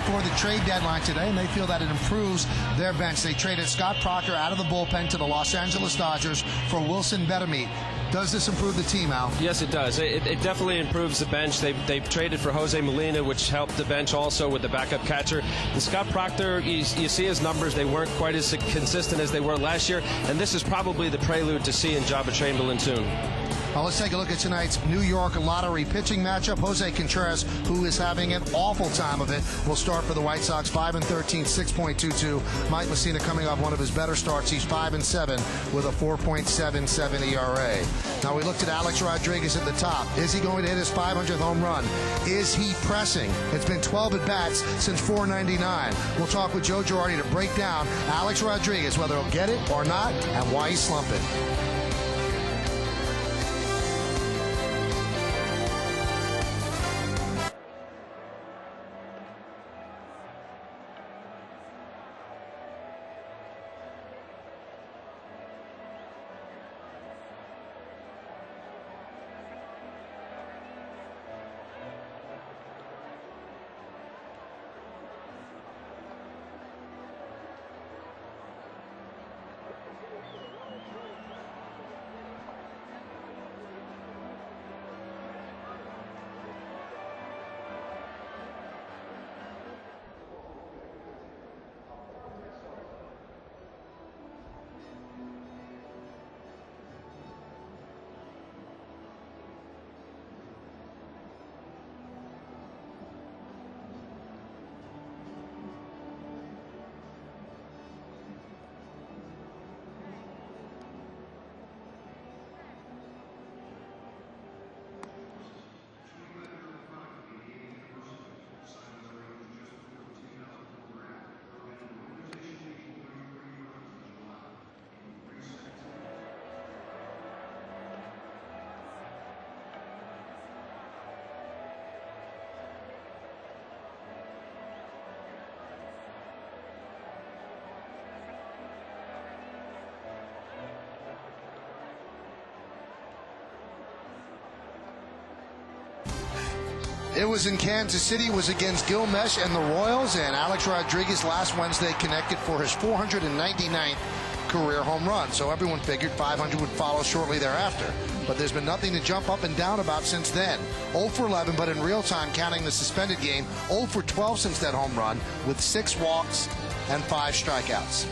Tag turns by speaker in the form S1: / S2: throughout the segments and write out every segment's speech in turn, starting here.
S1: before the trade deadline today, and they feel that it improves their bench. They traded Scott Proctor out of the bullpen to the Los Angeles Dodgers for Wilson Betemit. Does this improve the team, Al?
S2: Yes, it does. It definitely improves the bench. They've traded for Jose Molina, which helped the bench also with the backup catcher. And Scott Proctor, you see his numbers. They weren't quite as consistent as they were last year, and this is probably the prelude to seeing Jabba Chamberlain soon.
S1: Well, let's take a look at tonight's New York Lottery pitching matchup. Jose Contreras, who is having an awful time of it, will start for the White Sox. 5-13, 6.22. Mike Messina coming off one of his better starts. He's 5-7 with a 4.77 ERA. Now we looked at Alex Rodriguez at the top. Is he going to hit his 500th home run? Is he pressing? It's been 12 at-bats since 499. We'll talk with Joe Girardi to break down Alex Rodriguez, whether he'll get it or not, and why he's slumping. It was in Kansas City, was against Gilmesh and the Royals, and Alex Rodriguez last Wednesday connected for his 499th career home run. So everyone figured 500 would follow shortly thereafter. But there's been nothing to jump up and down about since then. 0 for 11, but in real time, counting the suspended game, 0 for 12 since that home run, with 6 walks and 5 strikeouts.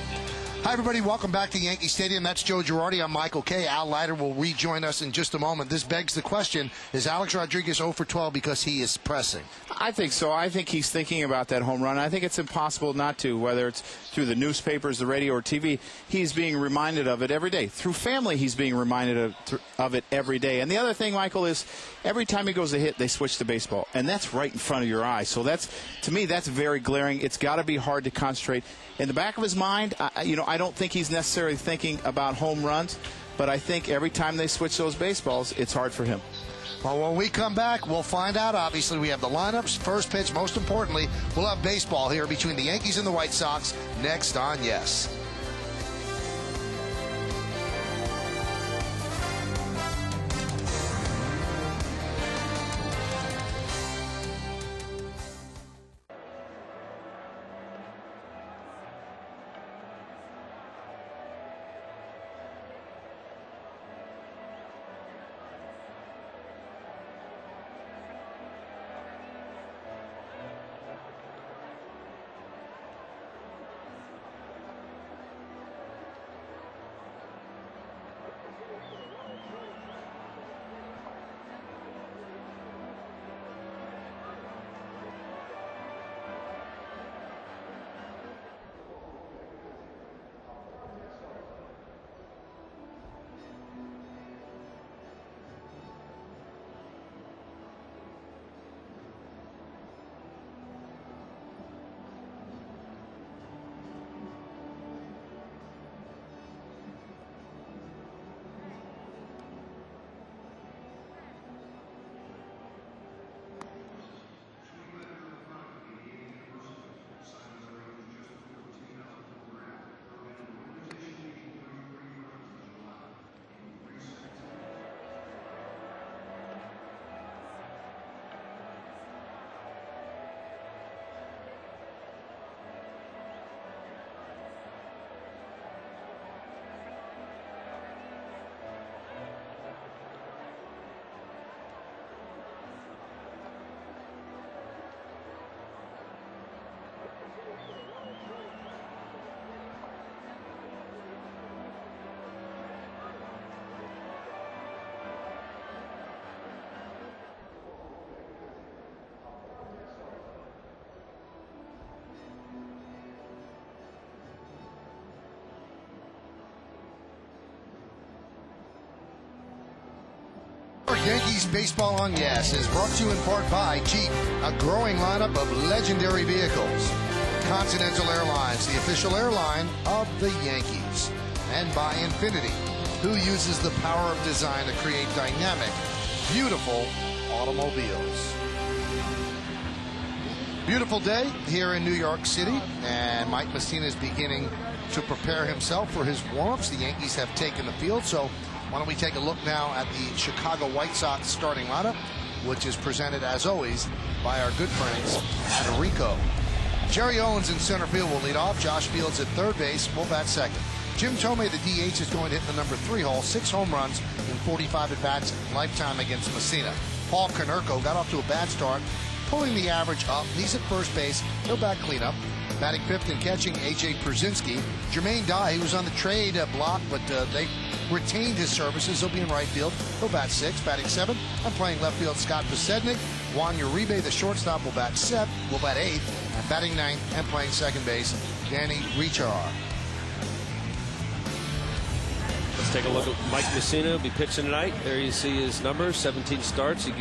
S1: Hi, everybody. Welcome back to Yankee Stadium. That's Joe Girardi. I'm Michael Kay. Al Leiter will rejoin us in just a moment. This begs the question, is Alex Rodriguez 0 for 12 because he is pressing?
S3: I think so. I think he's thinking about that home run. I think it's impossible not to, whether it's through the newspapers, the radio, or TV. He's being reminded of it every day. Through family, he's being reminded of it every day. And the other thing, Michael, is every time he goes to hit, they switch to baseball. And that's right in front of your eyes. So that's, to me, that's very glaring. It's got to be hard to concentrate. In the back of his mind, I don't think he's necessarily thinking about home runs, but I think every time they switch those baseballs, it's hard for him.
S1: Well, when we come back, we'll find out. Obviously, we have the lineups, first pitch, most importantly, we'll have baseball here between the Yankees and the White Sox next on Yes. Yankees Baseball on Yes is brought to you in part by Jeep, a growing lineup of legendary vehicles. Continental Airlines, the official airline of the Yankees. And by Infinity, who uses the power of design to create dynamic, beautiful automobiles. Beautiful day here in New York City, and Mike Messina is beginning to prepare himself for his warm-ups. The Yankees have taken the field, so why don't we take a look now at the Chicago White Sox starting lineup, which is presented, as always, by our good friends at Rico. Jerry Owens in center field will lead off. Josh Fields at third base will bat second. Jim Thome, the DH, is going to hit the number 3 hole, 6 home runs in 45 at-bats lifetime against Messina. Paul Konerko got off to a bad start, pulling the average up. He's at first base. He'll bat cleanup. Batting fifth and catching, A.J. Przinsky. Jermaine Dye, he was on the trade block, but they retained his services. He'll be in right field. He'll bat sixth. Batting seventh and playing left field, Scott Posednik. Juan Uribe, the shortstop, will bat eighth. And batting ninth and playing second base, Danny Richar.
S2: Let's take a look at Mike Messina. He'll be pitching tonight. There you see his numbers, 17 starts. He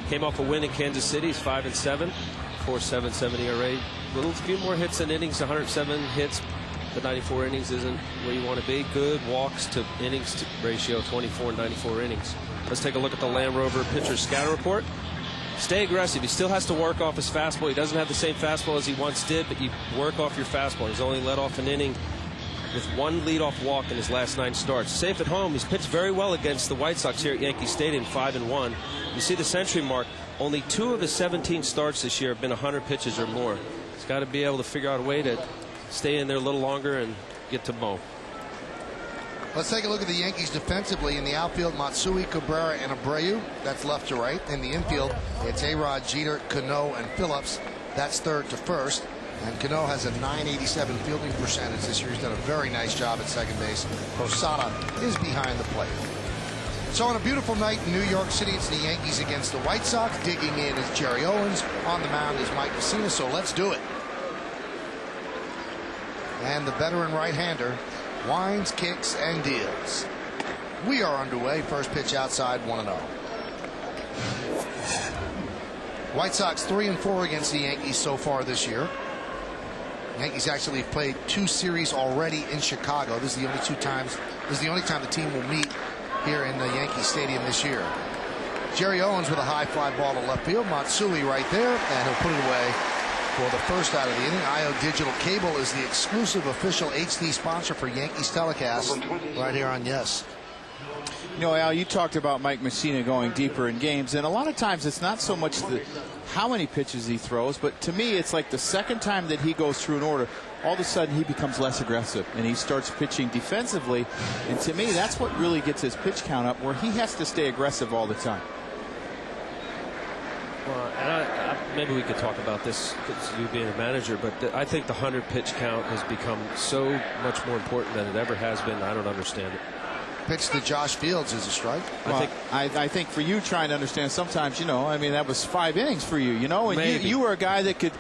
S2: came off a win in Kansas City. He's 5-7, 4.77 ERA. A few more hits than innings, 107 hits. The 94 innings isn't where you want to be. Good walks to innings ratio, 24 and 94 innings. Let's take a look at the Land Rover pitcher scatter report. Stay aggressive. He still has to work off his fastball. He doesn't have the same fastball as he once did, but you work off your fastball. He's only let off an inning with 1 leadoff walk in his last 9 starts. Safe at home. He's pitched very well against the White Sox here at Yankee Stadium, 5-1. You see the century mark. Only 2 of his 17 starts this year have been 100 pitches or more. He's got to be able to figure out a way to stay in there a little longer and get to Mo.
S1: Let's take a look at the Yankees defensively. In the outfield, Matsui, Cabrera, and Abreu. That's left to right. In the infield, it's A-Rod, Jeter, Cano, and Phillips. That's third to first. And Cano has a .987 fielding percentage this year. He's done a very nice job at second base. Posada is behind the plate. So on a beautiful night in New York City, it's the Yankees against the White Sox. Digging in is Jerry Owens. On the mound is Mike Messina. So let's do it. And the veteran right-hander winds, kicks, and deals. We are underway. First pitch outside, 1-0. White Sox 3-4 against the Yankees so far this year. Yankees actually have played 2 series already in Chicago. This is the only time the team will meet here in the Yankee Stadium this year. Jerry Owens with a high fly ball to left field. Matsui right there, and he'll put it away for the first out of the inning. IO Digital Cable is the exclusive official HD sponsor for Yankees telecast right here on Yes.
S3: You know, Al, you talked about Mike Messina going deeper in games, and a lot of times it's not so much how many pitches he throws, but to me it's like the second time that he goes through an order, all of a sudden he becomes less aggressive and he starts pitching defensively, and to me that's what really gets his pitch count up, where he has to stay aggressive all the time.
S2: Well, and maybe we could talk about this because you being a manager, but I think the 100 pitch count has become so much more important than it ever has been. I don't understand it.
S1: Pitch to Josh Fields is a strike.
S3: Well, I think for you trying to understand, sometimes, you know, I mean, that was 5 innings for you, you know, and you were a guy that could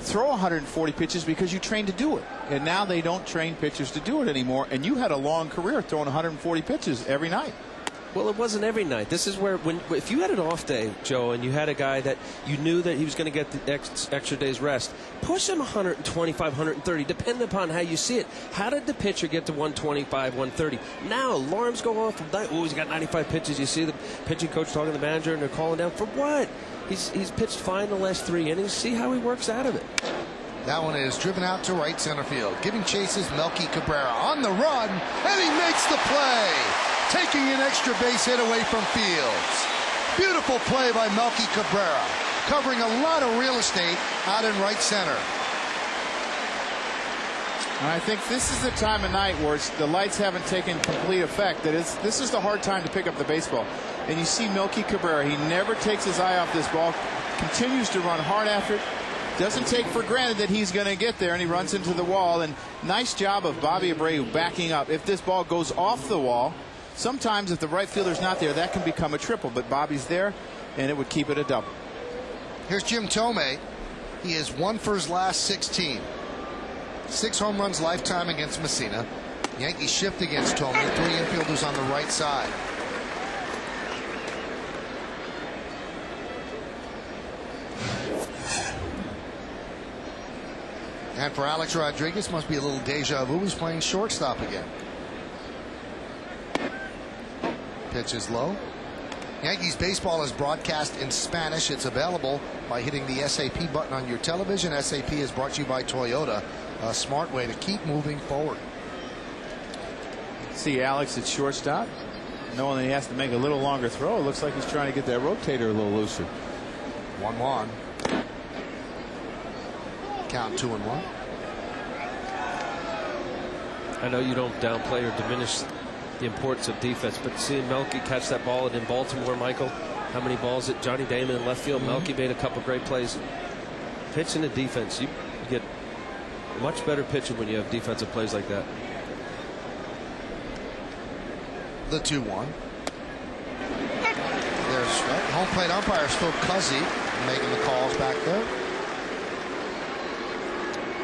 S3: throw 140 pitches because you trained to do it. And now they don't train pitchers to do it anymore. And you had a long career throwing 140 pitches every night.
S2: Well, it wasn't every night. This is where, if you had an off day, Joe, and you had a guy that you knew that he was going to get the extra day's rest, push him 125, 130, depending upon how you see it. How did the pitcher get to 125, 130? Now, alarms go off. Oh, he's got 95 pitches. You see the pitching coach talking to the manager, and they're calling down. For what? He's pitched fine the last 3 innings. See how he works out of it.
S1: That one is driven out to right center field. Giving chases, Melky Cabrera on the run, and he makes the play, taking an extra base hit away from Fields. Beautiful play by Melky Cabrera, covering a lot of real estate out in right center.
S3: And I think this is the time of night where the lights haven't taken complete effect. This is the hard time to pick up the baseball. And you see Melky Cabrera, he never takes his eye off this ball, continues to run hard after it. Doesn't take for granted that he's going to get there, and he runs into the wall. And nice job of Bobby Abreu backing up. If this ball goes off the wall, sometimes if the right fielder's not there, that can become a triple. But Bobby's there, and it would keep it a double.
S1: Here's Jim Thome. He is 1 for his last 16. 6 home runs lifetime against Messina. Yankees shift against Thome. 3 infielders on the right side. And for Alex Rodriguez, must be a little deja vu. He's playing shortstop again. Pitch is low. Yankees baseball is broadcast in Spanish. It's available by hitting the SAP button on your television. SAP is brought to you by Toyota, a smart way to keep moving forward.
S3: See Alex at shortstop, knowing that he has to make a little longer throw. It looks like he's trying to get that rotator a little looser.
S1: 1-1. Count 2-1.
S2: I know you don't downplay or diminish the importance of defense, but seeing Melky catch that ball in Baltimore, Michael, how many balls at Johnny Damon in left field? Melky made a couple great plays. Pitching and defense, you get much better pitching when you have defensive plays like that.
S1: The 2-1. There's strike. Home plate umpire Phil Cuzzy making the calls back there.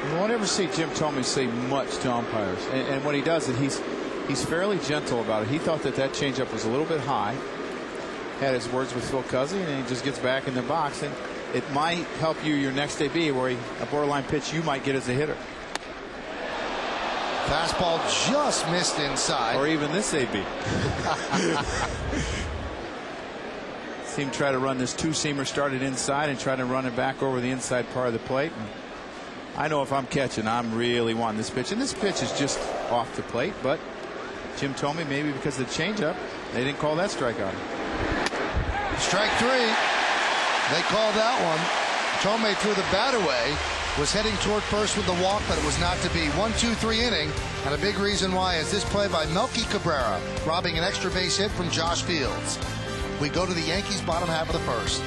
S3: You won't ever see Jim Thome say much to umpires, and when he does it, he's fairly gentle about it. He thought that changeup was a little bit high. Had his words with Phil Cuzzy, and he just gets back in the box, and it might help you your next AB, where a borderline pitch you might get as a hitter.
S1: Fastball just missed inside.
S3: Or even this AB. See him try to run this two-seamer, started inside and try to run it back over the inside part of the plate. And I know if I'm catching, I'm really wanting this pitch. And this pitch is just off the plate, but Jim Thome, maybe because of the changeup, they didn't call that strikeout.
S1: Strike 3. They called that one. Thome threw the bat away. Was heading toward first with the walk, but it was not to be. 1-2-3 inning, and a big reason why is this play by Melky Cabrera, robbing an extra base hit from Josh Fields. We go to the Yankees' bottom half of the first.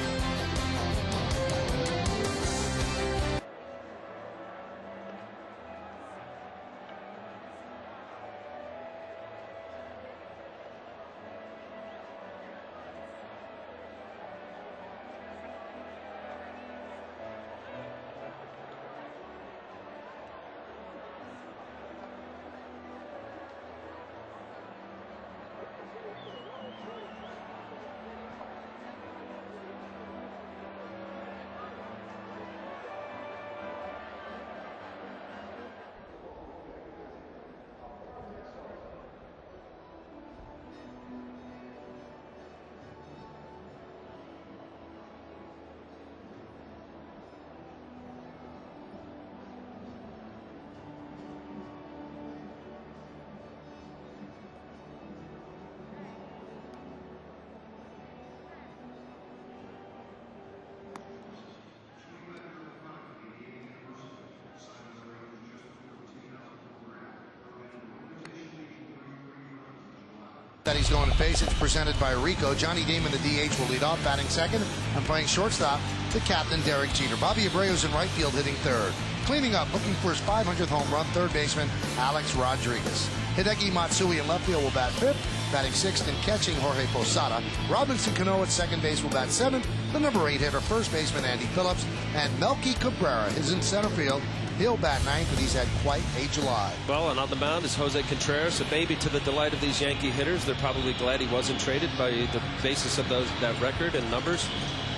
S1: That he's going to face. It's presented by Rico. Johnny Damon, the DH, will lead off, batting second, and playing shortstop, the captain, Derek Jeter. Bobby Abreu's in right field, hitting third. Cleaning up, looking for his 500th home run, third baseman, Alex Rodriguez. Hideki Matsui in left field will bat fifth, batting sixth and catching Jorge Posada. Robinson Cano at second base will bat seventh. The number 8 hitter, first baseman, Andy Phillips. And Melky Cabrera is in center field. He'll bat ninth, but he's had quite a July.
S2: Well, and on the mound is Jose Contreras, a baby to the delight of these Yankee hitters. They're probably glad he wasn't traded by the basis of that record and numbers.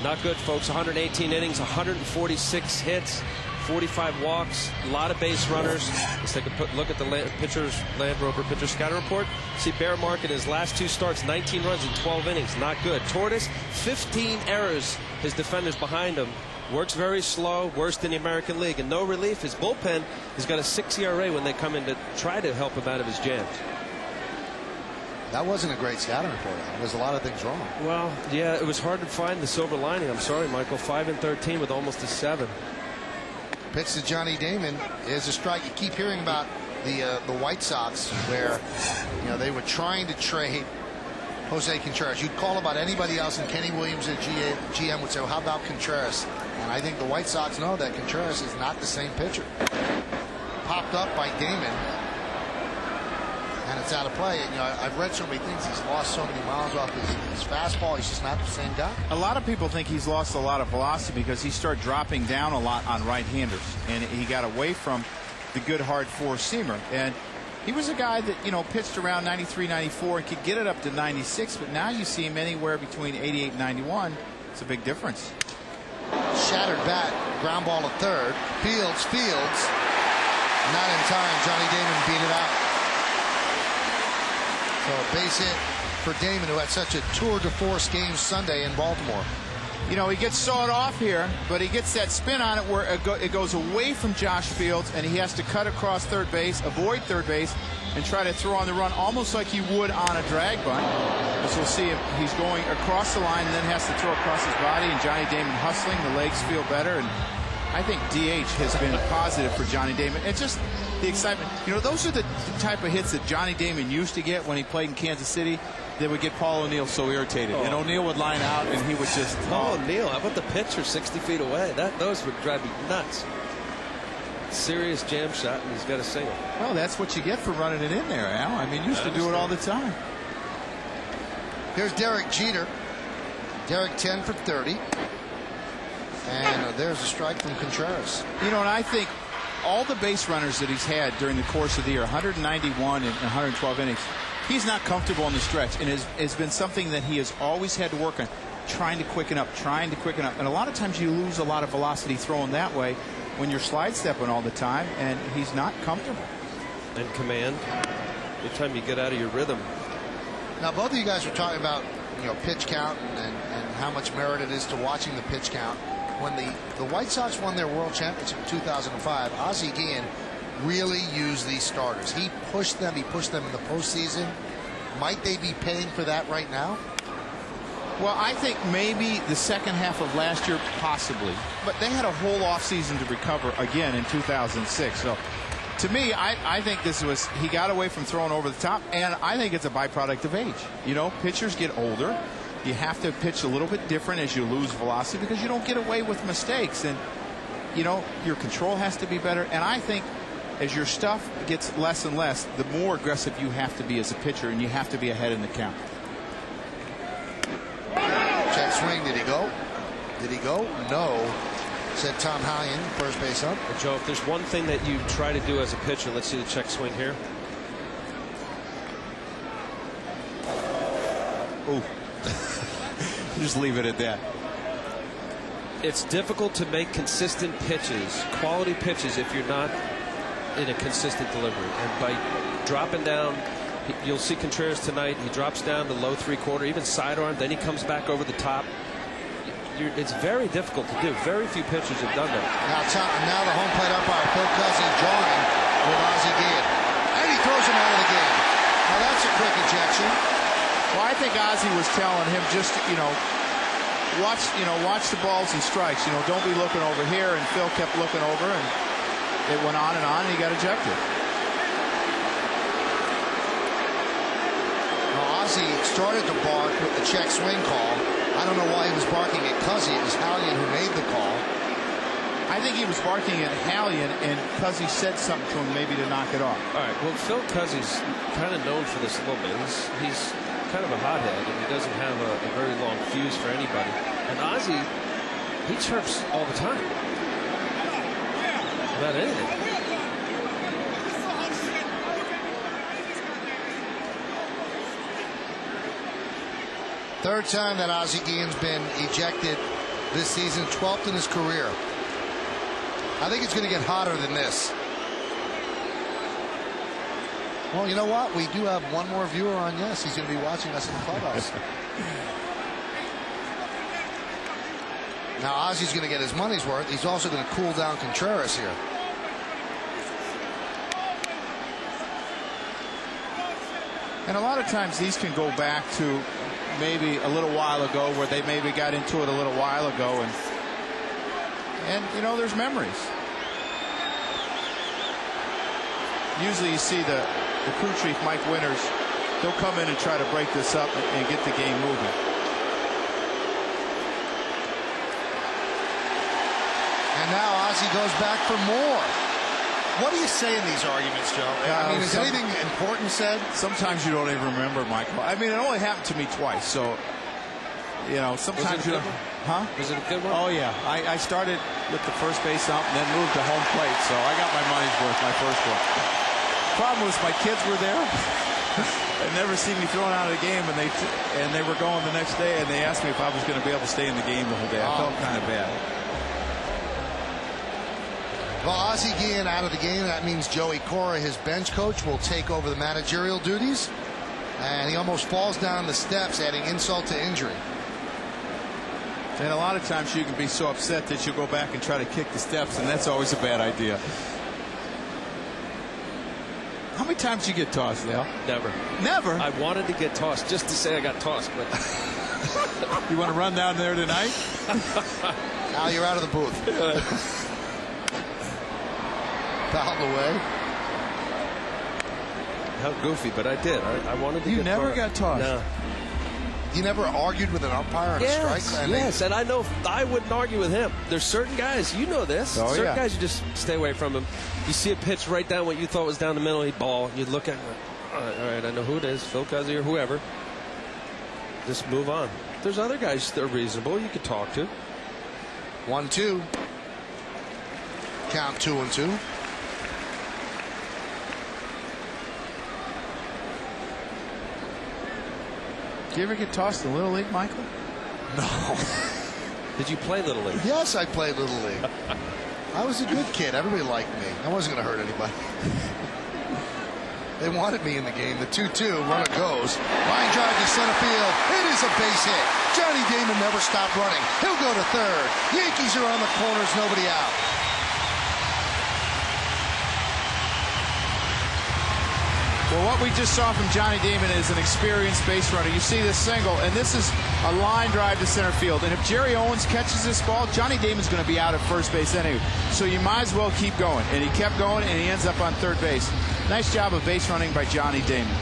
S2: Not good, folks. 118 innings, 146 hits, 45 walks, a lot of base runners. Let's take a look at the Land Rover pitcher scouting report. See Bear Mark in his last 2 starts, 19 runs in 12 innings. Not good. Torres, 15 errors. His defenders behind him. Works very slow, worst in the American League, and no relief. His bullpen has got a 6 ERA when they come in to try to help him out of his jams.
S1: That wasn't a great scouting report. There's a lot of things wrong.
S2: Well, yeah, it was hard to find the silver lining. I'm sorry, Michael. 5-13 with almost a 7.
S1: Pitch to Johnny Damon is a strike. You keep hearing about the White Sox, where they were trying to trade Jose Contreras. You'd call about anybody else, and Kenny Williams, the GM, would say, well, how about Contreras? And I think the White Sox know that Contreras is not the same pitcher. Popped up by Damon, and it's out of play. And, I've read so many things. He's lost so many miles off his fastball. He's just not the same guy.
S3: A lot of people think he's lost a lot of velocity because he started dropping down a lot on right-handers, and he got away from the good hard four-seamer. And he was a guy that, pitched around 93, 94 and could get it up to 96, but now you see him anywhere between 88 and 91. It's a big difference.
S1: Shattered bat, ground ball at third. Fields. Not in time. Johnny Damon beat it out. So a base hit for Damon, who had such a tour de force game Sunday in Baltimore.
S3: You know, he gets sawed off here, but he gets that spin on it where it goes away from Josh Fields, and he has to cut across third base, avoid third base, and try to throw on the run almost like he would on a drag bunt. As we'll see, he's going across the line and then has to throw across his body, and Johnny Damon hustling. The legs feel better, and I think DH has been positive for Johnny Damon. And just the excitement. You know, those are the type of hits that Johnny Damon used to get when he played in Kansas City. They would get Paul O'Neill so irritated. And O'Neill would line out, and he would just...
S2: Paul O'Neill, how about the pitcher 60 feet away? Those would drive me nuts. Serious jam shot, and he's got a single.
S3: Well, that's what you get for running it in there, Al. I mean, used to do it all the time.
S1: Here's Derek Jeter. Derek 10 for 30. And there's a strike from Contreras.
S3: You know, and I think all the base runners that he's had during the course of the year, 191 and 112 innings, he's not comfortable on the stretch, and has been something that he has always had to work on, trying to quicken up. And a lot of times you lose a lot of velocity throwing that way when you're slide stepping all the time, and he's not comfortable.
S2: And command. Every time you get out of your rhythm.
S1: Now, both of you guys were talking about, you know, pitch count and how much merit it is to watching the pitch count. When the White Sox won their World Championship in 2005, Ozzie Guillen really used these starters. He pushed them in the postseason. Might they be paying for that right now?
S3: Well, I think maybe the second half of last year, possibly. But they had a whole offseason to recover again in 2006. So, to me, I think he got away from throwing over the top, and I think it's a byproduct of age. You know, pitchers get older. You have to pitch a little bit different as you lose velocity because you don't get away with mistakes. And, you know, your control has to be better. And I think as your stuff gets less and less, the more aggressive you have to be as a pitcher, and you have to be ahead in the count.
S1: Check swing. Did he go? Did he go? No. Said Tom Hallion, first base up.
S2: Well, Joe, if there's one thing that you try to do as a pitcher, let's see the check swing here.
S3: Ooh. Just leave it at that.
S2: It's difficult to make consistent pitches, quality pitches, if you're not in a consistent delivery. And by dropping down, you'll see Contreras tonight. He drops down to low three-quarter, even sidearm. Then he comes back over the top. It's very difficult to do. Very few pitchers have done that.
S1: Now the home plate umpire, Phil Cousins, drawing with Ozzie Guillen. And he throws him out of the game. Now that's a quick ejection.
S3: Well, I think Ozzie was telling him just, watch the balls and strikes. Don't be looking over here. And Phil kept looking over, and it went on, and he got ejected.
S1: Now, Ozzie started to bark with the check swing call. I don't know why he was barking at Cuzzy. It was Hallion who made the call.
S3: I think he was barking at Hallion, and Cuzzy said something to him maybe to knock it off.
S2: All right. Well, Phil Cuzzy's kind of known for this a little bit. He's kind of a hothead, and he doesn't have a very long fuse for anybody. And Ozzie, he chirps all the time about anything.
S1: Third time that Ozzie Guillen's been ejected this season, 12th in his career. I think it's going to get hotter than this. Well, you know what? We do have one more viewer on Yes. He's going to be watching us in the clubhouse. Now, Ozzie's going to get his money's worth. He's also going to cool down Contreras here.
S3: And a lot of times these can go back to maybe a little while ago, where they maybe got into it a little while ago, and there's memories. Usually you see the crew chief, Mike Winters, he'll come in and try to break this up and get the game moving.
S1: And now Ozzie goes back for more. What do you say in these arguments, Joe? I mean, is anything important said?
S3: Sometimes you don't even remember, Michael. I mean, it only happened to me twice, so sometimes you don't. Huh?
S2: Was it a good one?
S3: Oh yeah, I started with the first base ump and then moved to home plate, so I got my money's worth, my first one. Problem was my kids were there. They never seen me thrown out of the game, and they were going the next day, and they asked me if I was going to be able to stay in the game the whole day. I felt kind of bad.
S1: Well, Ozzie Guillen out of the game. That means Joey Cora, his bench coach, will take over the managerial duties. And he almost falls down the steps, adding insult to injury.
S3: And a lot of times you can be so upset that you go back and try to kick the steps, and that's always a bad idea. How many times did you get tossed, Dale?
S2: Never.
S3: Never?
S2: I wanted to get tossed just to say I got tossed, but...
S3: You want to run down there tonight?
S1: Now you're out of the booth. Fouled away.
S2: How goofy, but I did. I wanted to
S3: You
S2: get
S3: never
S2: tossed.
S3: got tossed?
S2: No.
S1: You never argued with an umpire on a strike?
S2: Yes, and I know I wouldn't argue with him. There's certain guys, you know this.
S3: Oh,
S2: certain
S3: yeah.
S2: guys, you just stay away from him. You see a pitch right down what you thought was down the middle, he'd ball. You'd look at him, all right, I know who it is, Phil Cuzzy or whoever. Just move on. There's other guys that are reasonable you could talk to.
S1: 1-2. Count 2-2.
S3: Did you ever get tossed in Little League, Michael?
S1: No.
S2: Did you play Little League?
S1: Yes, I played Little League. I was a good kid. Everybody liked me. I wasn't going to hurt anybody. They wanted me in the game. The 2-2, runner goes. Line drive to center field. It is a base hit. Johnny Damon never stopped running. He'll go to third. Yankees are on the corners, nobody out.
S3: Well, what we just saw from Johnny Damon is an experienced base runner. You see this single, and this is a line drive to center field. And if Jerry Owens catches this ball, Johnny Damon's going to be out at first base anyway. So you might as well keep going. And he kept going, and he ends up on third base. Nice job of base running by Johnny Damon.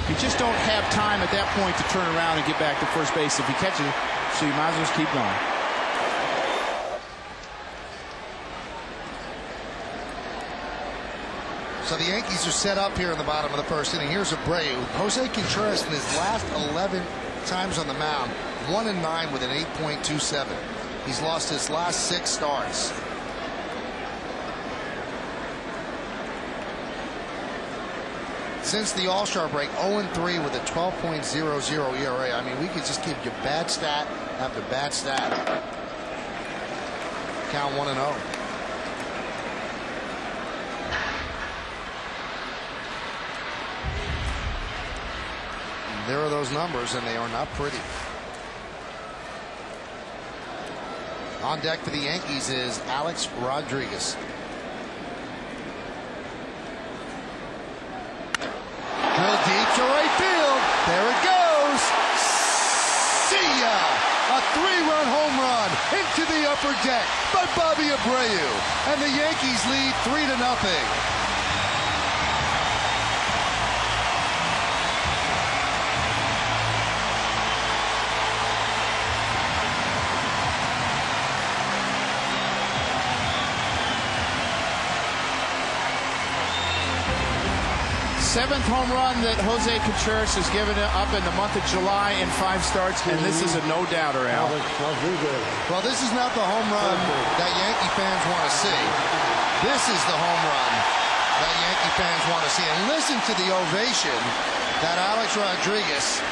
S3: You just don't have time at that point to turn around and get back to first base if he catches it. So you might as well just keep going.
S1: So the Yankees are set up here in the bottom of the first inning. Here's Abreu. Jose Contreras in his last 11 times on the mound, 1-9 with an 8.27. He's lost his last 6 starts. Since the All-Star break, 0-3 with a 12.00 ERA. I mean, we could just give you bad stat after bad stat. Count 1-0. There are those numbers, and they are not pretty. On deck for the Yankees is Alex Rodriguez. Drill deep to right field. There it goes. See ya! A 3-run home run into the upper deck by Bobby Abreu. And the Yankees lead 3-0.
S3: Seventh home run that Jose Contreras has given up in the month of July in 5 starts, and this is a no-doubter, Al.
S1: Well, this is not the home run that Yankee fans want to see. This is the home run that Yankee fans want to see. And listen to the ovation that Alex Rodriguez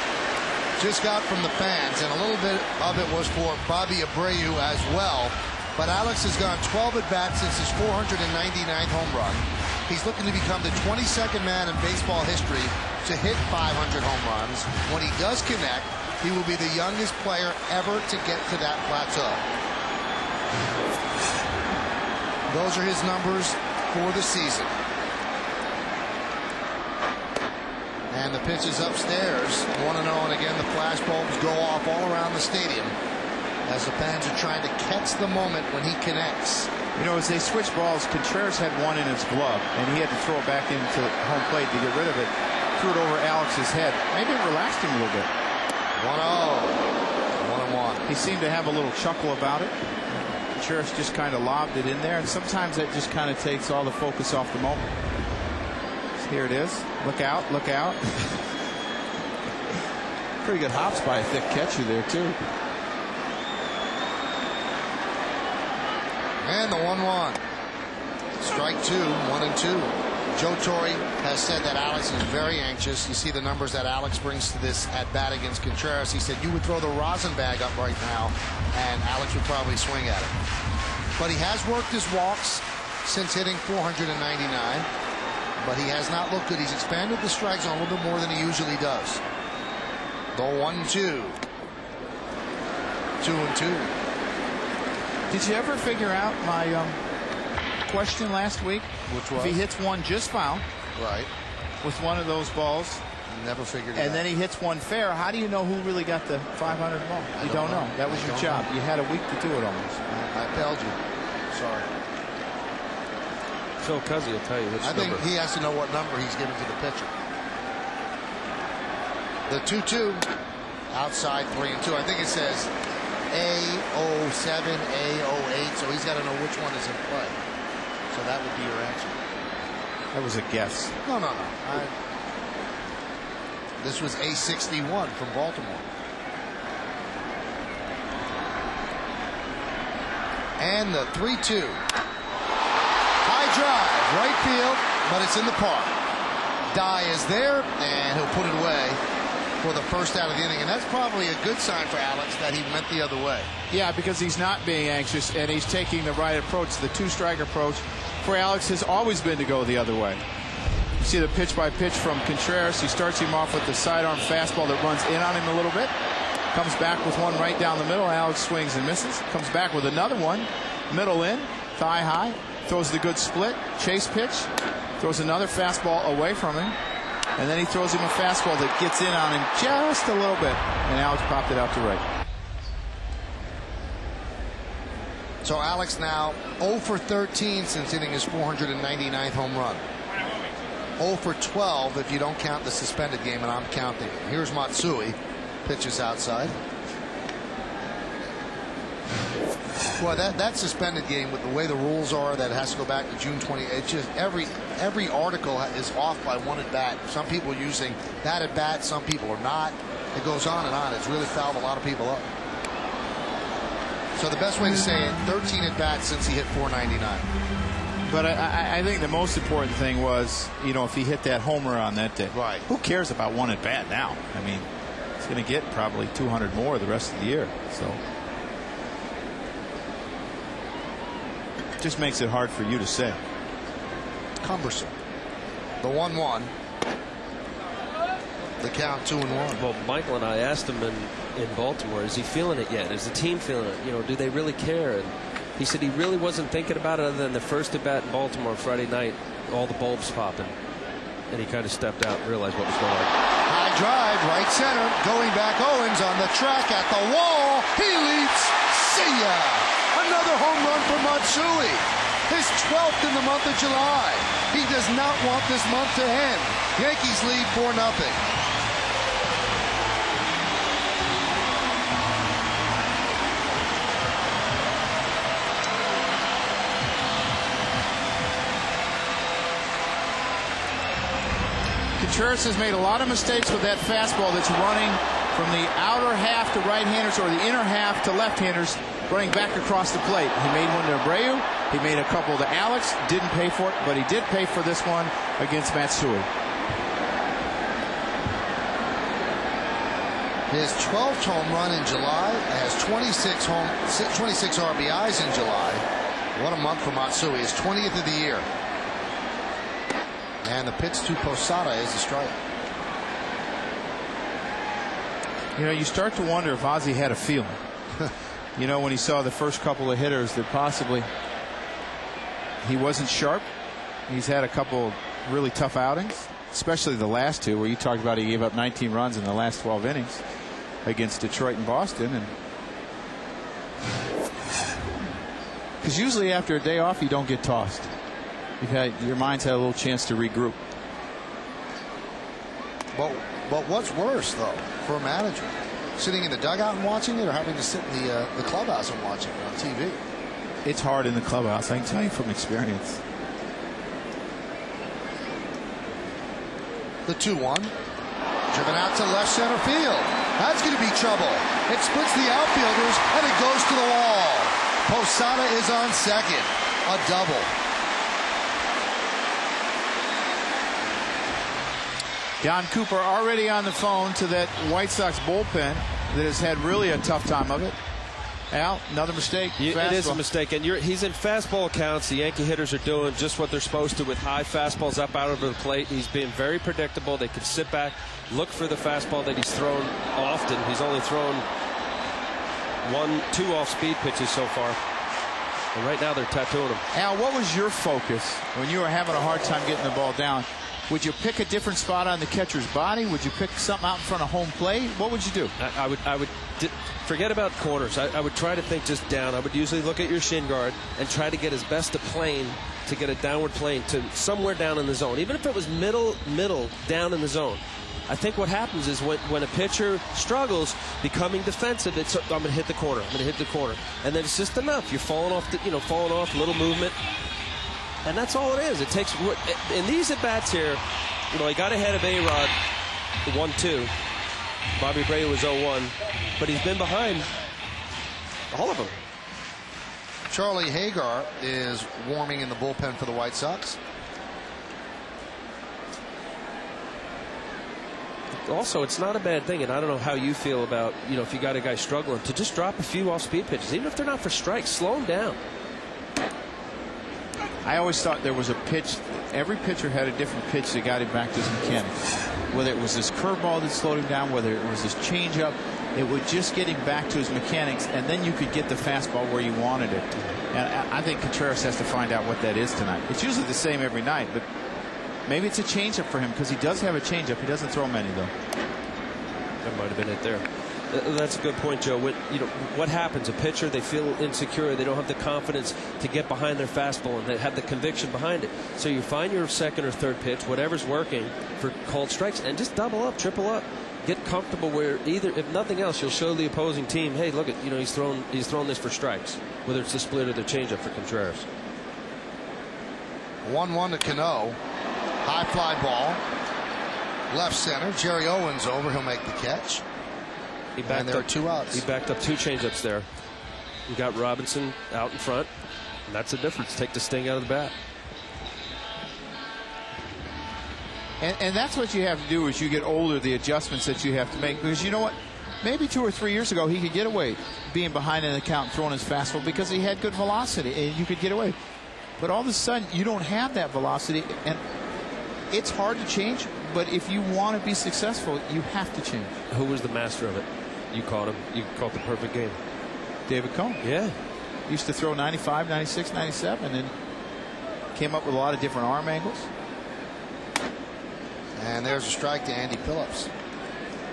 S1: just got from the fans, and a little bit of it was for Bobby Abreu as well. But Alex has gone 12 at-bats since his 499th home run. He's looking to become the 22nd man in baseball history to hit 500 home runs. When he does connect, he will be the youngest player ever to get to that plateau. Those are his numbers for the season. And the pitch is upstairs, 1-0, and again the flash bulbs go off all around the stadium as the fans are trying to catch the moment when he connects.
S3: You know, as they switch balls, Contreras had one in his glove, and he had to throw it back into home plate to get rid of it. Threw it over Alex's head. Maybe it relaxed him a little bit.
S1: 1-0. 1-1.
S3: He seemed to have a little chuckle about it. Contreras just kind of lobbed it in there, and sometimes that just kind of takes all the focus off the moment. So here it is. Look out, look out. Pretty good hops by a thick catcher there, too.
S1: And the 1-1. Strike 2, 1-2. Joe Torre has said that Alex is very anxious. You see the numbers that Alex brings to this at bat against Contreras. He said you would throw the rosin bag up right now, and Alex would probably swing at it. But he has worked his walks since hitting 499, but he has not looked good. He's expanded the strike zone a little bit more than he usually does. The 1-2. 2-2.
S3: Did you ever figure out my question last week?
S1: Which was?
S3: If he hits one just foul,
S1: right,
S3: with one of those balls,
S1: never figured it out.
S3: And then he hits one fair, how do you know who really got the 500 ball? You don't know. That was your job. You had a week to do it almost.
S1: I failed you. Sorry.
S2: Phil Cuzzy will tell you which number.
S1: I think he has to know what number he's giving to the pitcher. The 2-2, outside 3-2. I think it says A07, A08, so he's got to know which one is in play. So that would be your answer.
S3: That was a guess.
S1: No. This was A61 from Baltimore. And the 3-2. High drive, right field, but it's in the park. Dye is there, and he'll put it away for the first out of the inning. And that's probably a good sign for Alex that he went the other way.
S3: Yeah, because he's not being anxious, and he's taking the right approach. The two-strike approach for Alex has always been to go the other way. You see the pitch by pitch from Contreras. He starts him off with the sidearm fastball that runs in on him a little bit. Comes back with one right down the middle. Alex swings and misses. Comes back with another one. Middle in, thigh high. Throws the good split, chase pitch. Throws another fastball away from him. And then he throws him a fastball that gets in on him just a little bit. And Alex popped it out to right.
S1: So Alex now 0 for 13 since hitting his 499th home run. 0 for 12 if you don't count the suspended game, and I'm counting. Here's Matsui. Pitches outside. Well, that suspended game, with the way the rules are, that has to go back to June 20. It's just every article is off by one at bat. Some people are using that at bat, some people are not. It goes on and on. It's really fouled a lot of people up. So the best way to say it, 13 at bats since he hit 499.
S3: But I think the most important thing was, you know, if he hit that homer on that day.
S1: Right.
S3: Who cares about one at bat now? I mean, he's going to get probably 200 more the rest of the year. So it just makes it hard for you to say.
S1: Cumbersome. The 1-1. The count 2-1.
S2: Well, Michael and I asked him in Baltimore, is he feeling it yet? Is the team feeling it? You know, do they really care? And he said he really wasn't thinking about it other than the first at bat in Baltimore Friday night, all the bulbs popping. And he kind of stepped out and realized what was going on.
S1: High drive, right center, going back. Owens on the track at the wall. He leaps. See ya. Another home run for Matsui. His 12th in the month of July. He does not want this month to end. Yankees lead 4-0.
S3: Contreras has made a lot of mistakes with that fastball that's running from the outer half to right-handers or the inner half to left-handers, running back across the plate. He made one to Abreu. He made a couple to Alex. Didn't pay for it, but he did pay for this one against Matsui.
S1: His 12th home run in July, has 26 RBIs in July. What a month for Matsui. His 20th of the year. And the pitch to Posada is a strike.
S3: You know, you start to wonder if Ozzie had a feeling. You know, when he saw the first couple of hitters that possibly he wasn't sharp. He's had a couple really tough outings, especially the last two where you talked about he gave up 19 runs in the last 12 innings against Detroit and Boston. And because usually after a day off you don't get tossed. Your mind's had a little chance to regroup.
S1: But what's worse, though, for a manager? Sitting in the dugout and watching it, or having to sit in the clubhouse and watching it on TV?
S3: It's hard in the clubhouse, I can tell you from experience.
S1: The 2-1. Driven out to left center field. That's going to be trouble. It splits the outfielders, and it goes to the wall. Posada is on second. A double.
S3: Don Cooper already on the phone to that White Sox bullpen that has had really a tough time of it. Al, another mistake.
S2: It is a mistake, and he's in fastball counts. The Yankee hitters are doing just what they're supposed to with high fastballs up out over the plate. He's been very predictable. They can sit back, look for the fastball that he's thrown often. He's only thrown 2 off-speed pitches so far. And right now they're tattooing him.
S3: Al, what was your focus when you were having a hard time getting the ball down? Would you pick a different spot on the catcher's body? Would you pick something out in front of home plate? What would you do?
S2: I would forget about corners. I would try to think just down. I would usually look at your shin guard and try to get as best a plane to get a downward plane to somewhere down in the zone. Even if it was middle down in the zone. I think what happens is when a pitcher struggles becoming defensive, it's I'm going to hit the corner. I'm going to hit the corner, and then it's just enough. You're falling off, falling off, little movement. And that's all it is. It takes, in these at-bats here, he got ahead of A-Rod 1-2. Bobby Abreu was 0-1. But he's been behind all of them.
S1: Charlie Hagar is warming in the bullpen for the White Sox.
S2: Also, it's not a bad thing, and I don't know how you feel about, if you got a guy struggling, to just drop a few off-speed pitches. Even if they're not for strikes, slow him down.
S3: I always thought there was a pitch. Every pitcher had a different pitch that got him back to his mechanics. Whether it was this curveball that slowed him down, whether it was this changeup, it would just get him back to his mechanics, and then you could get the fastball where you wanted it. And I think Contreras has to find out what that is tonight. It's usually the same every night, but maybe it's a changeup for him because he does have a changeup. He doesn't throw many, though.
S2: That might have been it there. That's a good point, Joe. What happens? A pitcher, they feel insecure. They don't have the confidence to get behind their fastball, and they have the conviction behind it. So you find your second or third pitch, whatever's working for called strikes, and just double up, triple up. Get comfortable where either, if nothing else, you'll show the opposing team, hey, look at, he's thrown this for strikes, whether it's the split or the changeup for Contreras.
S1: 1-1 to Cano. High fly ball. Left center. Jerry Owens over. He'll make the catch. And there are 2 outs.
S2: He backed up 2 changeups there. You got Robinson out in front, and that's the difference. Take the sting out of the bat.
S3: And that's what you have to do as you get older, the adjustments that you have to make. Because you know what? Maybe 2 or 3 years ago, he could get away being behind in the count and throwing his fastball because he had good velocity, and you could get away. But all of a sudden, you don't have that velocity, and it's hard to change. But if you want to be successful, you have to change.
S2: Who was the master of it? You caught him. You caught the perfect game.
S3: David Cone.
S2: Yeah.
S3: Used to throw 95, 96, 97, and came up with a lot of different arm angles.
S1: And there's a strike to Andy Phillips.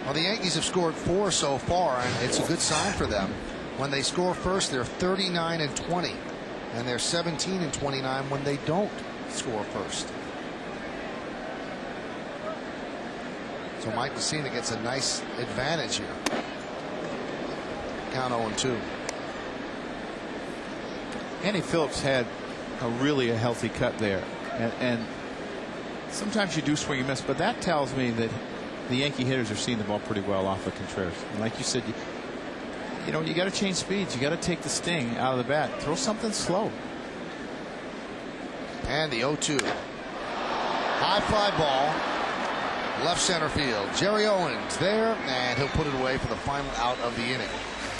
S1: Well, the Yankees have scored 4 so far, and it's a good sign for them. When they score first, they're 39-20, and they're 17-29 when they don't score first. So Mike Messina gets a nice advantage here. Count 0-2.
S3: Andy Phillips had a healthy cut there, and sometimes you do swing and miss, but that tells me that the Yankee hitters are seeing the ball pretty well off of Contreras. And like you said, you got to change speeds. You got to take the sting out of the bat. Throw something slow.
S1: And the 0-2. High fly ball. Left center field. Jerry Owens there, and he'll put it away for the final out of the inning.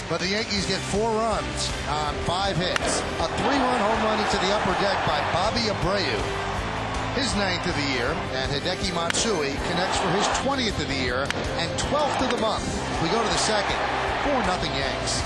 S1: But the Yankees get 4 runs on 5 hits. A 3-run home run into the upper deck by Bobby Abreu, his 9th of the year, and Hideki Matsui connects for his 20th of the year and 12th of the month. We go to the second. 4-0 Yanks.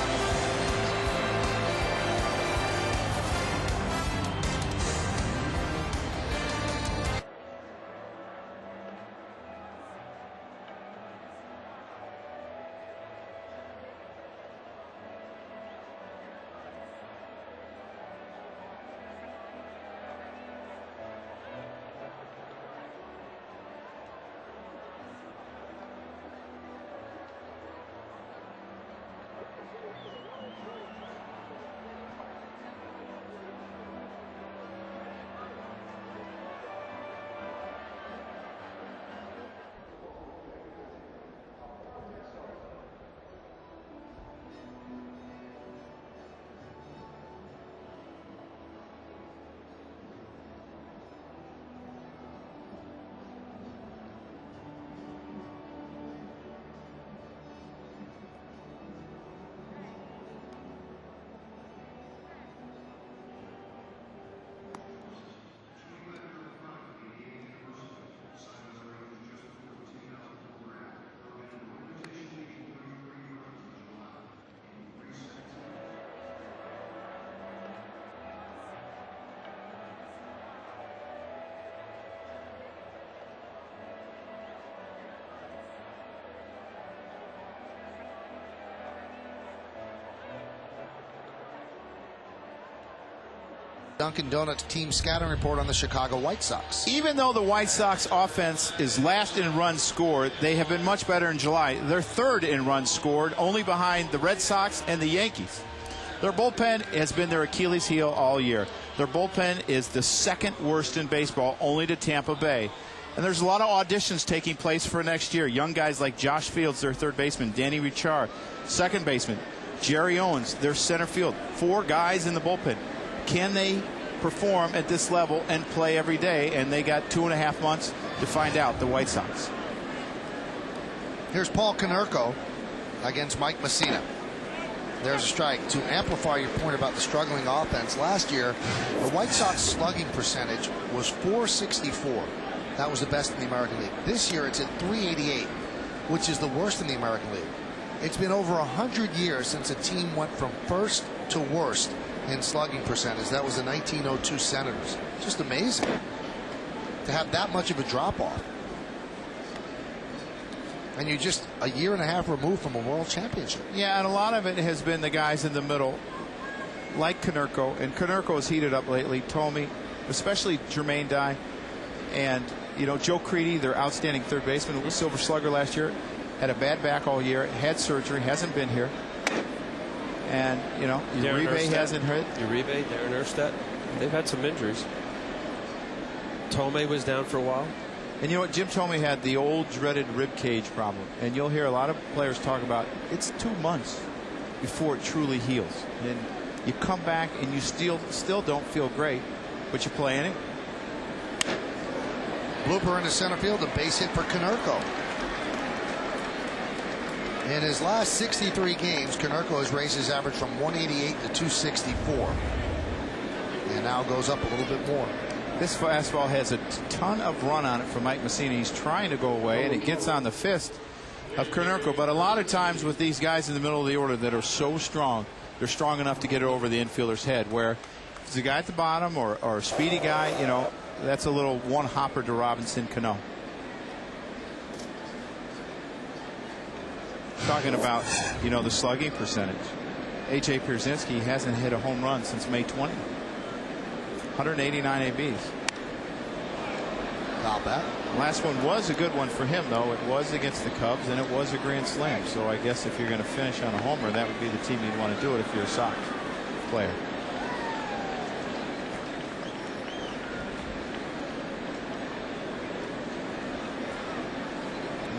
S1: Dunkin' Donuts team scouting report on the Chicago White Sox.
S3: Even though the White Sox offense is last in runs scored, they have been much better in July. They're third in runs scored, only behind the Red Sox and the Yankees. Their bullpen has been their Achilles heel all year. Their bullpen is the second worst in baseball, only to Tampa Bay. And there's a lot of auditions taking place for next year. Young guys like Josh Fields, their third baseman, Danny Richard, second baseman, Jerry Owens, their center field. 4 guys in the bullpen. Can they perform at this level and play every day? And they got 2.5 months to find out, the White Sox.
S1: Here's Paul Konerko against Mike Messina. There's a strike. To amplify your point about the struggling offense, last year the White Sox slugging percentage was .464. That was the best in the American League. This year it's at .388, which is the worst in the American League. It's been over 100 years since a team went from first to worst in slugging percentage. That was the 1902 Senators. Just amazing to have that much of a drop-off. And you're just a year and a half removed from a world championship.
S3: Yeah, and a lot of it has been the guys in the middle, like Konerko. And Konerko has heated up lately. Tomey, especially Jermaine Dye, and Joe Creedy, their outstanding third baseman, was Silver Slugger last year, had a bad back all year, had surgery, hasn't been here. And Uribe hasn't hurt.
S2: Uribe, Darren Erstad, they've had some injuries. Tomey was down for a while.
S3: And you know what? Jim Tomey had the old dreaded rib cage problem. And you'll hear a lot of players talk about it's 2 months before it truly heals. And you come back and you still don't feel great, but you play anyway.
S1: Blooper in the center field, a base hit for Konerko. In his last 63 games, Konerko has raised his average from 188 to 264. And now goes up a little bit more.
S3: This fastball has a ton of run on it for Mike Messina. He's trying to go away, and it gets on the fist of Konerko. But a lot of times with these guys in the middle of the order that are so strong, they're strong enough to get it over the infielder's head. Where if it's a guy at the bottom or a speedy guy, that's a little one hopper to Robinson Cano. Talking about, the slugging percentage. A.J. Pierzynski hasn't hit a home run since May 20th. 189 ABs.
S1: Not bad.
S3: Last one was a good one for him, though. It was against the Cubs, and it was a grand slam. So I guess if you're going to finish on a homer, that would be the team you'd want to do it if you're a Sox player.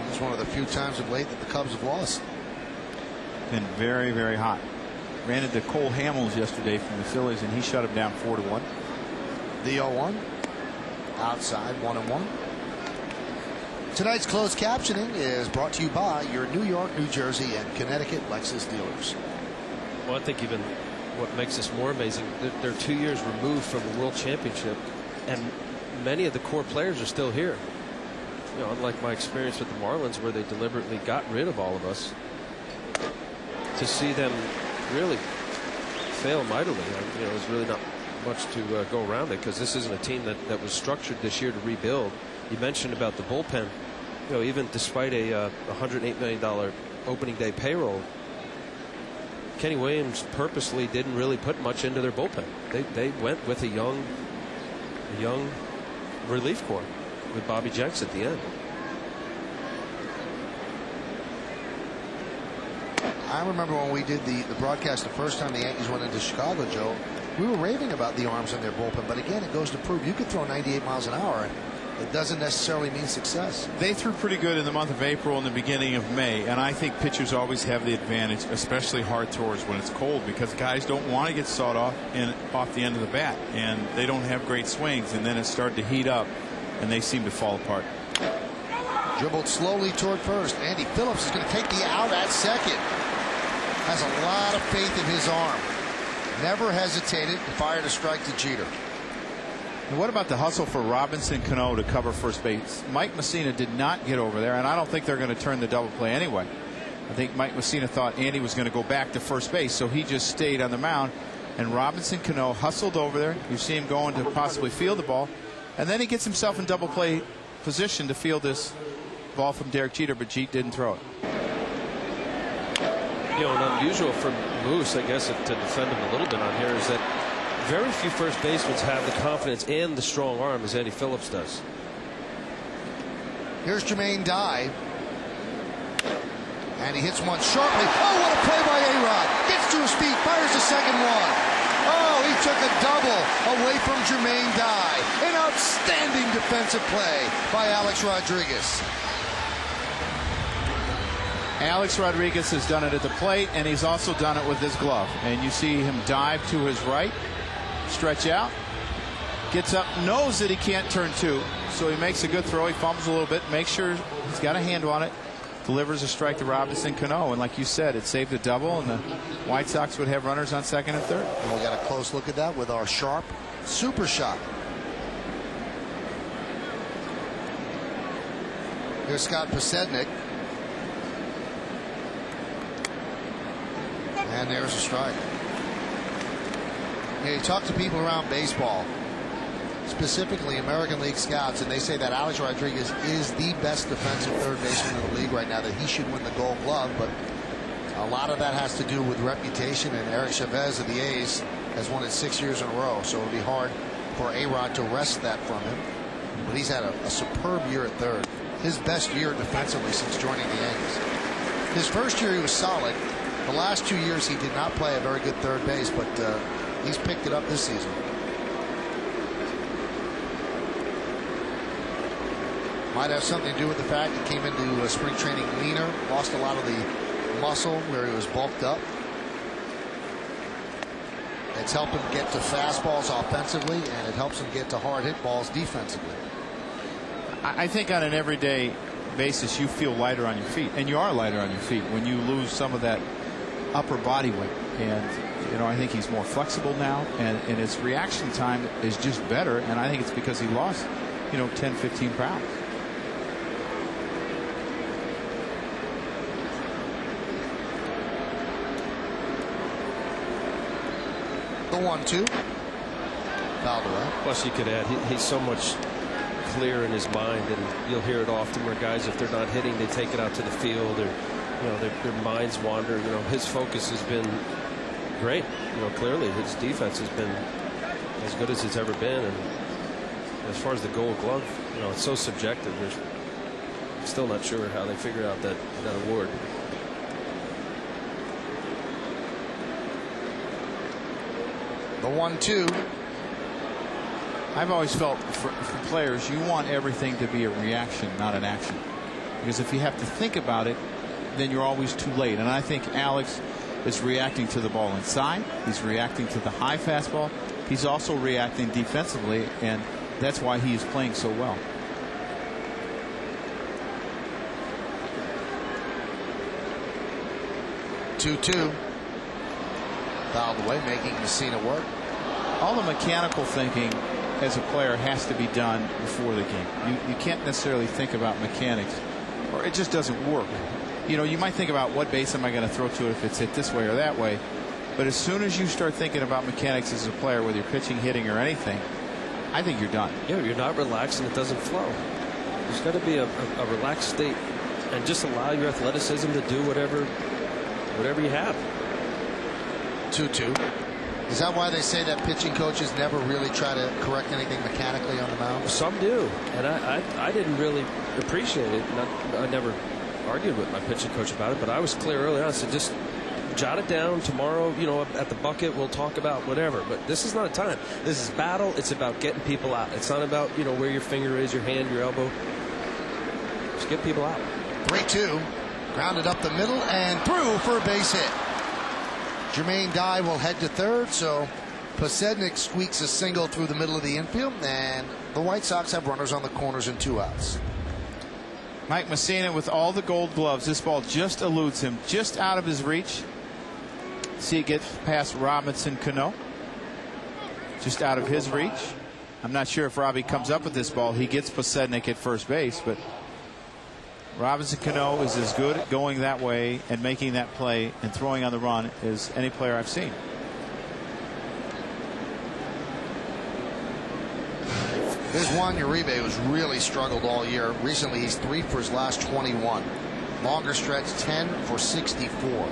S1: It's one of the few times of late that the Cubs have lost.
S3: Been very, very hot. Ran into Cole Hamels yesterday from the Phillies, and he shut him down 4-1.
S1: The 0-1. Outside, 1-1. Tonight's closed captioning is brought to you by your New York, New Jersey, and Connecticut Lexus dealers.
S2: Well, I think even what makes this more amazing, they're 2 years removed from the World Championship, and many of the core players are still here. Unlike my experience with the Marlins, where they deliberately got rid of all of us, to see them really fail mightily, there's really not much to go around it, because this isn't a team that was structured this year to rebuild. You mentioned about the bullpen. Even despite a $108 million opening day payroll, Kenny Williams purposely didn't really put much into their bullpen. They went with a young relief corps with Bobby Jenks at the end.
S1: I remember when we did the broadcast the first time the Yankees went into Chicago, Joe, we were raving about the arms in their bullpen. But again, it goes to prove you could throw 98 miles an hour, and it doesn't necessarily mean success.
S3: They threw pretty good in the month of April and the beginning of May, and I think pitchers always have the advantage, especially hard throwers when it's cold, because guys don't want to get sawed off the end of the bat, and they don't have great swings, and then it started to heat up, and they seem to fall apart.
S1: Dribbled slowly toward first. Andy Phillips is going to take the out at second. Has a lot of faith in his arm. Never hesitated to fire a strike to Jeter.
S3: And what about the hustle for Robinson Cano to cover first base? Mike Messina did not get over there, and I don't think they're going to turn the double play anyway. I think Mike Messina thought Andy was going to go back to first base, so he just stayed on the mound. And Robinson Cano hustled over there. You see him going to possibly field the ball, and then he gets himself in double play position to field this ball from Derek Jeter, but Jeter didn't throw it.
S2: And unusual for Moose, I guess, to defend him a little bit on here, is that very few first basemen have the confidence and the strong arm as Eddie Phillips does.
S1: Here's Jermaine Dye. And he hits one sharply. Oh, what a play by A-Rod. Gets to his feet, fires the second one. Oh, he took a double away from Jermaine Dye. An outstanding defensive play by Alex Rodriguez.
S3: Alex Rodriguez has done it at the plate, and he's also done it with his glove. And you see him dive to his right, stretch out, gets up, knows that he can't turn two, so he makes a good throw. He fumbles a little bit, makes sure he's got a handle on it, delivers a strike to Robinson Cano, and like you said, it saved a double, and the White Sox would have runners on second and third.
S1: And we got a close look at that with our sharp super shot. Here's Scott Posednik. And there's a strike. You talk to people around baseball, specifically American League scouts, and they say that Alex Rodriguez is the best defensive third baseman in the league right now, that he should win the Gold Glove. But a lot of that has to do with reputation, and Eric Chavez of the A's has won it 6 years in a row, so it'll be hard for A-Rod to wrest that from him. But he's had a superb year at third. His best year defensively since joining the Yankees. His first year he was solid. The last 2 years he did not play a very good third base, but he's picked it up this season. Might have something to do with the fact he came into spring training leaner, lost a lot of the muscle where he was bulked up. It's helped him get to fastballs offensively, and it helps him get to hard hit balls defensively.
S3: I think on an everyday basis you feel lighter on your feet, and you are lighter on your feet when you lose some of that upper body weight. And I think he's more flexible now, and his reaction time is just better, and I think it's because he lost 10-15 pounds.
S1: The 1-2 fouled away.
S2: Plus you could add he's so much clearer in his mind, and you'll hear it often where guys, if they're not hitting, they take it out to the field, or their minds wander. His focus has been great. Clearly his defense has been as good as it's ever been, and as far as the Gold Glove, it's so subjective. I'm still not sure how they figure out that award.
S1: The 1-2.
S3: I've always felt for players, you want everything to be a reaction, not an action. Because if you have to think about it, then you're always too late. And I think Alex is reacting to the ball inside. He's reacting to the high fastball. He's also reacting defensively, and that's why he is playing so well.
S1: Two. Fouled away, making Messina work.
S3: All the mechanical thinking as a player has to be done before the game. You can't necessarily think about mechanics, or it just doesn't work. You might think about what base am I going to throw to it if it's hit this way or that way, but as soon as you start thinking about mechanics as a player, whether you're pitching, hitting, or anything, I think you're done.
S2: Yeah, you're not relaxed and it doesn't flow. There's got to be a relaxed state, and just allow your athleticism to do whatever you have.
S1: 2-2. Is that why they say that pitching coaches never really try to correct anything mechanically on the mound?
S2: Some do, and I didn't really appreciate it. I never argued with my pitching coach about it, but I was clear early on. I said, just jot it down. Tomorrow, at the bucket, we'll talk about whatever. But this is not a time. This is battle. It's about getting people out. It's not about where your finger is, your hand, your elbow. Just get people out.
S1: 3-2. Grounded up the middle and through for a base hit. Jermaine Dye will head to third, so Posednik squeaks a single through the middle of the infield, and the White Sox have runners on the corners and 2 outs.
S3: Mike Messina with all the Gold Gloves. This ball just eludes him, just out of his reach. See it get past Robinson Cano, just out of his reach. I'm not sure if Robbie comes up with this ball. He gets Posednik at first base, but Robinson Cano is as good at going that way and making that play and throwing on the run as any player I've seen.
S1: Here's Juan Uribe, who's really struggled all year. Recently, he's 3 for his last 21. Longer stretch, 10 for 64.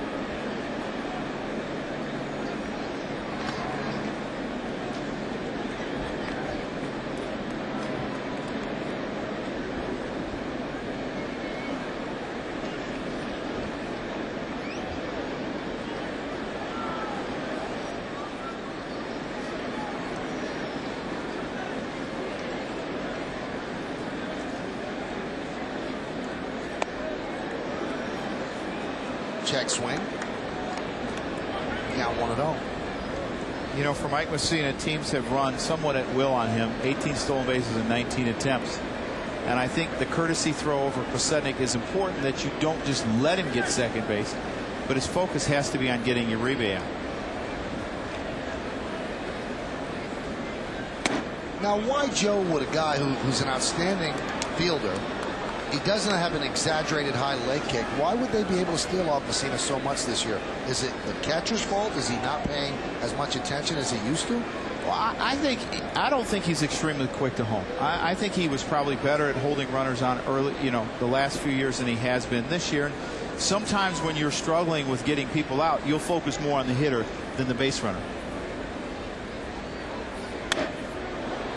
S1: Check swing. Count 1-0.
S3: You know, for Mike Messina, teams have run somewhat at will on him. 18 stolen bases in 19 attempts. And I think the courtesy throw over Pasetnik is important, that you don't just let him get second base, but his focus has to be on getting Uribe out.
S1: Now, why, Joe, would a guy who's an outstanding fielder, he doesn't have an exaggerated high leg kick, why would they be able to steal off Messina so much this year? Is it the catcher's fault? Is he not paying as much attention as he used to?
S3: Well, I don't think he's extremely quick to home. I think he was probably better at holding runners on early, the last few years than he has been this year. Sometimes when you're struggling with getting people out, you'll focus more on the hitter than the base runner.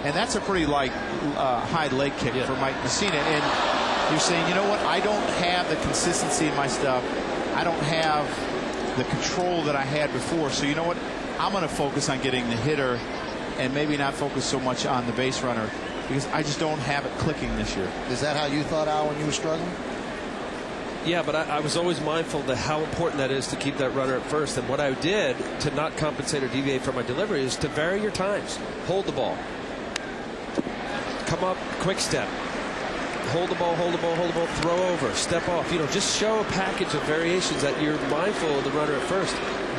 S3: And that's a pretty high leg kick for Mike Messina. And you're saying, you know what, I don't have the consistency in my stuff. I don't have the control that I had before. So you know what, I'm going to focus on getting the hitter and maybe not focus so much on the base runner, because I just don't have it clicking this year.
S1: Is that how you thought, Al, when you were struggling?
S2: Yeah, but I was always mindful of how important that is to keep that runner at first. And what I did to not compensate or deviate from my delivery is to vary your times. Hold the ball. Come up, quick step. Hold the ball, hold the ball, hold the ball, throw over, step off. Just show a package of variations that you're mindful of the runner at first.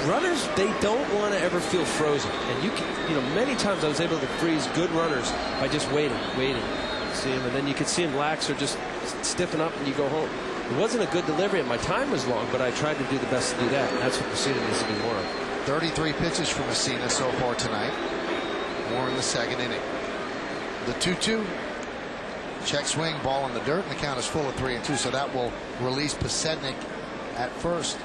S2: Runners, they don't want to ever feel frozen. And many times I was able to freeze good runners by just waiting. See him, and then you could see him lax or just stiffen up and you go home. It wasn't a good delivery and my time was long, but I tried to do the best to do that. And that's what Messina needs to do more of.
S1: 33 pitches for Messina so far tonight. More in the second inning. The 2-2. Check swing, ball in the dirt, and the count is full at 3-2. So that will release Pasetnik at first.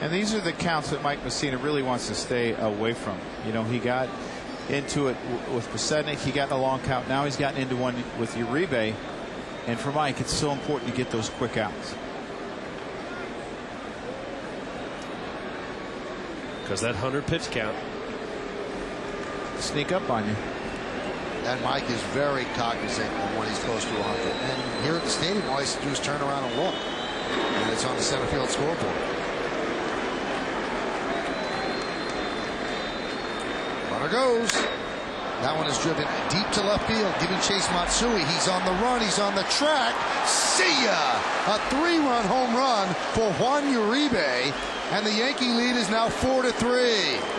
S3: And these are the counts that Mike Messina really wants to stay away from. He got into it with Pasetnik. He got in a long count. Now he's gotten into one with Uribe. And for Mike, it's so important to get those quick outs.
S2: Because that 100-pitch count
S3: sneak up on you.
S1: And Mike is very cognizant of when he's close to 100. And here at the stadium, all he has to do is turn around and look. And it's on the center field scoreboard. Runner goes. That one is driven deep to left field, giving Chase Matsui. He's on the run. He's on the track. See ya! A 3-run home run for Juan Uribe. And the Yankee lead is now 4-3.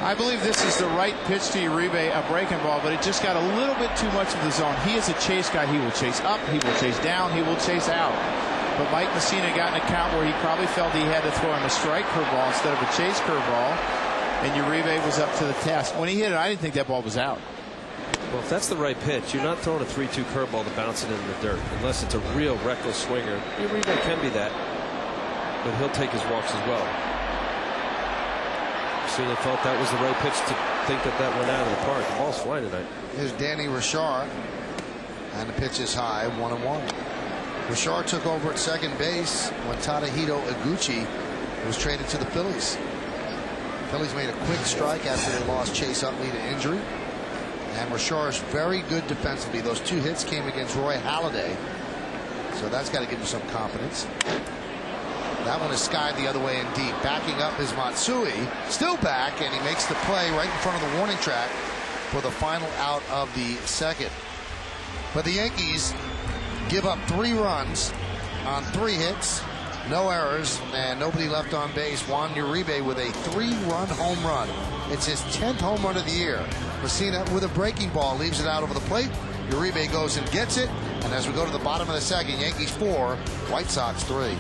S3: I believe this is the right pitch to Uribe, a breaking ball, but it just got a little bit too much of the zone. He is a chase guy. He will chase up, he will chase down, he will chase out. But Mike Messina got in a count where he probably felt he had to throw him a strike curveball instead of a chase curveball, and Uribe was up to the task. When he hit it, I didn't think that ball was out.
S2: Well, if that's the right pitch, you're not throwing a 3-2 curveball to bounce it in the dirt, unless it's a real reckless swinger. Uribe can be that, but he'll take his walks as well. Messina thought that was the right pitch to think that went out of the park. The ball's flying tonight.
S1: Here's Danny Richard, and the pitch is high, 1-1. Richard took over at second base when Tadahito Iguchi was traded to the Phillies. The Phillies made a quick strike after they lost Chase Utley to injury. And Richard is very good defensively. Those 2 hits came against Roy Halladay. So that's got to give him some confidence. That one is skied the other way and deep. Backing up is Matsui. Still back, and he makes the play right in front of the warning track for the final out of the second. But the Yankees give up 3 runs on 3 hits, no errors, and nobody left on base. Juan Uribe with a 3-run home run. It's his 10th home run of the year. Messina with a breaking ball leaves it out over the plate. Uribe goes and gets it. And as we go to the bottom of the second, Yankees 4, White Sox 3.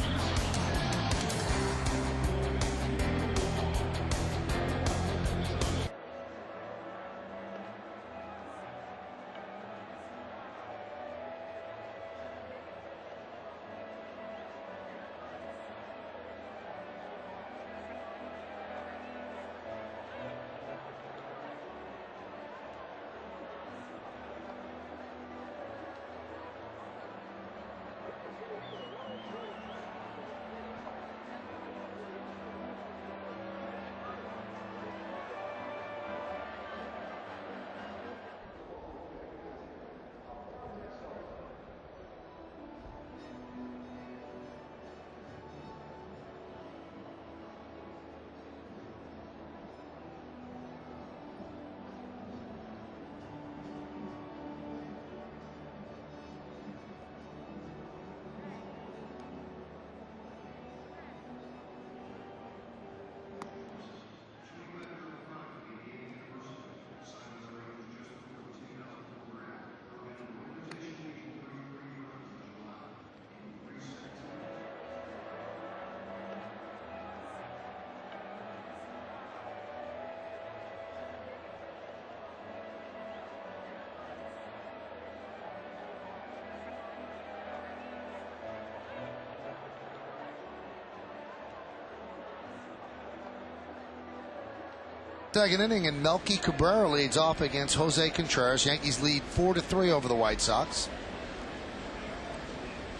S1: Second inning, and Melky Cabrera leads off against Jose Contreras. Yankees lead 4-3 over the White Sox.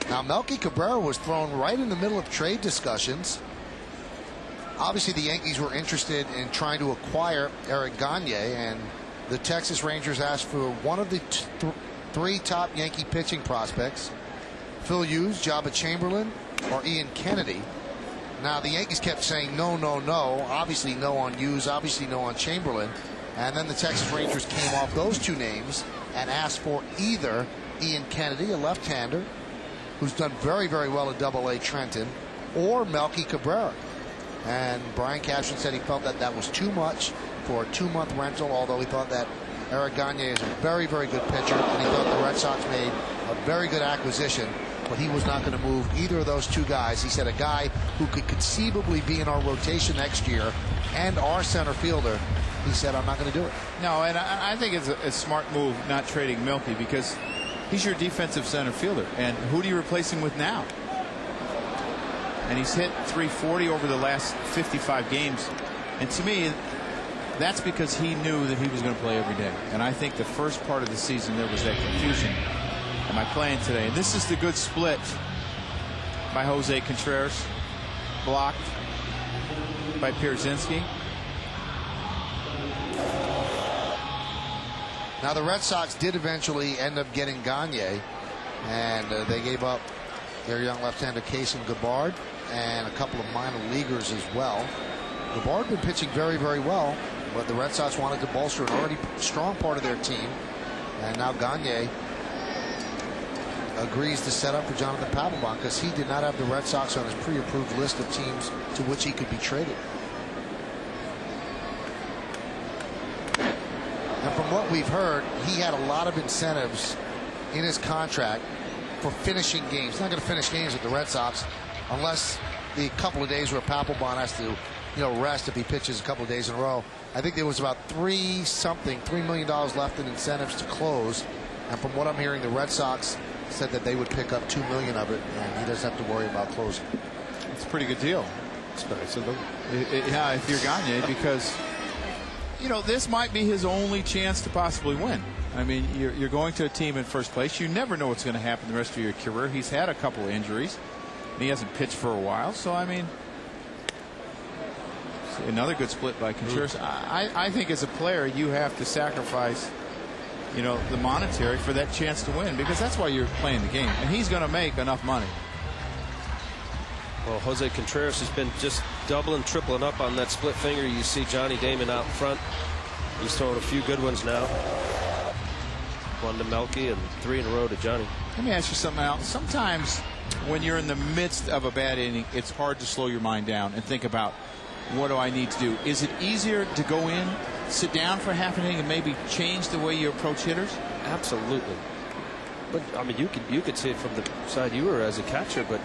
S1: Now, Melky Cabrera was thrown right in the middle of trade discussions. Obviously, the Yankees were interested in trying to acquire Eric Gagne, and the Texas Rangers asked for one of the three top Yankee pitching prospects: Phil Hughes, Jabba Chamberlain, or Ian Kennedy. Now, the Yankees kept saying no, no, no. Obviously no on Hughes, obviously no on Chamberlain. And then the Texas Rangers came off those two names and asked for either Ian Kennedy, a left-hander who's done very, very well at Double-A Trenton, or Melky Cabrera. And Brian Cashman said he felt that that was too much for a 2-month rental, although he thought that Eric Gagne is a very, very good pitcher, and he thought the Red Sox made a very good acquisition. But he was not going to move either of those two guys. He said a guy who could conceivably be in our rotation next year and our center fielder. He said, I'm not going to do it.
S3: No, and I think it's a smart move not trading Melky, because he's your defensive center fielder. And who do you replace him with now? And he's hit .340 over the last 55 games. And to me, that's because he knew that he was going to play every day. And I think the first part of the season there was that confusion. Am I playing today? And this is the good split by Jose Contreras, blocked by Pierzynski.
S1: Now, the Red Sox did eventually end up getting Gagne, and they gave up their young left-hander Casey Gabbard and a couple of minor leaguers as well. Gabbard been pitching very, very well, but the Red Sox wanted to bolster an already strong part of their team, and now Gagne agrees to set up for Jonathan Papelbon because he did not have the Red Sox on his pre-approved list of teams to which he could be traded. And from what we've heard, he had a lot of incentives in his contract for finishing games. He's not going to finish games with the Red Sox unless the couple of days where Papelbon has to, rest if he pitches a couple of days in a row. I think there was about $3 million left in incentives to close. And from what I'm hearing, the Red Sox said that they would pick up $2 million of it, and he doesn't have to worry about closing.
S3: It's a pretty good deal.
S2: It's nice of them.
S3: Yeah, if you're Gagne, because this might be his only chance to possibly win. I mean, you're going to a team in first place. You never know what's going to happen the rest of your career. He's had a couple of injuries, and he hasn't pitched for a while. So I mean, another good split by Contreras. I think as a player, you have to sacrifice the monetary for that chance to win, because that's why you're playing the game, and he's going to make enough money.
S2: Well, Jose Contreras has been just doubling, tripling up on that split finger. You see Johnny Damon out front. He's throwing a few good ones now. One to Melky and 3 in a row to Johnny.
S3: Let me ask you something else. Sometimes when you're in the midst of a bad inning, it's hard to slow your mind down and think about, what do I need to do? Is it easier to go in, sit down for half an inning, and maybe change the way you approach hitters?
S2: Absolutely. But I mean, you could see it from the side you were as a catcher, but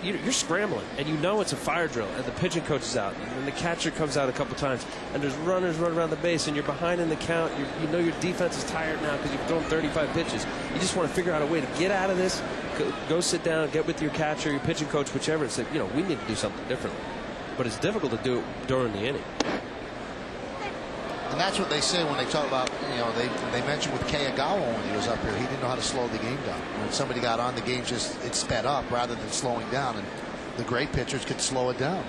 S2: you're scrambling, and it's a fire drill, and the pitching coach is out, and the catcher comes out a couple times, and there's runners running around the base, and you're behind in the count. Your defense is tired now because you've thrown 35 pitches. You just want to figure out a way to get out of this, go sit down, get with your catcher, your pitching coach, whichever, and say, we need to do something differently. But it's difficult to do it during the inning.
S1: And that's what they say when they talk about, they mentioned with Kayagawa when he was up here, he didn't know how to slow the game down. When somebody got on, the game it sped up rather than slowing down. And the great pitchers could slow it down.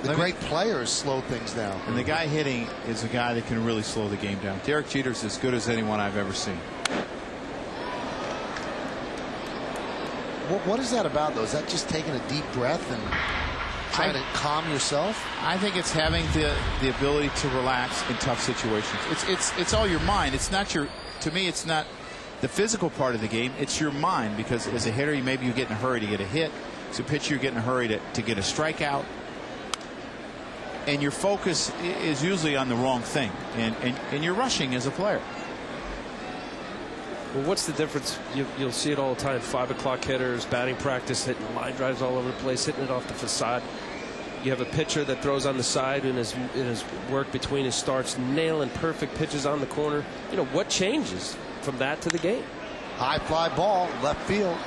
S1: The great players slow things down.
S3: And the guy hitting is a guy that can really slow the game down. Derek Jeter's as good as anyone I've ever seen.
S1: What is that about, though? Is that just taking a deep breath and trying to calm yourself?
S3: I think it's having the ability to relax in tough situations. It's all your mind. It's not to me, it's not the physical part of the game. It's your mind, because as a hitter, maybe you get in a hurry to get a hit. As a pitcher, you get in a hurry to get a strikeout. And your focus is usually on the wrong thing. And you're rushing as a player.
S2: Well, what's the difference? You'll see it all the time. 5 o'clock hitters, batting practice, hitting line drives all over the place, hitting it off the facade. You have a pitcher that throws on the side in his work between his starts, nailing perfect pitches on the corner. What changes from that to the game?
S1: High fly ball, left field.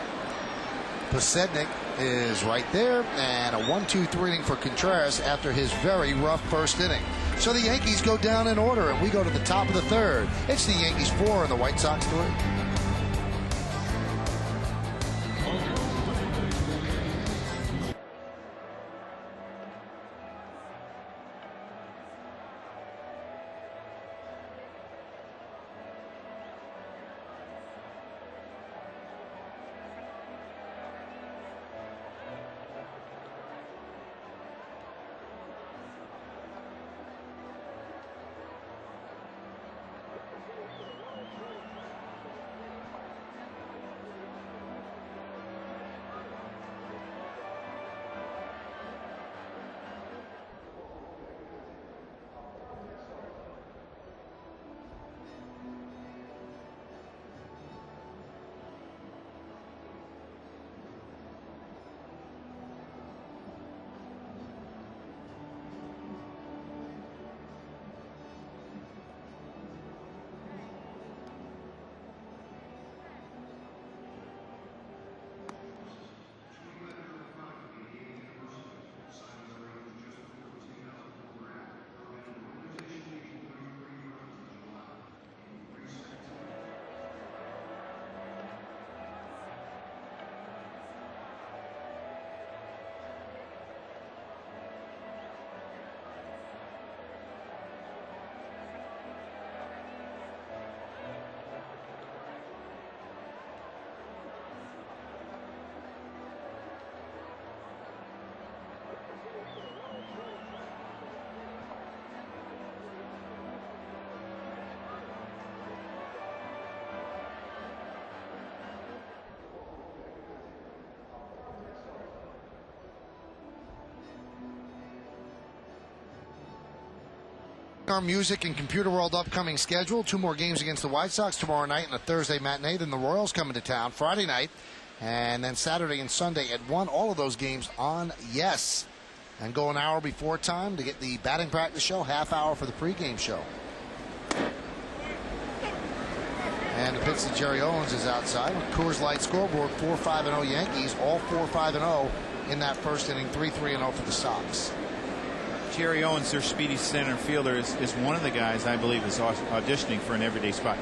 S1: Posednik is right there, and a 1-2-3 inning for Contreras after his very rough first inning. So the Yankees go down in order, and we go to the top of the third. It's the Yankees 4 and the White Sox 3. Our music and computer world upcoming schedule. 2 more games against the White Sox tomorrow night and a Thursday matinee. Then the Royals coming to town Friday night. And then Saturday and Sunday at 1. All of those games on Yes. And go an hour before time to get the batting practice show. Half hour for the pregame show. And the pitch to Jerry Owens is outside. Coors Light scoreboard 4-5-0 Yankees. All 4-5-0 in that first inning. 3-3-0 for the Sox.
S3: Jerry Owens, their speedy center fielder, is one of the guys I believe is auditioning for an everyday spot.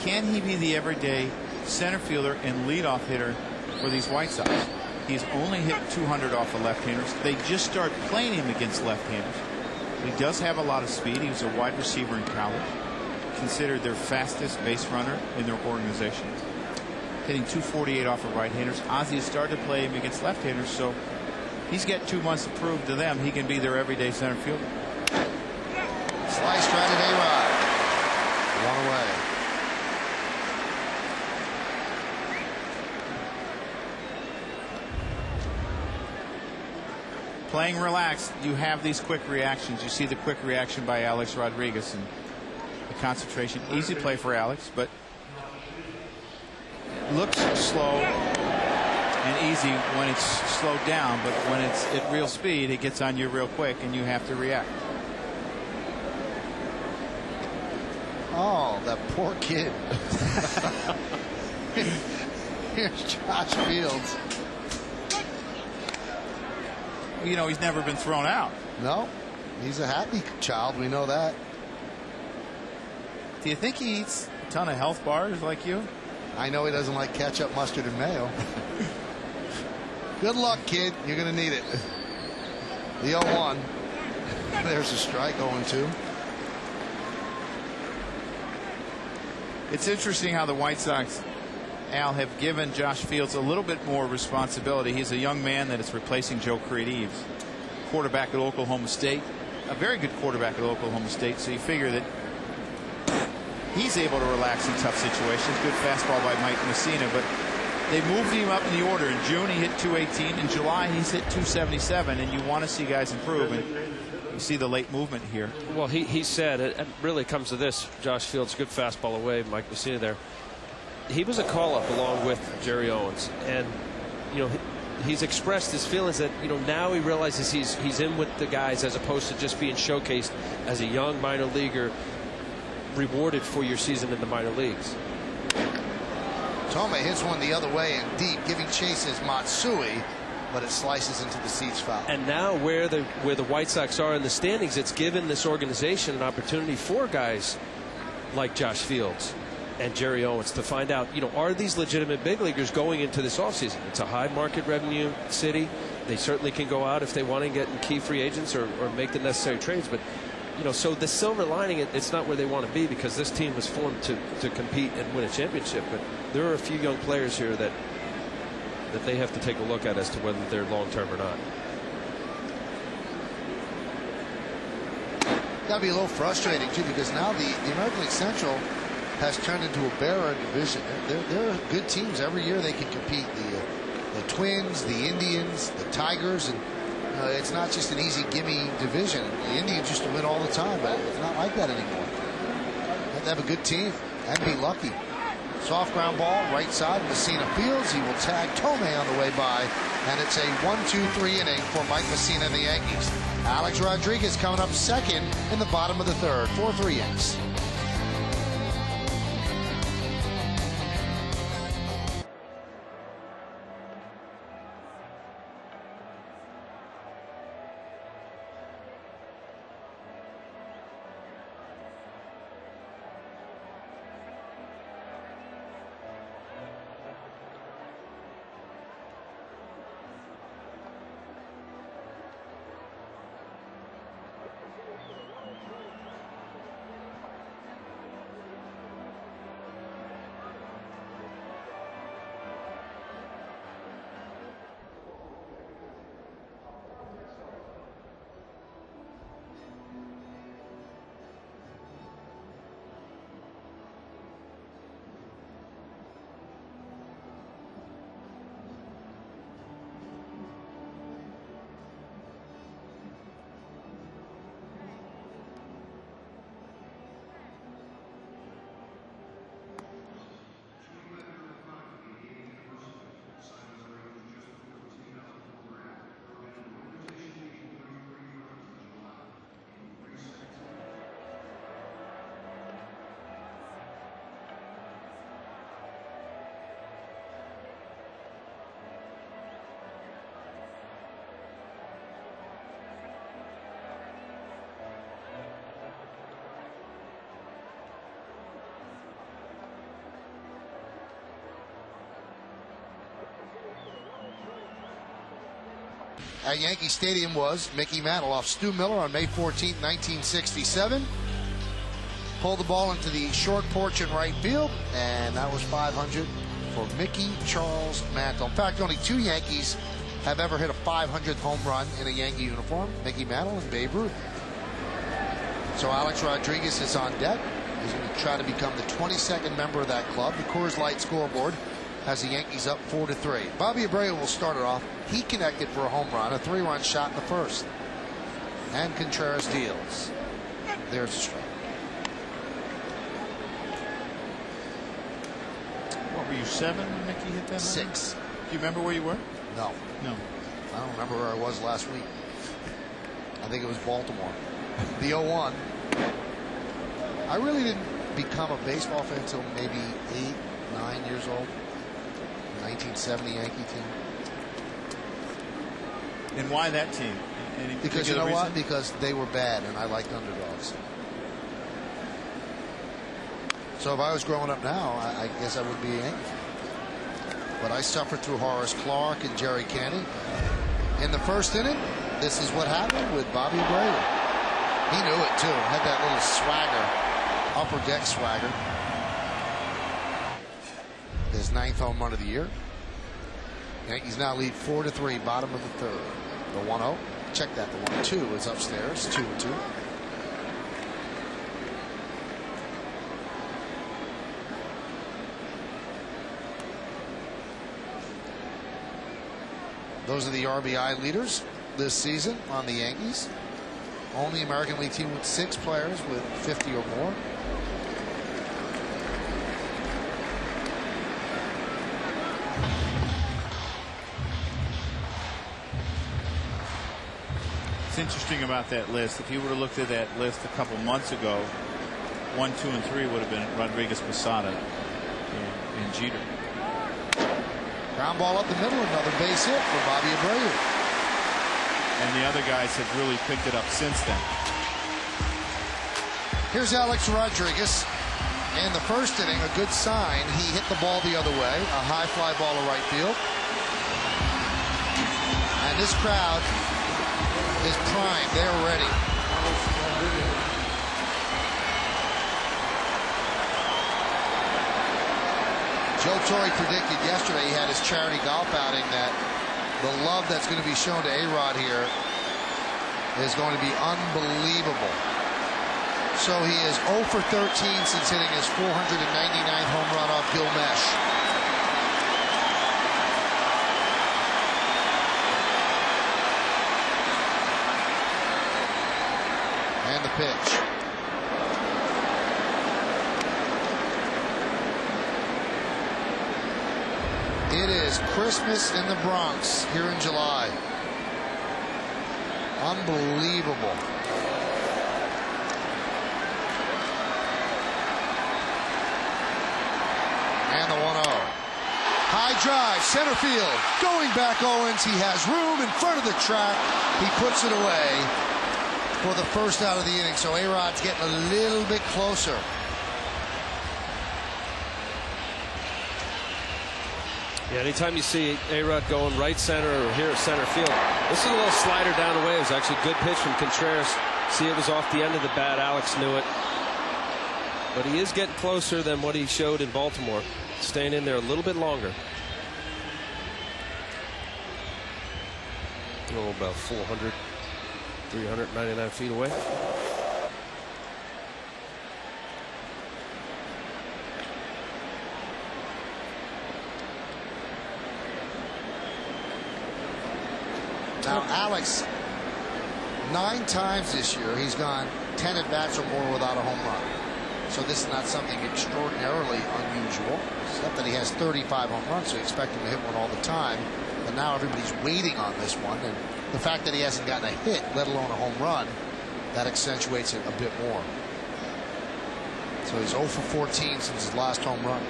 S3: Can he be the everyday center fielder and leadoff hitter for these White Sox? He's only hit 200 off of left-handers. They just start playing him against left-handers. He does have a lot of speed. He was a wide receiver in college. Considered their fastest base runner in their organization. Hitting 248 off of right-handers. Ozzie has started to play him against left-handers, so he's got 2 months to prove to them he can be their everyday center fielder.
S1: Slice right at A-Rod. 1 away.
S3: Playing relaxed, you have these quick reactions. You see the quick reaction by Alex Rodriguez and the concentration. Easy play for Alex, but looks slow and easy when it's slowed down, but when it's at real speed, it gets on you real quick and you have to react.
S1: Oh, that poor kid. Here's Josh Fields.
S3: You know, he's never been thrown out.
S1: No, he's a happy child. We know that.
S3: Do you think he eats a ton of health bars like you?
S1: I know he doesn't like ketchup, mustard, and mayo. Good luck, kid. You're going to need it. The 0-1. There's a strike, 0-2.
S3: It's interesting how the White Sox, Al, have given Josh Fields a little bit more responsibility. He's a young man that is replacing Joe Creed-Eves, quarterback at Oklahoma State, a very good quarterback at Oklahoma State. So you figure that he's able to relax in tough situations. Good fastball by Mike Messina, but they moved him up in the order. In June he hit 218. In July he's hit 277, and you want to see guys improve. And you see the late movement here.
S2: Well, he said it really comes to this. Josh Fields, good fastball away. Mike Messina there. He was a call-up along with Jerry Owens, and you know he's expressed his feelings that now he realizes he's in with the guys as opposed to just being showcased as a young minor leaguer, rewarded for your season in the minor leagues.
S1: Tome hits one the other way and deep. Giving chase is Matsui. but it slices into the seats foul.
S2: And now where the White Sox are in the standings, it's given this organization an opportunity for guys like Josh Fields and Jerry Owens to find out, are these legitimate big leaguers going into this offseason? It's a high market revenue city. They certainly can go out if they want to get in key free agents or make the necessary trades. But, so the silver lining, it's not where they want to be, because this team was formed to compete and win a championship. But there are a few young players here that they have to take a look at as to whether they're long-term or not.
S1: Got to be a little frustrating, too, because now the American League Central has turned into a bearer division. There are good teams. Every year they can compete. The Twins, the Indians, the Tigers, and it's not just an easy gimme division. The Indians used to win all the time, but it's not like that anymore. You have to have a good team and be lucky. Soft ground ball, right side, Messina fields. He will tag Tomei on the way by, and it's a 1-2-3 inning for Mike Messina and the Yankees. Alex Rodriguez coming up second in the bottom of the third. 4-3 Yanks. At Yankee Stadium was Mickey Mantle off Stu Miller on May 14, 1967. Pulled the ball into the short porch in right field, and that was 500 for Mickey Charles Mantle. In fact, only two Yankees have ever hit a 500th home run in a Yankee uniform, Mickey Mantle and Babe Ruth. So Alex Rodriguez is on deck. He's going to try to become the 22nd member of that club. The Coors Light scoreboard has the Yankees up 4-3. Bobby Abreu will start it off. He connected for a home run, a 3-run shot in the first. And Contreras deals. There's a strike.
S3: What were you, 7 when Mickey hit that?
S1: 6.
S3: Do you remember where you were?
S1: No.
S3: No.
S1: I don't remember where I was last week. I think it was Baltimore. The 0-1. I really didn't become a baseball fan until maybe 8, 9 years old. 1970 Yankee team.
S3: And why that team? Any
S1: because you know
S3: reason?
S1: what? Because they were bad and I liked underdogs. So if I was growing up now, I guess I would be a Yankee fan. But I suffered through Horace Clark and Jerry Canny. In the first inning, this is what happened with Bobby Abreu. He knew it too. Had that little swagger, upper deck swagger. His 9th home run of the year. Yankees now lead 4-3, bottom of the third. The 1-0. Check that. The 1-2 is upstairs. 2-2. Those are the RBI leaders this season on the Yankees. Only American League team with 6 players with 50 or more.
S3: What's interesting about that list, if you would have looked at that list a couple months ago, 1, 2, and 3 would have been Rodriguez, Posada, and Jeter.
S1: Ground ball up the middle, another base hit for Bobby Abreu.
S3: And the other guys have really picked it up since then.
S1: Here's Alex Rodriguez. In the first inning, a good sign. He hit the ball the other way, a high fly ball to right field. And this crowd is primed. They're ready. Joe Torre predicted yesterday, he had his charity golf outing, that the love that's going to be shown to A-Rod here is going to be unbelievable. So he is 0 for 13 since hitting his 499th home run off Gil Mesh. And the pitch. It is Christmas in the Bronx here in July. Unbelievable. And the 1-0. High drive, center field. Going back Owens. He has room in front of the track. He puts it away for the first out of the inning. So A-Rod's getting a little bit closer.
S2: Yeah, anytime you see A-Rod going right center or here at center field, this is a little slider down the way. It was actually a good pitch from Contreras. See, it was off the end of the bat. Alex knew it. But he is getting closer than what he showed in Baltimore. Staying in there a little bit longer. Oh, about 400, 399 feet away.
S1: Now, Alex, 9 times this year, he's gone 10 at-bats or more without a home run. So this is not something extraordinarily unusual, except that he has 35 home runs, so you expect him to hit one all the time. But now everybody's waiting on this one, and the fact that he hasn't gotten a hit, let alone a home run, that accentuates it a bit more. So he's 0 for 14 since his last home run.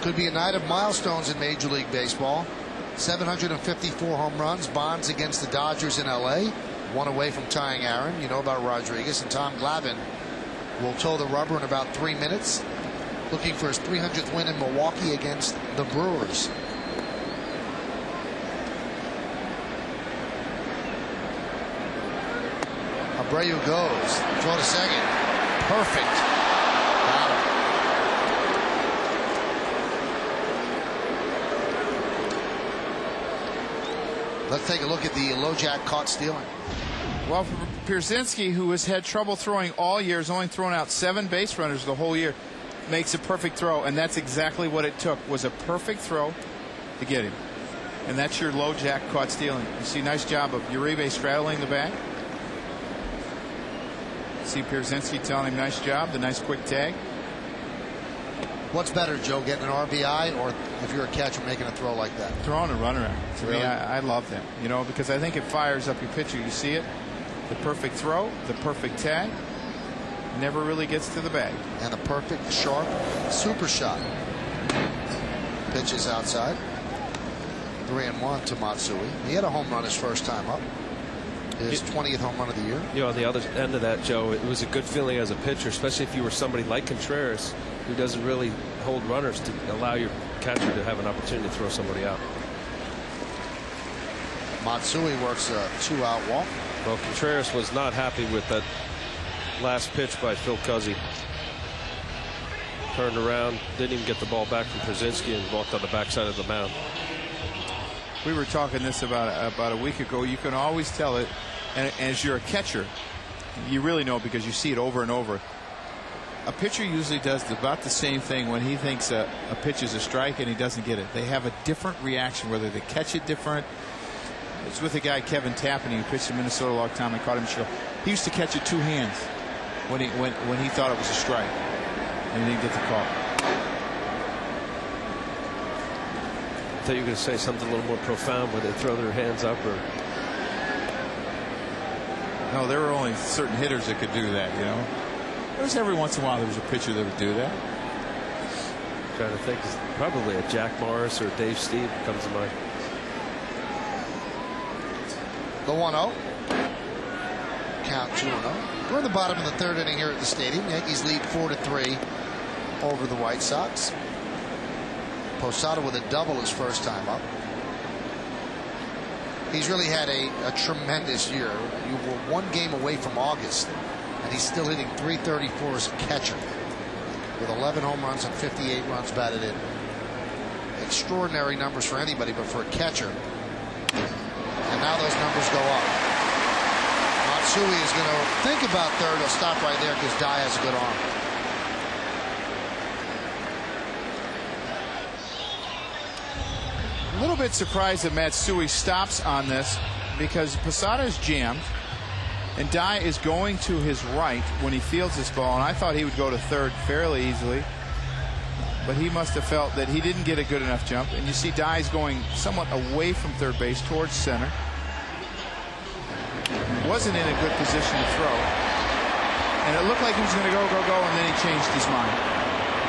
S1: Could be a night of milestones in Major League Baseball. 754 home runs. Bonds against the Dodgers in L.A. 1 away from tying Aaron. You know about Rodriguez. And Tom Glavine will toe the rubber in about 3 minutes, looking for his 300th win in Milwaukee against the Brewers. Abreu goes. Throw to second. Perfect. Got him. Let's take a look at the LoJack caught stealing.
S3: Well, for Pierzynski, who has had trouble throwing all year, has only thrown out 7 base runners the whole year, makes a perfect throw, and that's exactly what it took, was a perfect throw to get him. And that's your LoJack caught stealing. You see, nice job of Uribe straddling the bag. See Pierzynski telling him nice job, the nice quick tag.
S1: What's better, Joe, getting an RBI, or if you're a catcher making a throw like that?
S3: Throwing a runner out. To
S1: Really?
S3: me, I love that, you know, because I think it fires up your pitcher. You see it, the perfect throw, the perfect tag, never really gets to the bag.
S1: And a perfect, sharp, super shot. Pitches outside. 3-1 to Matsui. He had a home run his first time up. His 20th home run of the year.
S2: You know, on the other end of that, Joe, it was a good feeling as a pitcher, especially if you were somebody like Contreras, who doesn't really hold runners, to allow your catcher to have an opportunity to throw somebody out.
S1: Matsui works a 2-out walk.
S2: Well, Contreras was not happy with that last pitch by Phil Cuzzy. Turned around, didn't even get the ball back from Pierzynski, and walked on the backside of the mound.
S3: We were talking this about a week ago. You can always tell it, and as you're a catcher, you really know because you see it over and over. A pitcher usually does about the same thing when he thinks a pitch is a strike and he doesn't get it. They have a different reaction, whether they catch it different. It's with a guy, Kevin Tappan, who pitched in Minnesota a long time. I caught him in Chicago. He used to catch it 2 hands when he thought it was a strike, and he didn't get the call.
S2: I thought you were going to say something a little more profound, where they throw their hands up, or
S3: No, there were only certain hitters that could do that, you know. There's every once in a while there was a pitcher that would do that.
S2: I'm trying to think, probably a Jack Morris or Dave Steve comes to mind.
S1: The 1-0. Count 2-0. We're in the bottom of the third inning here at the stadium. Yankees lead 4-3 over the White Sox. Posada with a double his first time up. He's really had a tremendous year. You were one game away from August, and he's still hitting .334 as a catcher with 11 home runs and 58 runs batted in. Extraordinary numbers for anybody, but for a catcher. And now those numbers go up. Matsui is going to think about third. He'll stop right there because Dye has a good arm.
S3: A little bit surprised that Matsui stops on this because Posada is jammed and Dye is going to his right when he fields this ball, and I thought he would go to third fairly easily, but he must have felt that he didn't get a good enough jump. And you see Dye's going somewhat away from third base towards center. Wasn't in a good position to throw, and it looked like he was going to go, and then he changed his mind.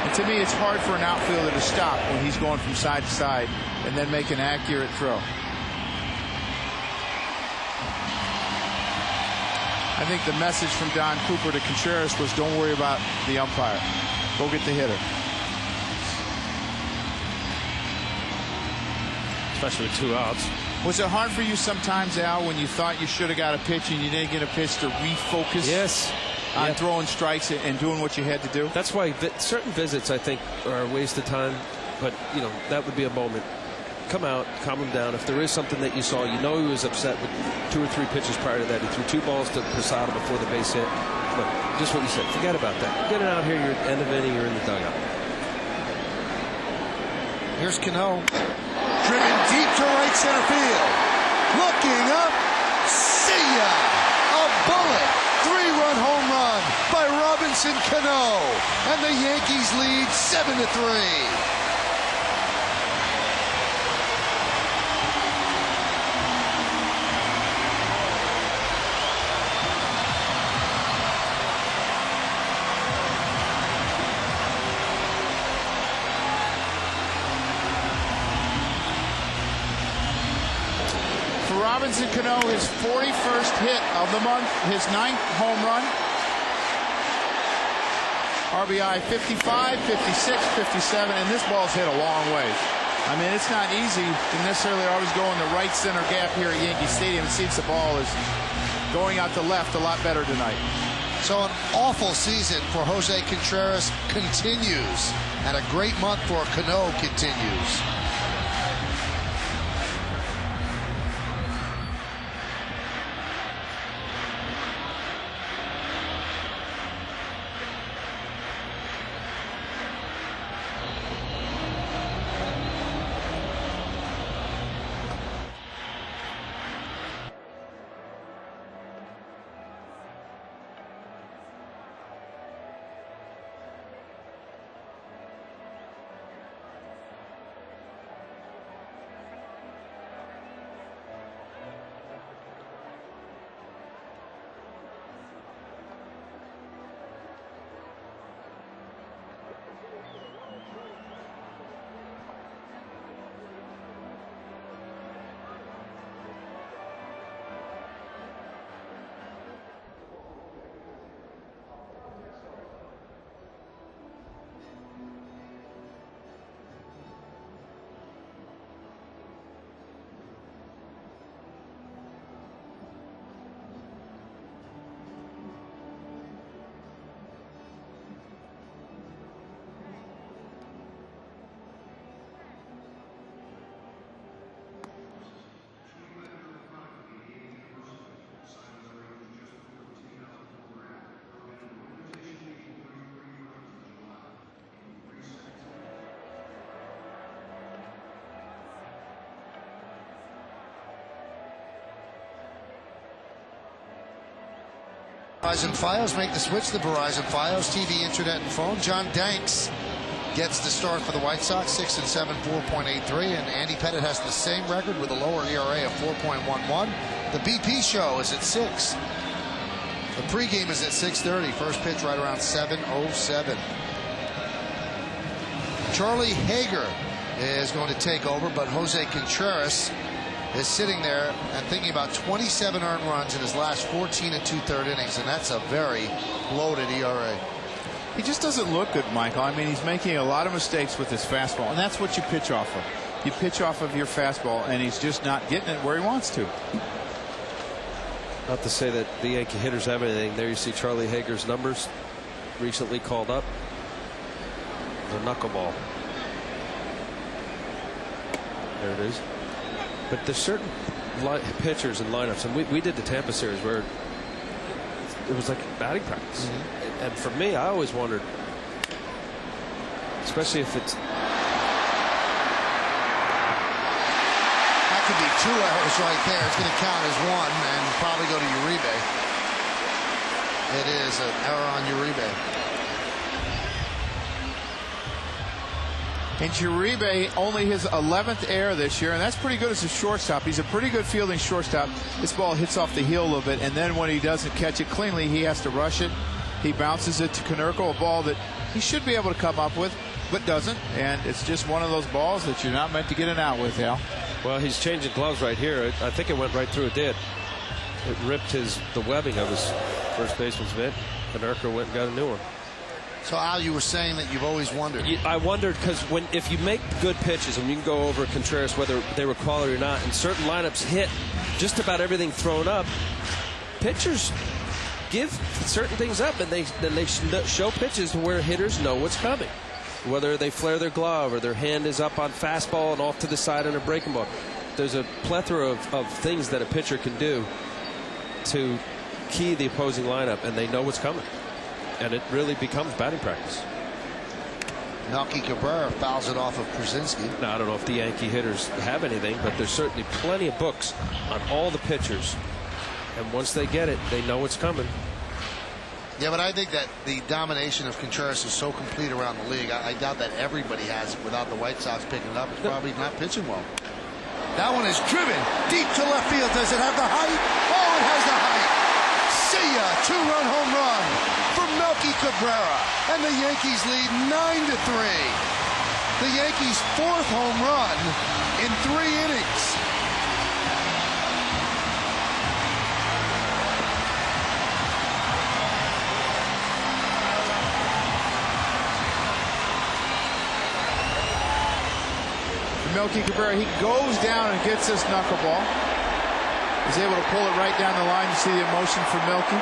S3: And to me, it's hard for an outfielder to stop when he's going from side to side and then make an accurate throw. I think the message from Don Cooper to Contreras was, don't worry about the umpire. Go get the hitter.
S2: Especially with 2 outs.
S3: Was it hard for you sometimes, Al, when you thought you should have got a pitch and you didn't get a pitch, to refocus?
S2: Yes.
S3: On throwing strikes and doing what you had to do?
S2: That's why certain visits, I think, are a waste of time. But, you know, that would be a moment. Come out, calm him down. If there is something that you saw, you know he was upset with 2 or 3 pitches prior to that. He threw 2 balls to Posada before the base hit. Look, just what you said. Forget about that. Get it out here. You're at the end of inning. You're in the dugout.
S1: Here's Cano. Driven deep to right center field. Looking up. See ya! A bullet. 3-run home run by Robinson Cano. And the Yankees lead 7-3.
S3: Robinson Cano, his 41st hit of the month, his 9th home run. RBI 55, 56, 57, and this ball's hit a long way. I mean, it's not easy to necessarily always go in the right center gap here at Yankee Stadium. It seems the ball is going out to left a lot better tonight.
S1: So an awful season for Jose Contreras continues, and a great month for Cano continues. Verizon Fios, make the switch to Verizon Fios, TV, internet, and phone. John Danks gets the start for the White Sox, 6-7, 4.83, and Andy Pettit has the same record with a lower ERA of 4.11. The BP show is at 6. The pregame is at 6:30. First pitch right around 7:07. Charlie Hager is going to take over, but Jose Contreras is sitting there and thinking about 27 earned runs in his last 14 and 2/3 innings, and that's a very loaded ERA.
S3: He just doesn't look good, Michael. I mean, he's making a lot of mistakes with his fastball, and that's what you pitch off of. You pitch off of your fastball, and he's just not getting it where he wants to.
S2: Not to say that the Yankee hitters have anything. There you see Charlie Hager's numbers recently called up. The knuckleball. There it is. But there's certain pitchers and lineups, and we did the Tampa series where it was like batting practice. And for me, I always wondered, especially if it's.
S1: That could be 2 errors right there. It's going to count as 1 and probably go to Uribe. It is an error on Uribe.
S3: And Uribe only his 11th error this year, and that's pretty good as a shortstop. He's a pretty good fielding shortstop. This ball hits off the heel a little bit, and then when he doesn't catch it cleanly, he has to rush it. He bounces it to Konerko, a ball that he should be able to come up with, but doesn't. And it's just one of those balls that you're not meant to get an out with, Al.
S2: Well, he's changing gloves right here. I think it went right through. It did. It ripped the webbing of his first baseman's mitt. Konerko went and got a new one.
S1: So, Al, you were saying that you've always wondered.
S2: I wondered because if you make good pitches, and you can go over Contreras whether they were quality or not, and certain lineups hit just about everything thrown up, pitchers give certain things up, and they show pitches where hitters know what's coming. Whether they flare their glove or their hand is up on fastball and off to the side on a breaking ball. There's a plethora of things that a pitcher can do to key the opposing lineup, and they know what's coming. And it really becomes batting practice.
S1: Melky Cabrera fouls it off of Krasinski.
S2: Now, I don't know if the Yankee hitters have anything, but there's certainly plenty of books on all the pitchers. And once they get it, they know it's coming.
S1: Yeah, but I think that the domination of Contreras is so complete around the league. I doubt that everybody has it without the White Sox picking it up. It's probably not pitching well. That one is driven deep to left field. Does it have the height? Oh, it has the height. See ya. 2-run home run for Melky Cabrera. And the Yankees lead 9-3. The Yankees' 4th home run in 3 innings.
S3: Melky Cabrera, he goes down and gets this knuckleball. He's able to pull it right down the line. You see the emotion from Melky.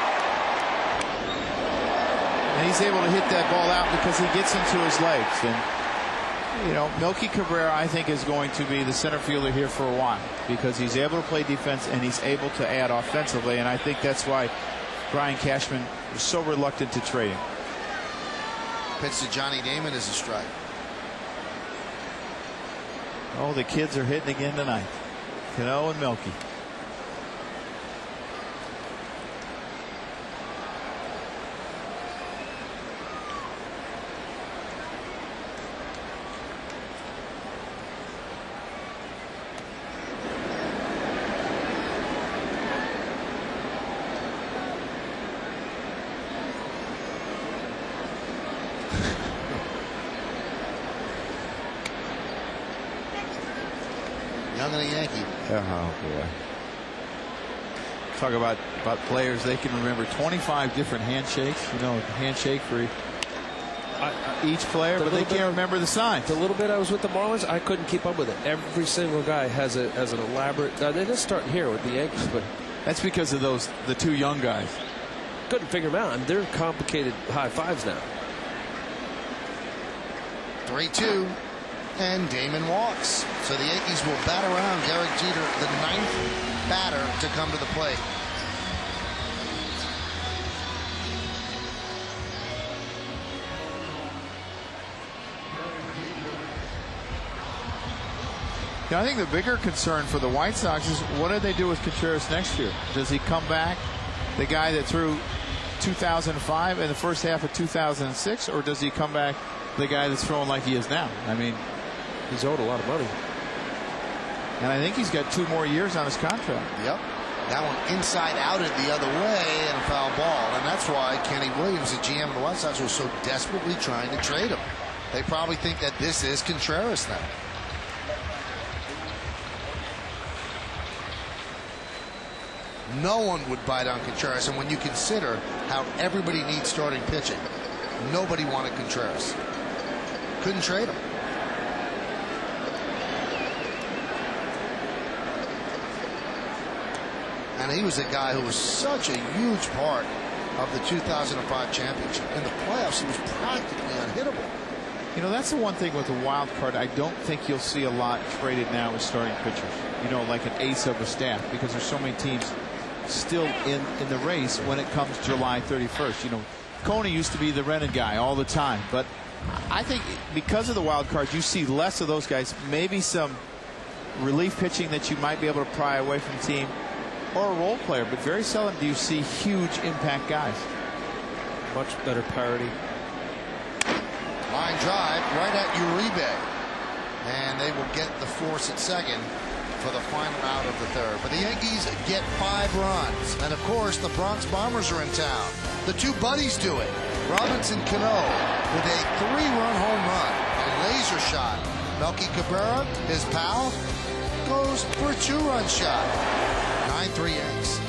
S3: And he's able to hit that ball out because he gets into his legs. And, you know, Melky Cabrera, I think, is going to be the center fielder here for a while because he's able to play defense and he's able to add offensively. And I think that's why Brian Cashman was so reluctant to trade him.
S1: Pitch to Johnny Damon is a strike.
S3: Oh, the kids are hitting again tonight. Cano and Melky.
S1: Young and a Yankee.
S3: Oh, boy. Talk about players. They can remember 25 different handshakes. You know, handshake for each player, but they can't remember the signs.
S2: The little bit I was with the Marlins, I couldn't keep up with it. Every single guy has an elaborate. They're just starting here with the Yankees, but
S3: that's because of the 2 young guys.
S2: Couldn't figure them out. I mean, they're complicated high fives now.
S1: 3-2. And Damon walks. So the Yankees will bat around Derek Jeter, the 9th batter to come to the plate.
S3: You know, I think the bigger concern for the White Sox is what do they do with Contreras next year? Does he come back, the guy that threw 2005 and the first half of 2006, or does he come back the guy that's throwing like he is now? I mean,
S2: he's owed a lot of money.
S3: And I think he's got 2 more years on his contract.
S1: Yep. That one inside outed the other way and a foul ball. And that's why Kenny Williams, the GM of the White Sox, was so desperately trying to trade him. They probably think that this is Contreras now. No one would bite on Contreras, and when you consider how everybody needs starting pitching, nobody wanted Contreras. Couldn't trade him. And he was a guy who was such a huge part of the 2005 championship. In the playoffs, he was practically unhittable.
S3: You know, that's the one thing with the wild card. I don't think you'll see a lot traded now with starting pitchers. You know, like an ace of a staff, because there's so many teams still in the race when it comes July 31st. You know, Coney used to be the rented guy all the time, but I think because of the wild cards, you see less of those guys. Maybe some relief pitching that you might be able to pry away from the team, or a role player, but very seldom do you see huge impact guys.
S2: Much better parity.
S1: Line drive right at Uribe, and they will get the force at second for the final out of the third. But the Yankees get 5 runs, and of course the Bronx Bombers are in town. The two buddies do it. Robinson Cano with a 3-run home run, a laser shot. Melky Cabrera, his pal, goes for a 2-run shot. 9-3 Yanks.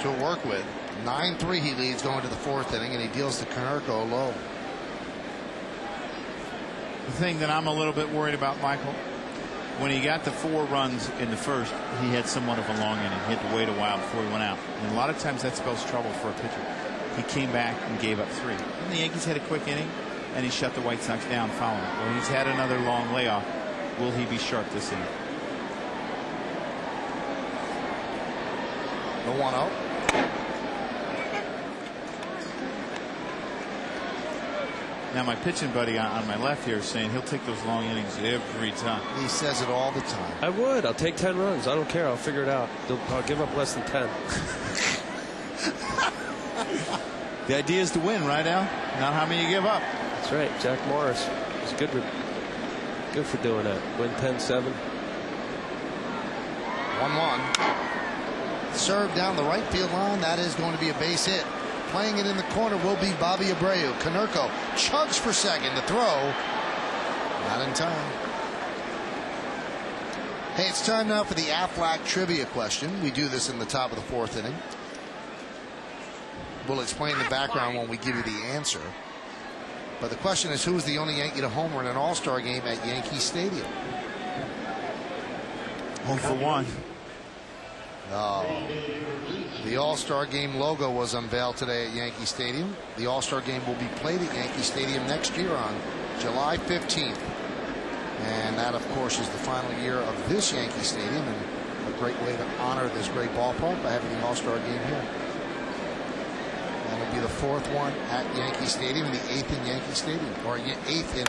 S1: To work with. 9-3 he leads going to the 4th inning, and he deals to Konerko low.
S3: The thing that I'm a little bit worried about, Michael, when he got the 4 runs in the first, he had somewhat of a long inning. He had to wait a while before he went out. And a lot of times that spells trouble for a pitcher. He came back and gave up 3. And the Yankees had a quick inning, and he shut the White Sox down following. Well, he's had another long layoff. Will he be sharp this inning?
S1: The 1-0.
S3: Now my pitching buddy on my left here is saying he'll take those long innings every time.
S1: He says it all the time.
S2: I would. I'll take 10 runs. I don't care. I'll figure it out. I'll give up less than 10.
S3: The idea is to win, right, Al? Not how many you give up.
S2: That's right. Jack Morris is good for doing that. Win 10-7.
S1: 1-1. Serve down the right field line. That is going to be a base hit. Playing it in the corner will be Bobby Abreu. Konerko chugs for second to throw. Not in time. Hey, it's time now for the Aflac trivia question. We do this in the top of the 4th inning. We'll explain the background when we give you the answer. But the question is, who was the only Yankee to homer in an All-Star game at Yankee Stadium?
S3: 1 for 1.
S1: No. The All-Star Game logo was unveiled today at Yankee Stadium. The All-Star Game will be played at Yankee Stadium next year on July 15th. And that, of course, is the final year of this Yankee Stadium, and a great way to honor this great ballpark by having the All-Star game here. That'll be the 4th one at Yankee Stadium, the 8th in Yankee Stadium, or 8th in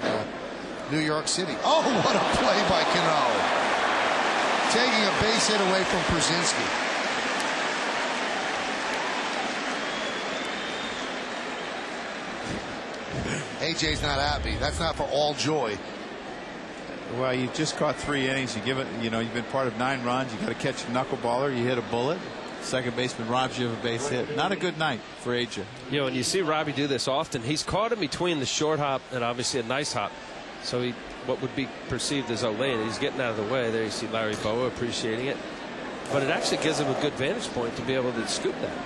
S1: New York City. Oh, what a play by Cano. Taking a base hit away from Przinsky. AJ's not happy. That's not for all joy.
S3: Well, you've just caught 3 innings. You give it, you know, you've been part of 9 runs. You got to catch a knuckleballer. You hit a bullet. Second baseman robs you of a base hit. Not a good night for AJ.
S2: You know, and you see Robbie do this often. He's caught in between the short hop and obviously a nice hop. So he, what would be perceived as a lane, he's getting out of the way. There you see Larry Bowa appreciating it. But it actually gives him a good vantage point to be able to scoop that.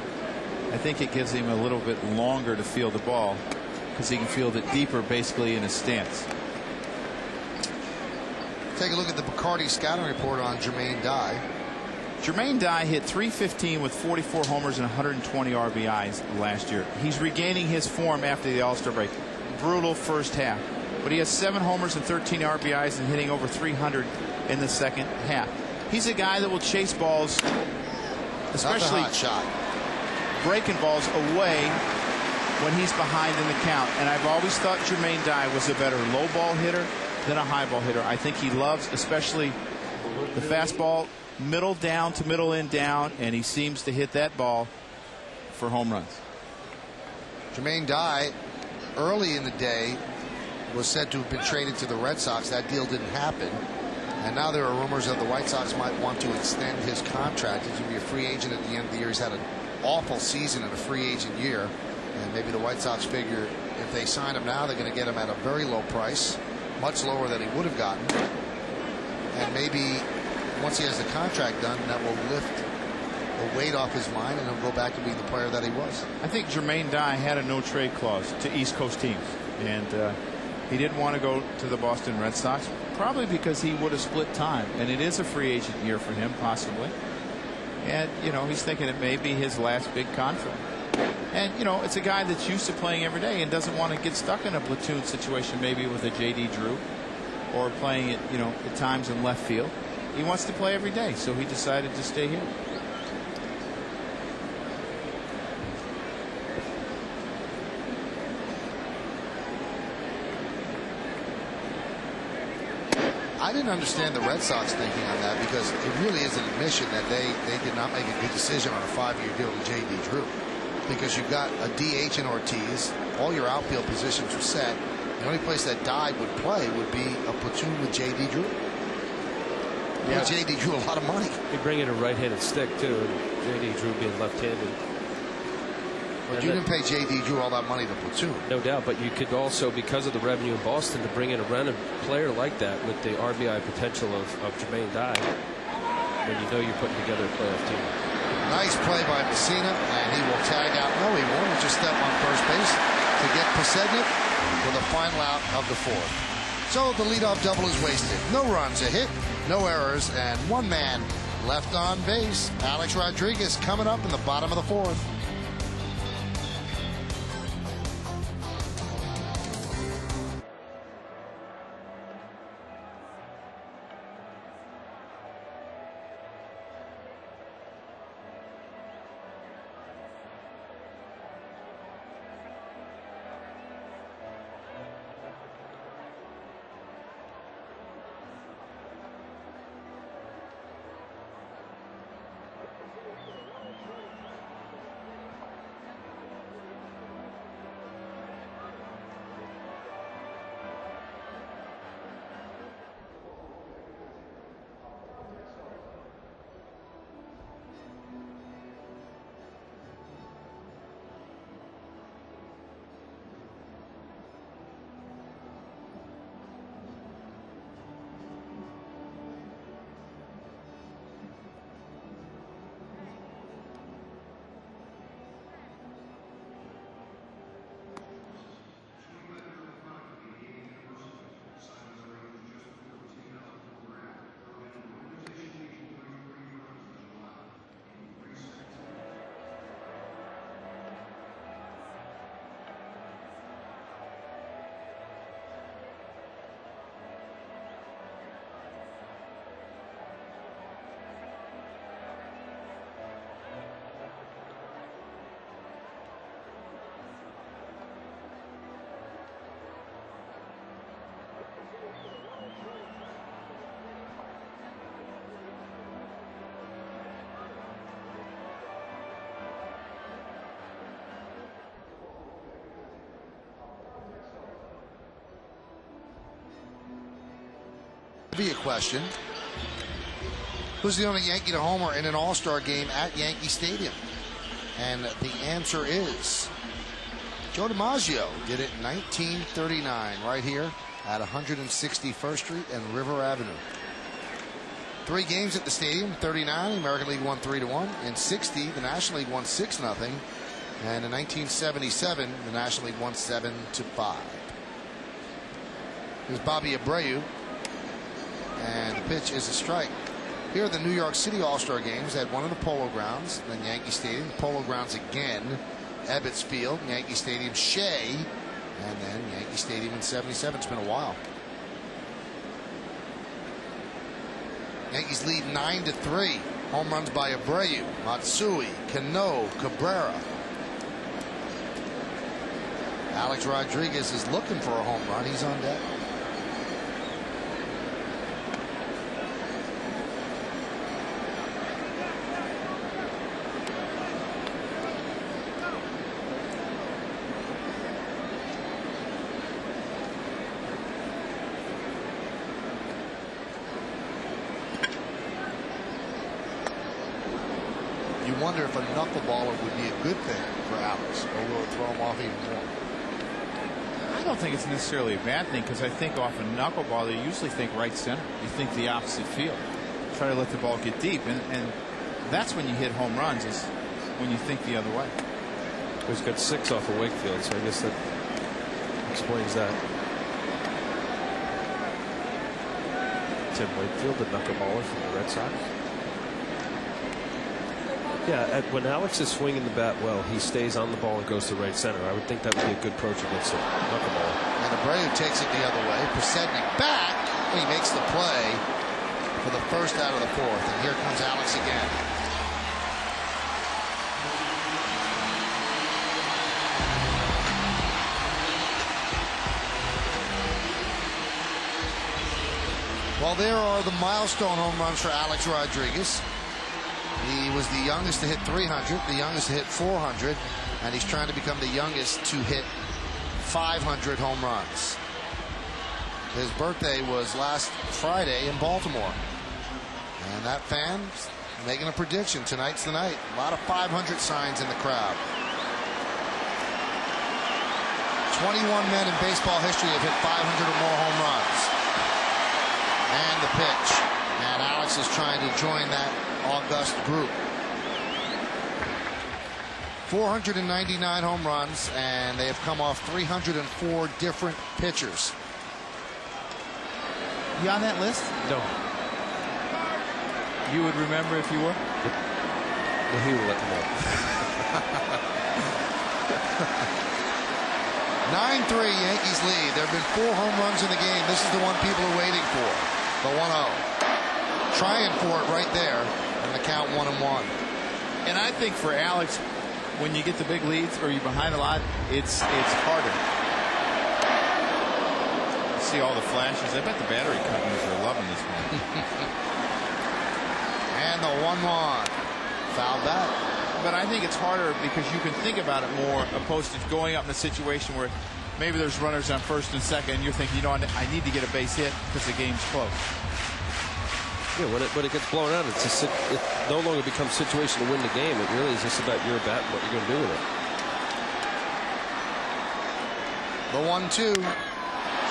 S3: I think it gives him a little bit longer to field the ball because he can field it deeper basically in his stance.
S1: Take a look at the Bacardi scouting report on Jermaine Dye.
S3: Jermaine Dye hit .315 with 44 homers and 120 RBIs last year. He's regaining his form after the All-Star break. Brutal first half. But he has 7 homers and 13 RBIs and hitting over 300 in the second half. He's a guy that will chase balls, especially breaking balls away when he's behind in the count. And I've always thought Jermaine Dye was a better low ball hitter than a high ball hitter. I think he loves especially the fastball, middle down to middle in down, and he seems to hit that ball for home runs.
S1: Jermaine Dye, early in the day, was said to have been traded to the Red Sox. That deal didn't happen. And now there are rumors that the White Sox might want to extend his contract. He's going to be a free agent at the end of the year. He's had an awful season in a free agent year. And maybe the White Sox figure if they sign him now, they're going to get him at a very low price, much lower than he would have gotten. And maybe once he has the contract done, that will lift the weight off his mind and he'll go back to being the player that he was.
S3: I think Jermaine Dye had a no trade clause to East Coast teams. And he didn't want to go to the Boston Red Sox, probably because he would have split time. And it is a free agent year for him, possibly. And, you know, he's thinking it may be his last big contract. And, you know, it's a guy that's used to playing every day and doesn't want to get stuck in a platoon situation, maybe with a J.D. Drew or playing it, you know, at times in left field. He wants to play every day, so he decided to stay here.
S1: I didn't understand the Red Sox thinking on that because it really is an admission that they did not make a good decision on a 5-year deal with J.D. Drew. Because you've got a DH in Ortiz, all your outfield positions are set. The only place that Dye would play would be a platoon with J.D. Drew. Yeah, J.D. Drew a lot of money.
S2: They bring in a right-handed stick too, and J.D. Drew being left-handed.
S1: But you didn't pay J.D. Drew all that money to platoon.
S2: No doubt, but you could also, because of the revenue in Boston, to bring in a random player like that with the RBI potential of Jermaine Dye, when you know you're putting together a playoff team.
S1: Nice play by Messina, and he will tag out. No, he won't. He just step on first base to get Posednik with a final out of the 4th. So the leadoff double is wasted. No runs, a hit, no errors, and 1 man left on base. Alex Rodriguez coming up in the bottom of the 4th. Be a question. Who's the only Yankee to homer in an All-Star game at Yankee Stadium? And the answer is Joe DiMaggio. Did it in 1939 right here at 161st Street and River Avenue. 3 games at the stadium. 39, the American League won 3-1. In 60, the National League won 6-0. And in 1977, the National League won 7-5. Here's Bobby Abreu. And the pitch is a strike. Here are the New York City All-Star games. They had one in the Polo Grounds, then Yankee Stadium, Polo Grounds again, Ebbets Field, Yankee Stadium, Shea, and then Yankee Stadium in 77. It's been a while. Yankees lead 9-3. Home runs by Abreu, Matsui, Cano, Cabrera. Alex Rodriguez is looking for a home run. He's on deck. You wonder if a knuckleballer would be a good thing for Alex, or will it throw him off even more?
S3: I don't think it's necessarily a bad thing, because I think off a knuckleballer, you usually think right center. You think the opposite field. Try to let the ball get deep, and that's when you hit home runs, is when you think the other way.
S2: He's got 6 off of Wakefield, so I guess that explains that. Tim Wakefield, the knuckleballer from the Red Sox. Yeah, when Alex is swinging the bat well, he stays on the ball and goes to right center. I would think that would be a good approach against a knuckleballer.
S1: And Abreu takes it the other way. Presednik back. He makes the play for the first out of the 4th. And here comes Alex again. Well, there are the milestone home runs for Alex Rodriguez. He was the youngest to hit 300, the youngest to hit 400, and he's trying to become the youngest to hit 500 home runs. His birthday was last Friday in Baltimore. And that fan's making a prediction. Tonight's the night. A lot of 500 signs in the crowd. 21 men in baseball history have hit 500 or more home runs. And the pitch. And Alex is trying to join that august group. 499 home runs, and they have come off 304 different pitchers.
S3: You on that list?
S2: No.
S3: You would remember if you were?
S2: Well, he will let them know.
S1: 9-3 Yankees lead. There have been 4 home runs in the game. This is the one people are waiting for. The 1-0. Trying for it right there. And the count 1-1.
S3: And I think for Alex, when you get the big leads or you're behind a lot, it's harder. See all the flashes. I bet the battery companies are loving this one.
S1: And the 1-1. Fouled that.
S3: But I think it's harder because you can think about it more opposed to going up in a situation where maybe there's runners on first and second and you're thinking, you know, I need to get a base hit because the game's close.
S2: Yeah, when it gets blown out, it no longer becomes a situation to win the game. It really is just about your bat and what you're going to do with it.
S1: The 1-2.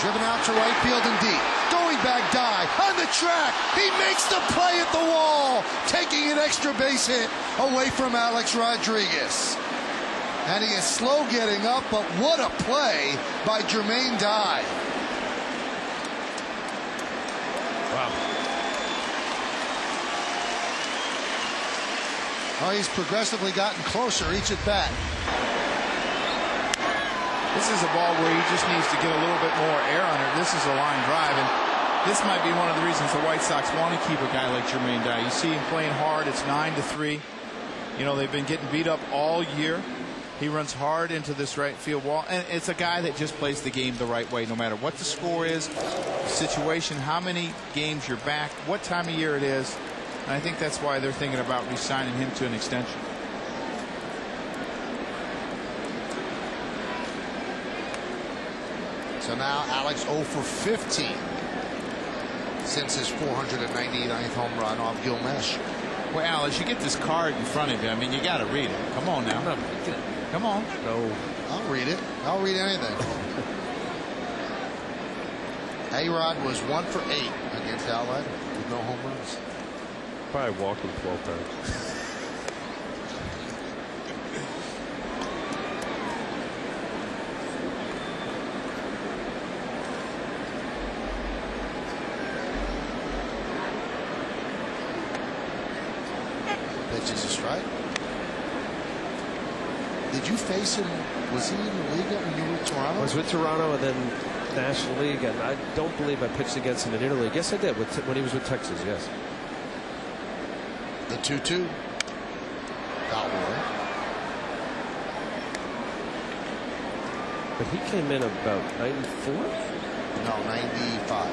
S1: Driven out to right field and deep. Going back dive on the track. He makes the play at the wall, taking an extra base hit away from Alex Rodriguez. And he is slow getting up, but what a play by Jermaine Dye.
S2: Wow.
S1: Oh, he's progressively gotten closer each at bat.
S3: This is a ball where he just needs to get a little bit more air on it. This is a line drive, and this might be one of the reasons the White Sox want to keep a guy like Jermaine Dye. You see him playing hard. It's 9-3. You know, they've been getting beat up all year. He runs hard into this right field wall, and it's a guy that just plays the game the right way, no matter what the score is, the situation, how many games you're back, what time of year it is. And I think that's why they're thinking about re-signing him to an extension.
S1: So now Alex 0 for 15. since his 499th home run off Gil Mesh.
S3: Well, Al, as you get this card in front of you, I mean, you got to read it. Come on now. Come on.
S2: No.
S1: I'll read it. I'll read anything. A-Rod was 1 for 8 against Al Leiter with no home runs.
S2: Probably walked him 12 times.
S1: Pitches a strike. Did you face him? Was he in the league when you were with Toronto?
S2: I was with Toronto and then National League, and I don't believe I pitched against him in Italy. Yes, I did when he was with Texas. Yes.
S1: The 2-2. Got one.
S2: But he came in about 94.
S1: No, 95.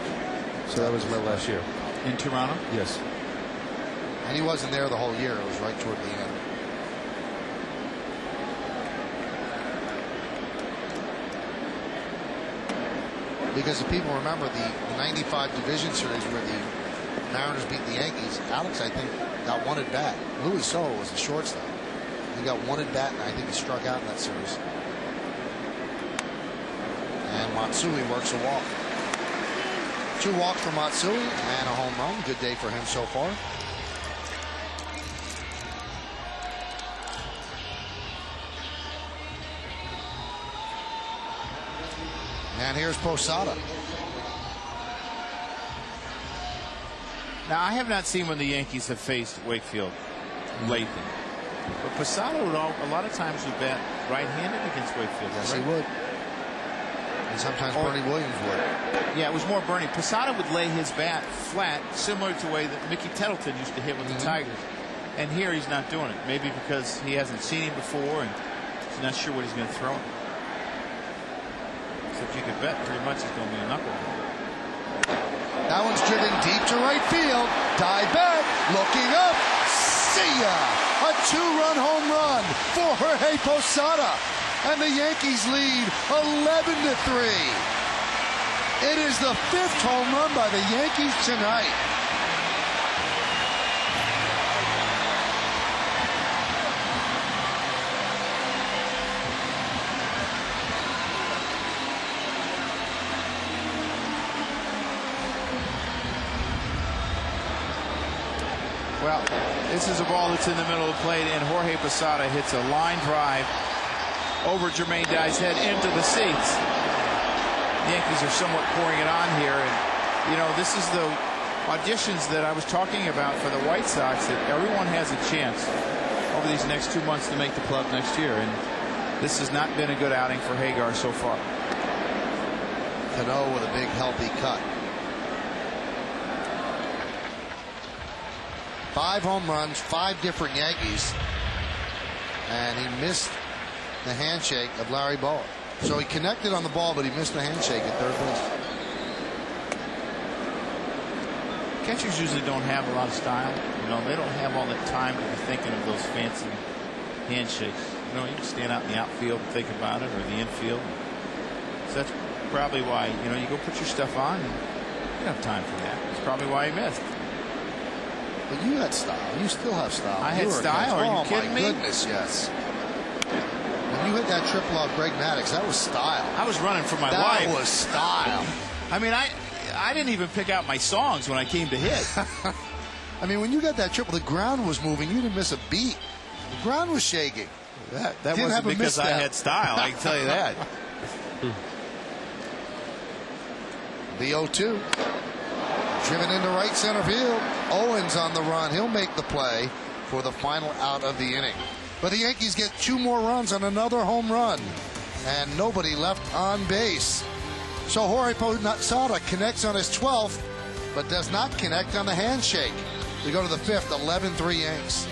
S2: So that was my last year
S3: in Toronto.
S2: Yes.
S1: And he wasn't there the whole year. It was right toward the end. Because if people remember the 95 division series where the Mariners beat the Yankees, Alex, I think, got one at bat. Louis Soto was the shortstop. He got one at bat, and I think he struck out in that series. And Matsui works a walk. 2 walks for Matsui and a home run. Good day for him so far. And here's Posada.
S3: Now, I have not seen when the Yankees have faced Wakefield lately. But Posada would a lot of times would bat right-handed against Wakefield.
S1: Yes,
S3: right?
S1: he would. And sometimes Bernie Williams would.
S3: Yeah, it was more Bernie. Posada would lay his bat flat, similar to the way that Mickey Tettleton used to hit with the Tigers. And here he's not doing it. Maybe because he hasn't seen him before and he's not sure what he's going to throw. Except you could bet pretty much it's going to be a knuckle.
S1: That one's driven deep to right field. Dive back, looking up. See ya! A 2-run home run for Jorge Posada. And the Yankees lead 11-3. It is the 5th home run by the Yankees tonight.
S3: Well, this is a ball that's in the middle of the plate, and Jorge Posada hits a line drive over Jermaine Dye's head into the seats. The Yankees are somewhat pouring it on here, and you know, this is the auditions that I was talking about for the White Sox, that everyone has a chance over these next 2 months to make the club next year, and this has not been a good outing for Hagar so far.
S1: Cano with a big healthy cut. 5 home runs, 5 different Yankees, and he missed the handshake of Larry Bowa. So he connected on the ball, but he missed the handshake at third base.
S3: Catchers usually don't have a lot of style. You know, they don't have all the time to be thinking of those fancy handshakes. You know, you can stand out in the outfield and think about it, or the infield. So that's probably why, you know, you go put your stuff on, and you don't have time for that. That's probably why he missed.
S1: But you had style. You still have style.
S3: I had style. Are you kidding me?
S1: Oh, my goodness, yes. When you hit that triple off Greg Maddux, that was style.
S3: I was running for my life.
S1: That was style.
S3: I mean, I didn't even pick out my songs when I came to hit.
S1: I mean, when you got that triple, the ground was moving. You didn't miss a beat. The ground was shaking.
S3: That wasn't because I had style, I can tell you that.
S1: The 0-2. Driven into right center field. Owens on the run. He'll make the play for the final out of the inning. But the Yankees get 2 more runs on another home run. And nobody left on base. So Jorge Posada connects on his 12th, but does not connect on the handshake. We go to the 5th, 11-3 Yanks.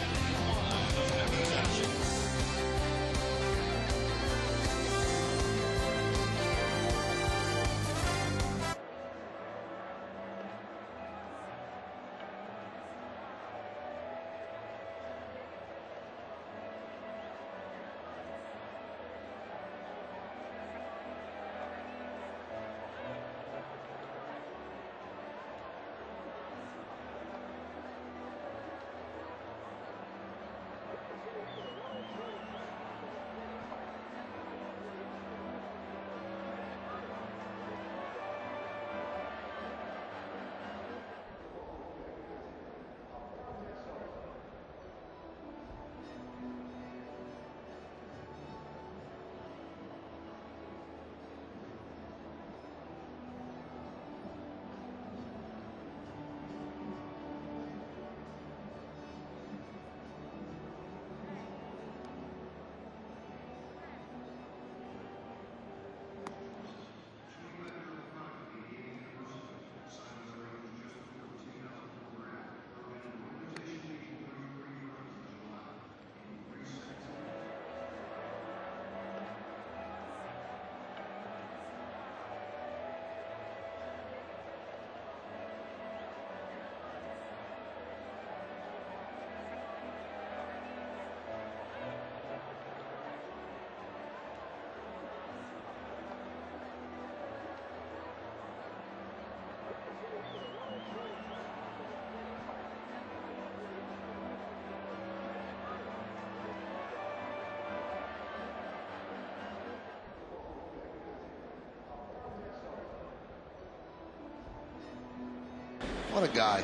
S1: What a guy.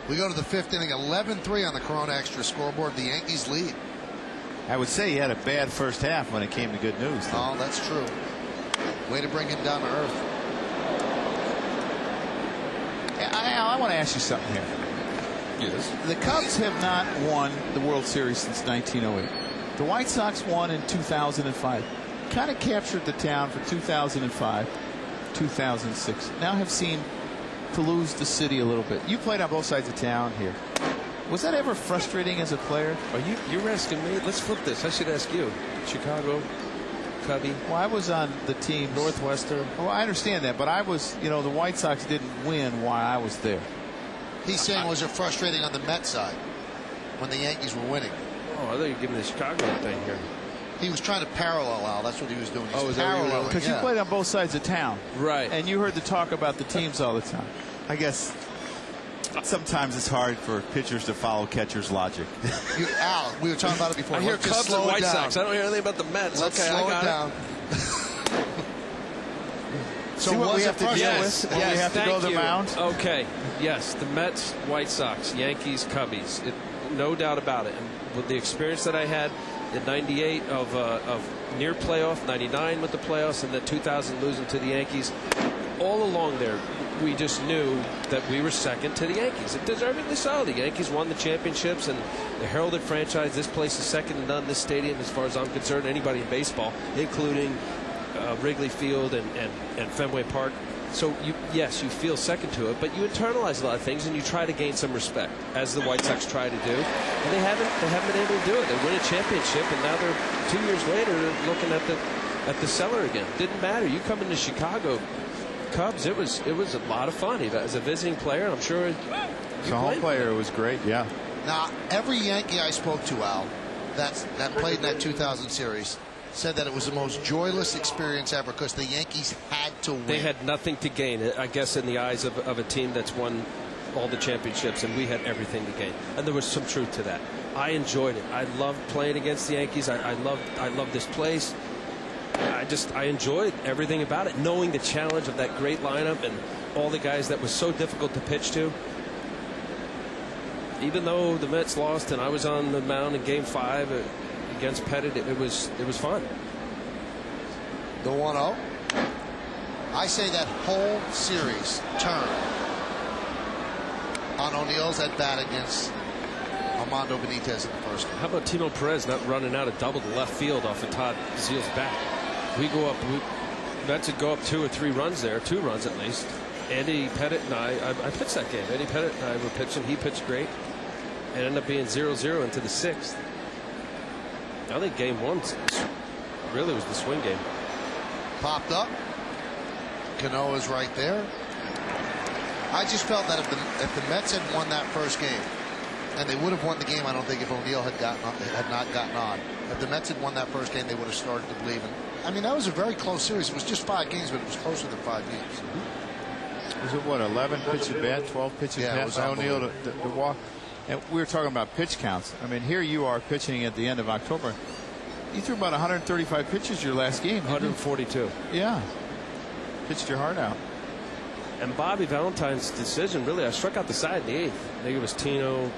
S1: We go to the 5th inning, 11-3 on the Corona Extra scoreboard. The Yankees lead.
S3: I would say he had a bad first half when it came to good news, though.
S1: Oh, that's true. Way to bring him down to earth.
S3: I want to ask you something here.
S2: Yes.
S3: The Cubs have not won the World Series since 1908. The White Sox won in 2005. Kind of captured the town for 2005, 2006. Now have seemed to lose the city a little bit. You played on both sides of town here. Was that ever frustrating as a player?
S2: You're asking me? Let's flip this. I should ask you. Chicago, Cubby.
S3: Well, I was on the team.
S2: Northwestern.
S3: Well, I understand that, but I was, the White Sox didn't win while I was there.
S1: He's saying was it frustrating on the Mets side when the Yankees were winning?
S2: Oh, I thought you were giving the Chicago thing here.
S1: He was trying to parallel, Al. That's what he was doing.
S2: Oh, is that what you were doing?
S3: Because you played on both sides of town.
S2: Right.
S3: And you heard the talk about the teams all the time.
S4: I guess sometimes it's hard for pitchers to follow catchers' logic.
S1: Al, we were talking about it before.
S2: I hear
S1: Let's
S2: Cubs and White Sox. I don't hear anything about the Mets.
S1: Let's
S2: okay,
S1: slow
S2: I got
S1: it down. So
S3: See what we have to deal
S2: Yes,
S3: with when we have to go to the mound?
S2: Okay, yes, the Mets, White Sox, Yankees, Cubbies. No doubt about it. And with the experience that I had in '98 of near playoff, '99 with the playoffs, and then 2000 losing to the Yankees, all along there, we just knew that we were second to the Yankees. And deservedly so. The Yankees won the championships and the heralded franchise. This place is second to none. This stadium, as far as I'm concerned, anybody in baseball, including Wrigley Field and Fenway Park. So yes, you feel second to it, but you internalize a lot of things and you try to gain some respect, as the White Sox try to do. And they haven't been able to do it. They win a championship, and now they're 2 years later looking at the cellar again. Didn't matter. You come into Chicago, Cubs. It was a lot of fun. As a visiting player, I'm sure.
S3: As a home player, it was great. Yeah.
S1: Now, every Yankee I spoke to, Al, that played in that 2000 series, said that it was the most joyless experience ever because the Yankees had to win.
S2: They had nothing to gain, I guess, in the eyes of a team that's won all the championships, and we had everything to gain. And there was some truth to that. I enjoyed it. I loved playing against the Yankees. I loved this place. I enjoyed everything about it, knowing the challenge of that great lineup and all the guys that was so difficult to pitch to. Even though the Mets lost and I was on the mound in Game 5 against Pettit, it was fun.
S1: The 1-0. I say that whole series turned on O'Neill's at bat against Armando Benitez in the first game.
S2: How about Timo Perez not running out a double to left field off of Todd Zeal's bat? We go up. Mets would go up 2 or 3 runs there, 2 runs at least. Andy Pettit and I pitched that game. Andy Pettit and I were pitching. He pitched great. And ended up being 0-0 into the 6th. I think Game 1 really was the swing game.
S1: Popped up. Canoa's right there. I just felt that if the Mets had won that first game, and they would have won the game, I don't think, if O'Neill had not gotten on. If the Mets had won that first game, they would have started to believe. And I mean, that was a very close series. It was just 5 games, but it was closer than 5 games.
S3: Was it what, 11 pitches bat, 12 pitches bat by O'Neill to walk? And we were talking about pitch counts. I mean, here you are pitching at the end of October. You threw about 135 pitches your last game.
S2: 142.
S3: Yeah. Pitched your heart out.
S2: And Bobby Valentine's decision, really, I struck out the side in the 8th. I think it was Tino,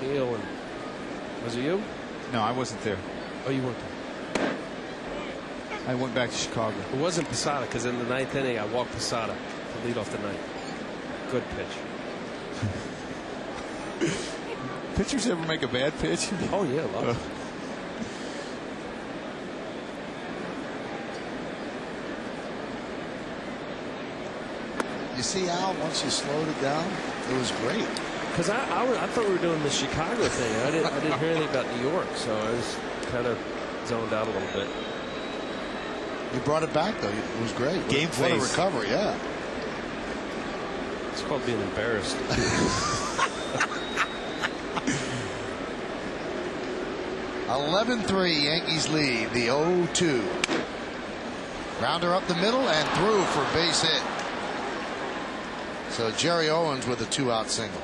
S2: O'Neill, and was it you?
S3: No, I wasn't there.
S2: Oh, you weren't there.
S3: I went back to Chicago.
S2: It wasn't Posada, because in the 9th inning, I walked Posada to lead off the 9th. Good pitch.
S3: Pitchers ever make a bad pitch?
S2: Oh, yeah, a lot.
S1: You see, Al, once you slowed it down, it was great.
S2: Because I thought we were doing the Chicago thing. I didn't hear anything about New York, so I was kind of zoned out a little bit.
S1: You brought it back, though. It was great.
S4: Game
S1: What a
S4: face.
S1: recovery, yeah.
S2: It's called being embarrassed.
S1: 11-3, Yankees lead the 0-2. Grounder up the middle and through for base hit. So Jerry Owens with a 2-out single.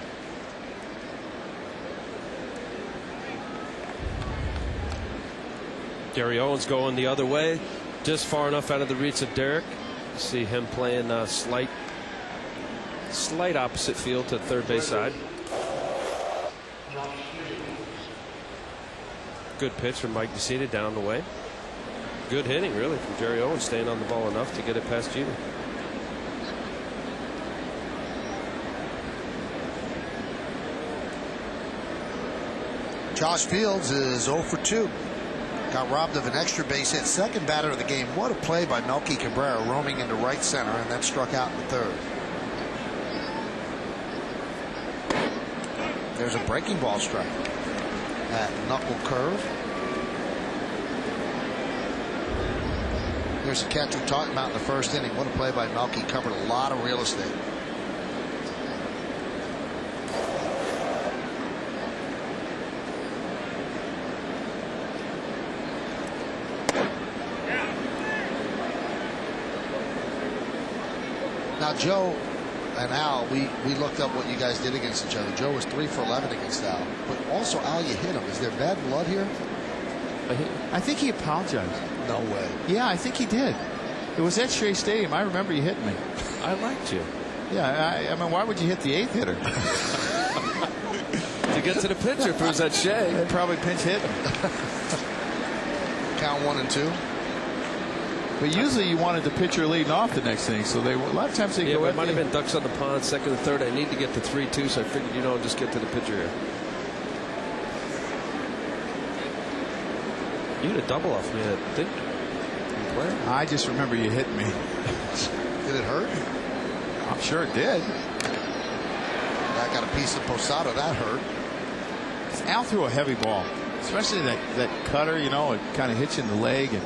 S2: Gary Owens going the other way, just far enough out of the reach of Derek. You see him playing slight Slight opposite field to the third base side. Good pitch from Mike DeCita down the way. Good hitting, really, from Jerry Owens, staying on the ball enough to get it past Jeter.
S1: Josh Fields is 0 for 2. Got robbed of an extra base hit. Second batter of the game. What a play by Melky Cabrera, roaming into right center and then struck out in the third. There's a breaking ball strike. That knuckle curve. There's a catch we talked about in the first inning. What a play by Melky. Covered a lot of real estate. Now, Joe and Al, we looked up what you guys did against each other. Joe was 3 for 11 against Al. But also, Al, you hit him. Is there bad blood here?
S3: I think he apologized.
S1: No way.
S3: Yeah, I think he did. It was at Shea Stadium. I remember you hitting me.
S2: I liked you.
S3: Yeah, I mean, why would you hit the 8th hitter?
S2: To get to the pitcher, if it was at Shea.
S3: They'd probably pinch hit him.
S1: Count 1 and 2.
S3: But usually you wanted the pitcher leading off the next inning, so a lot of times they go.
S2: It might have been ducks on the pond, second and third. I need to get to 3-2, so I figured, just get to the pitcher here. You had a double off me, I think.
S3: I just remember you hitting me.
S1: Did it hurt?
S3: I'm sure it did.
S1: I got a piece of Posada. That hurt.
S3: Al threw a heavy ball, especially that cutter. It kind of hits you in the leg and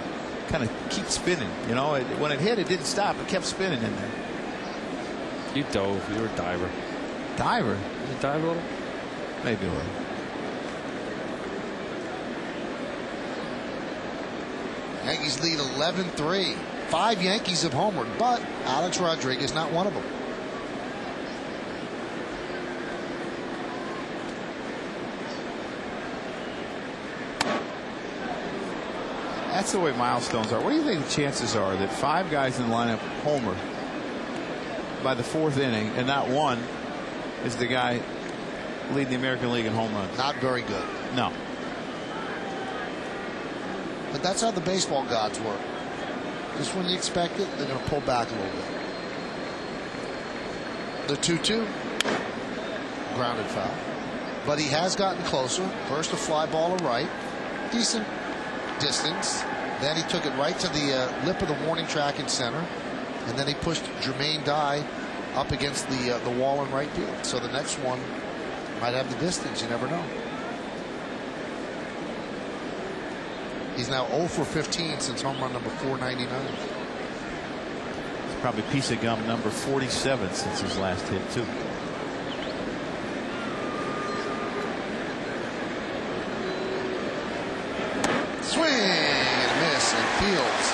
S3: kind of keeps spinning. When it hit, it didn't stop. It kept spinning in there.
S2: You dove. You were a diver.
S3: Diver?
S2: Did you dive a little?
S3: Maybe a little.
S1: Yankees lead 11-3. 5 Yankees have homered, but Alex Rodriguez not one of them.
S3: That's the way milestones are. What do you think the chances are that 5 guys in the lineup homer by the 4th inning and not one is the guy leading the American League in home runs?
S1: Not very good.
S3: No.
S1: But that's how the baseball gods work. Just when you expect it, they're going to pull back a little bit. The 2-2. Grounded foul. But he has gotten closer. First a fly ball to right. Decent distance. Then he took it right to the lip of the warning track in center. And then he pushed Jermaine Dye up against the wall in right field. So the next one might have the distance. You never know. He's now 0 for 15 since home run number 499.
S4: It's probably piece of gum number 47 since his last hit, too.
S1: Swing and miss, and Fields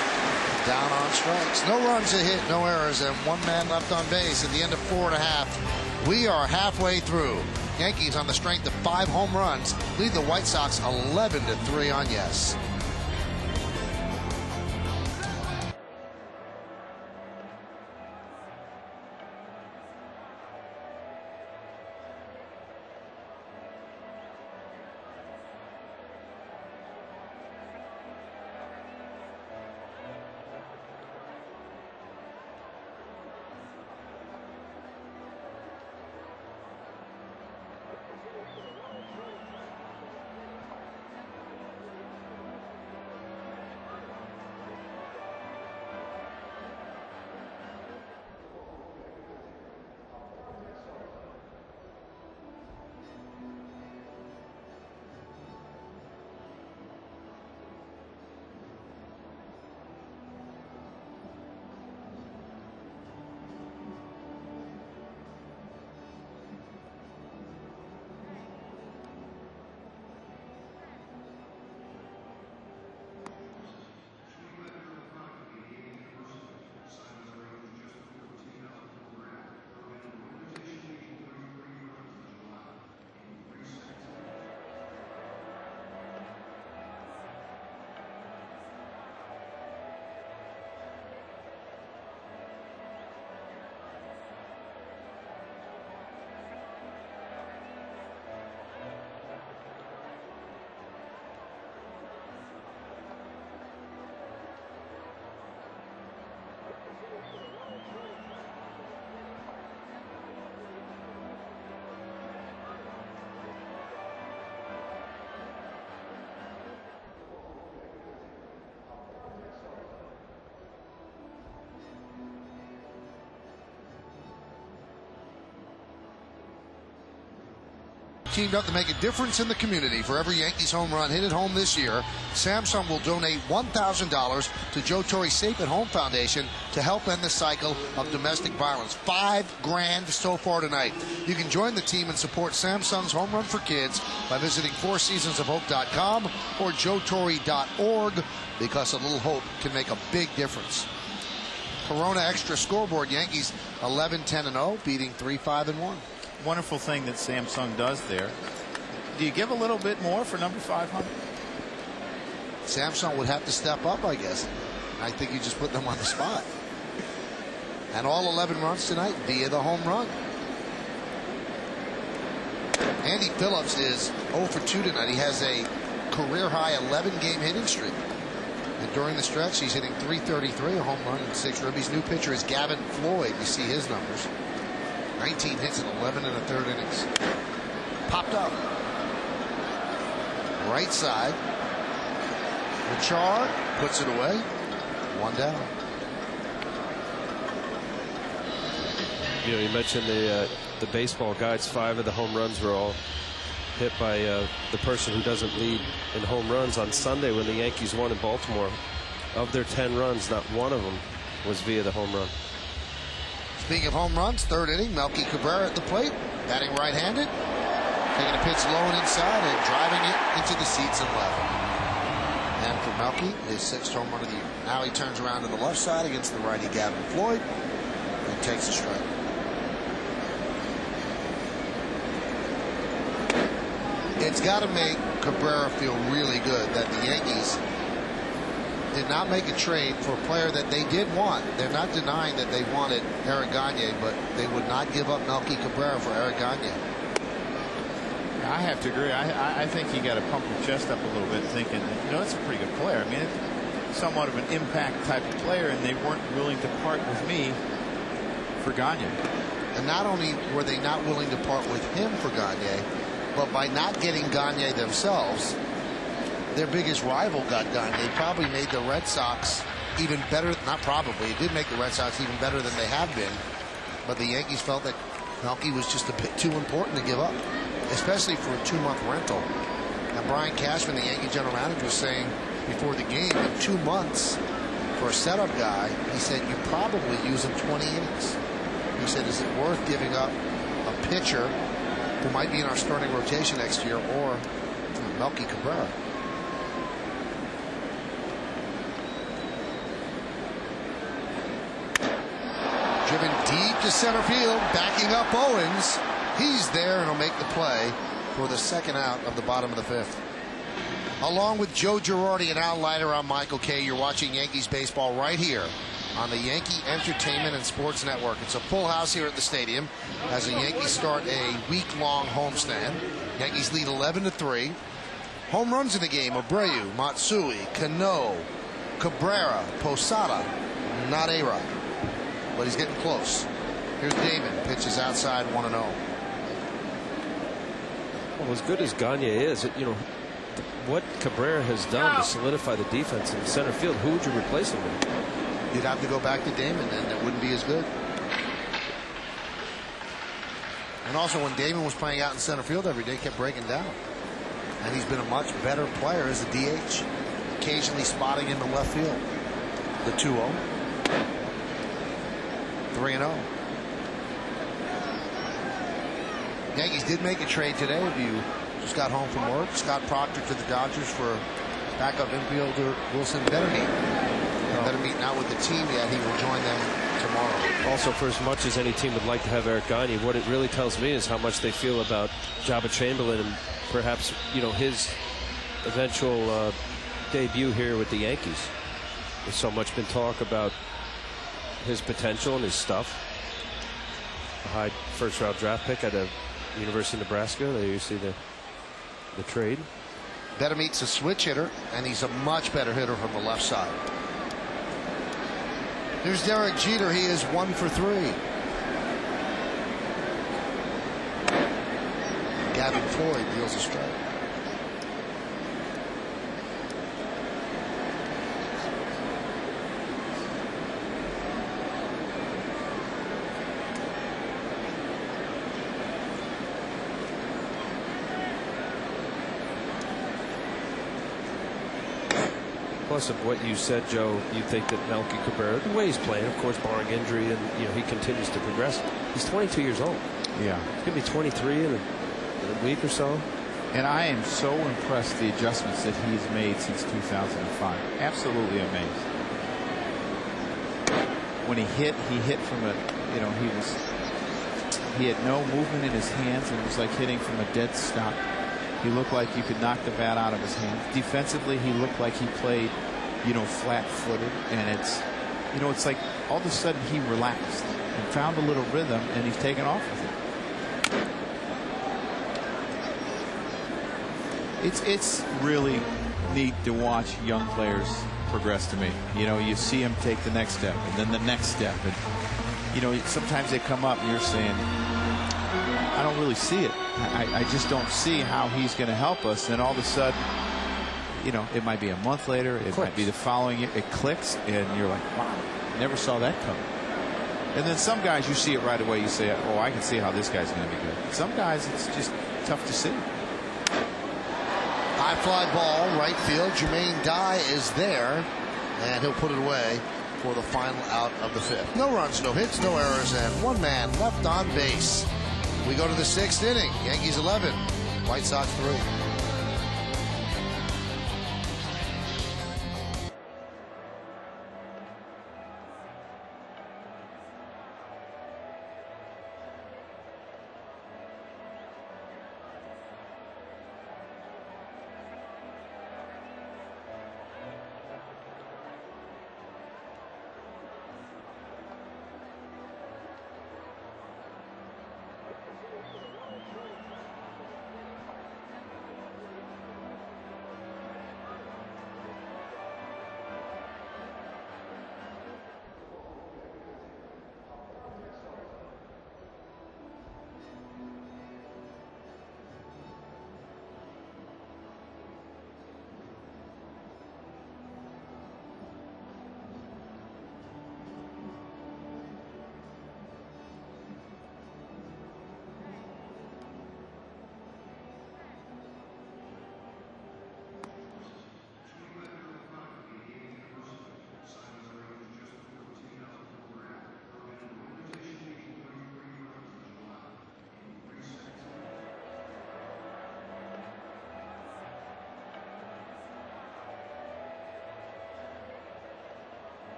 S1: down on strikes. No runs a hit, no errors, and 1 man left on base at the end of 4.5. We are halfway through. Yankees, on the strength of 5 home runs, lead the White Sox 11-3 on Yes. teamed up to make a difference in the community. For every Yankees home run hit at home this year, Samsung will donate $1,000 to Joe Torre Safe at Home Foundation to help end the cycle of domestic violence. $5,000 so far tonight. You can join the team and support Samsung's Home Run for Kids by visiting fourseasonsofhope.com or joetorre.org, because a little hope can make a big difference. Corona Extra scoreboard: Yankees 11-10-0, beating 3-5-1.
S3: Wonderful thing that Samsung does there. Do you give a little bit more for number 500?
S1: Samsung would have to step up, I guess. I think you just put them on the spot. And all 11 runs tonight via the home run. Andy Phillips is 0 for 2 tonight. He has a career-high 11-game hitting streak. And during the stretch, he's hitting .333, a home run and 6 ribbies. New pitcher is Gavin Floyd. You see his numbers. 19 hits in 11 1/3 innings. Popped up. Right side. Machar puts it away. 1 down.
S2: You know, you mentioned the baseball guides. 5 of the home runs were all hit by the person who doesn't lead in home runs. On Sunday, when the Yankees won in Baltimore, of their 10 runs, not one of them was via the home run.
S1: Speaking of home runs, 3rd inning, Melky Cabrera at the plate, batting right-handed, taking a pitch low and inside and driving it into the seats and left. And for Melky, his 6th home run of the year. Now he turns around to the left side against the righty Gavin Floyd and takes a strike. It's got to make Cabrera feel really good that the Yankees did not make a trade for a player that they did want. They're not denying that they wanted Eric Gagne, but they would not give up Melky Cabrera for Eric Gagne.
S3: I have to agree. I think you got to pump your chest up a little bit, thinking, you know, it's a pretty good player. I mean, it's somewhat of an impact type of player, and they weren't willing to part with me for Gagne.
S1: And not only were they not willing to part with him for Gagne, but by not getting Gagne themselves, their biggest rival got Gagne. Probably made the Red Sox even better. Not probably. It did make the Red Sox even better than they have been. But the Yankees felt that Melky was just a bit too important to give up, especially for a 2-month rental. And Brian Cashman, the Yankee general manager, was saying before the game, in 2 months for a setup guy, he said you probably use him 20 innings. He said, is it worth giving up a pitcher who might be in our starting rotation next year, or Melky Cabrera? Driven deep to center field, backing up Owens. He's there and he'll make the play for the 2nd out of the bottom of the 5th. Along with Joe Girardi and Al Leiter, I'm Michael Kay. You're watching Yankees baseball right here on the Yankee Entertainment and Sports Network. It's a full house here at the stadium as the Yankees start a week-long homestand. Yankees lead 11-3. Home runs in the game: Abreu, Matsui, Cano, Cabrera, Posada, not A-Rod. But he's getting close. Here's Damon, pitches outside, 1-0.
S2: Well, as good as Gagne is, you know, what Cabrera has done to solidify the defense in center field, who would you replace him with?
S1: You'd have to go back to Damon, and it wouldn't be as good. And also, when Damon was playing out in center field every day, kept breaking down. And he's been a much better player as a DH, occasionally spotting him in left field. The 2-0. 3-0. Yankees did make a trade today. If you just got home from work, Scott Proctor to the Dodgers for backup infielder Wilson Betemit. Betemit not with the team yet. He will join them tomorrow.
S2: Also, for as much as any team would like to have Eric Gagne, what it really tells me is how much they feel about Jabba Chamberlain and perhaps, you know, his eventual debut here with the Yankees. There's so much been talk about his potential and his stuff. A high first-round draft pick at the University of Nebraska. There you see the trade.
S1: Betemit's a switch hitter, and he's a much better hitter from the left side. Here's Derek Jeter. He is 1 for 3. Gavin Floyd deals a strike.
S2: regardless of what you said, Joe, you think that Melky Cabrera, the way he's playing, of course, barring injury, and he continues to progress. He's 22 years old.
S3: Yeah,
S2: he's gonna be 23 in a week or so.
S3: And I am so impressed the adjustments that he's made since 2005. Absolutely amazed. When he hit from a, he had no movement in his hands, and it was like hitting from a dead stop. He looked like you could knock the bat out of his hand. Defensively, he looked like he played, flat-footed, and it's like all of a sudden he relaxed and found a little rhythm, and he's taken off with it. It's really neat to watch young players progress to me. You see him take the next step and then the next step, and sometimes they come up and you're saying, I don't really see it. I just don't see how he's going to help us. And all of a sudden, it might be a month later, it might be the following year, it clicks, and you're like, wow, never saw that coming. And then some guys, you see it right away, you say, oh, I can see how this guy's going to be good. Some guys, it's just tough to see.
S1: High fly ball, right field. Jermaine Dye is there, and he'll put it away for the final out of the fifth. No runs, no hits, no errors, and one man left on base. We go to the sixth inning. Yankees 11, White Sox 3.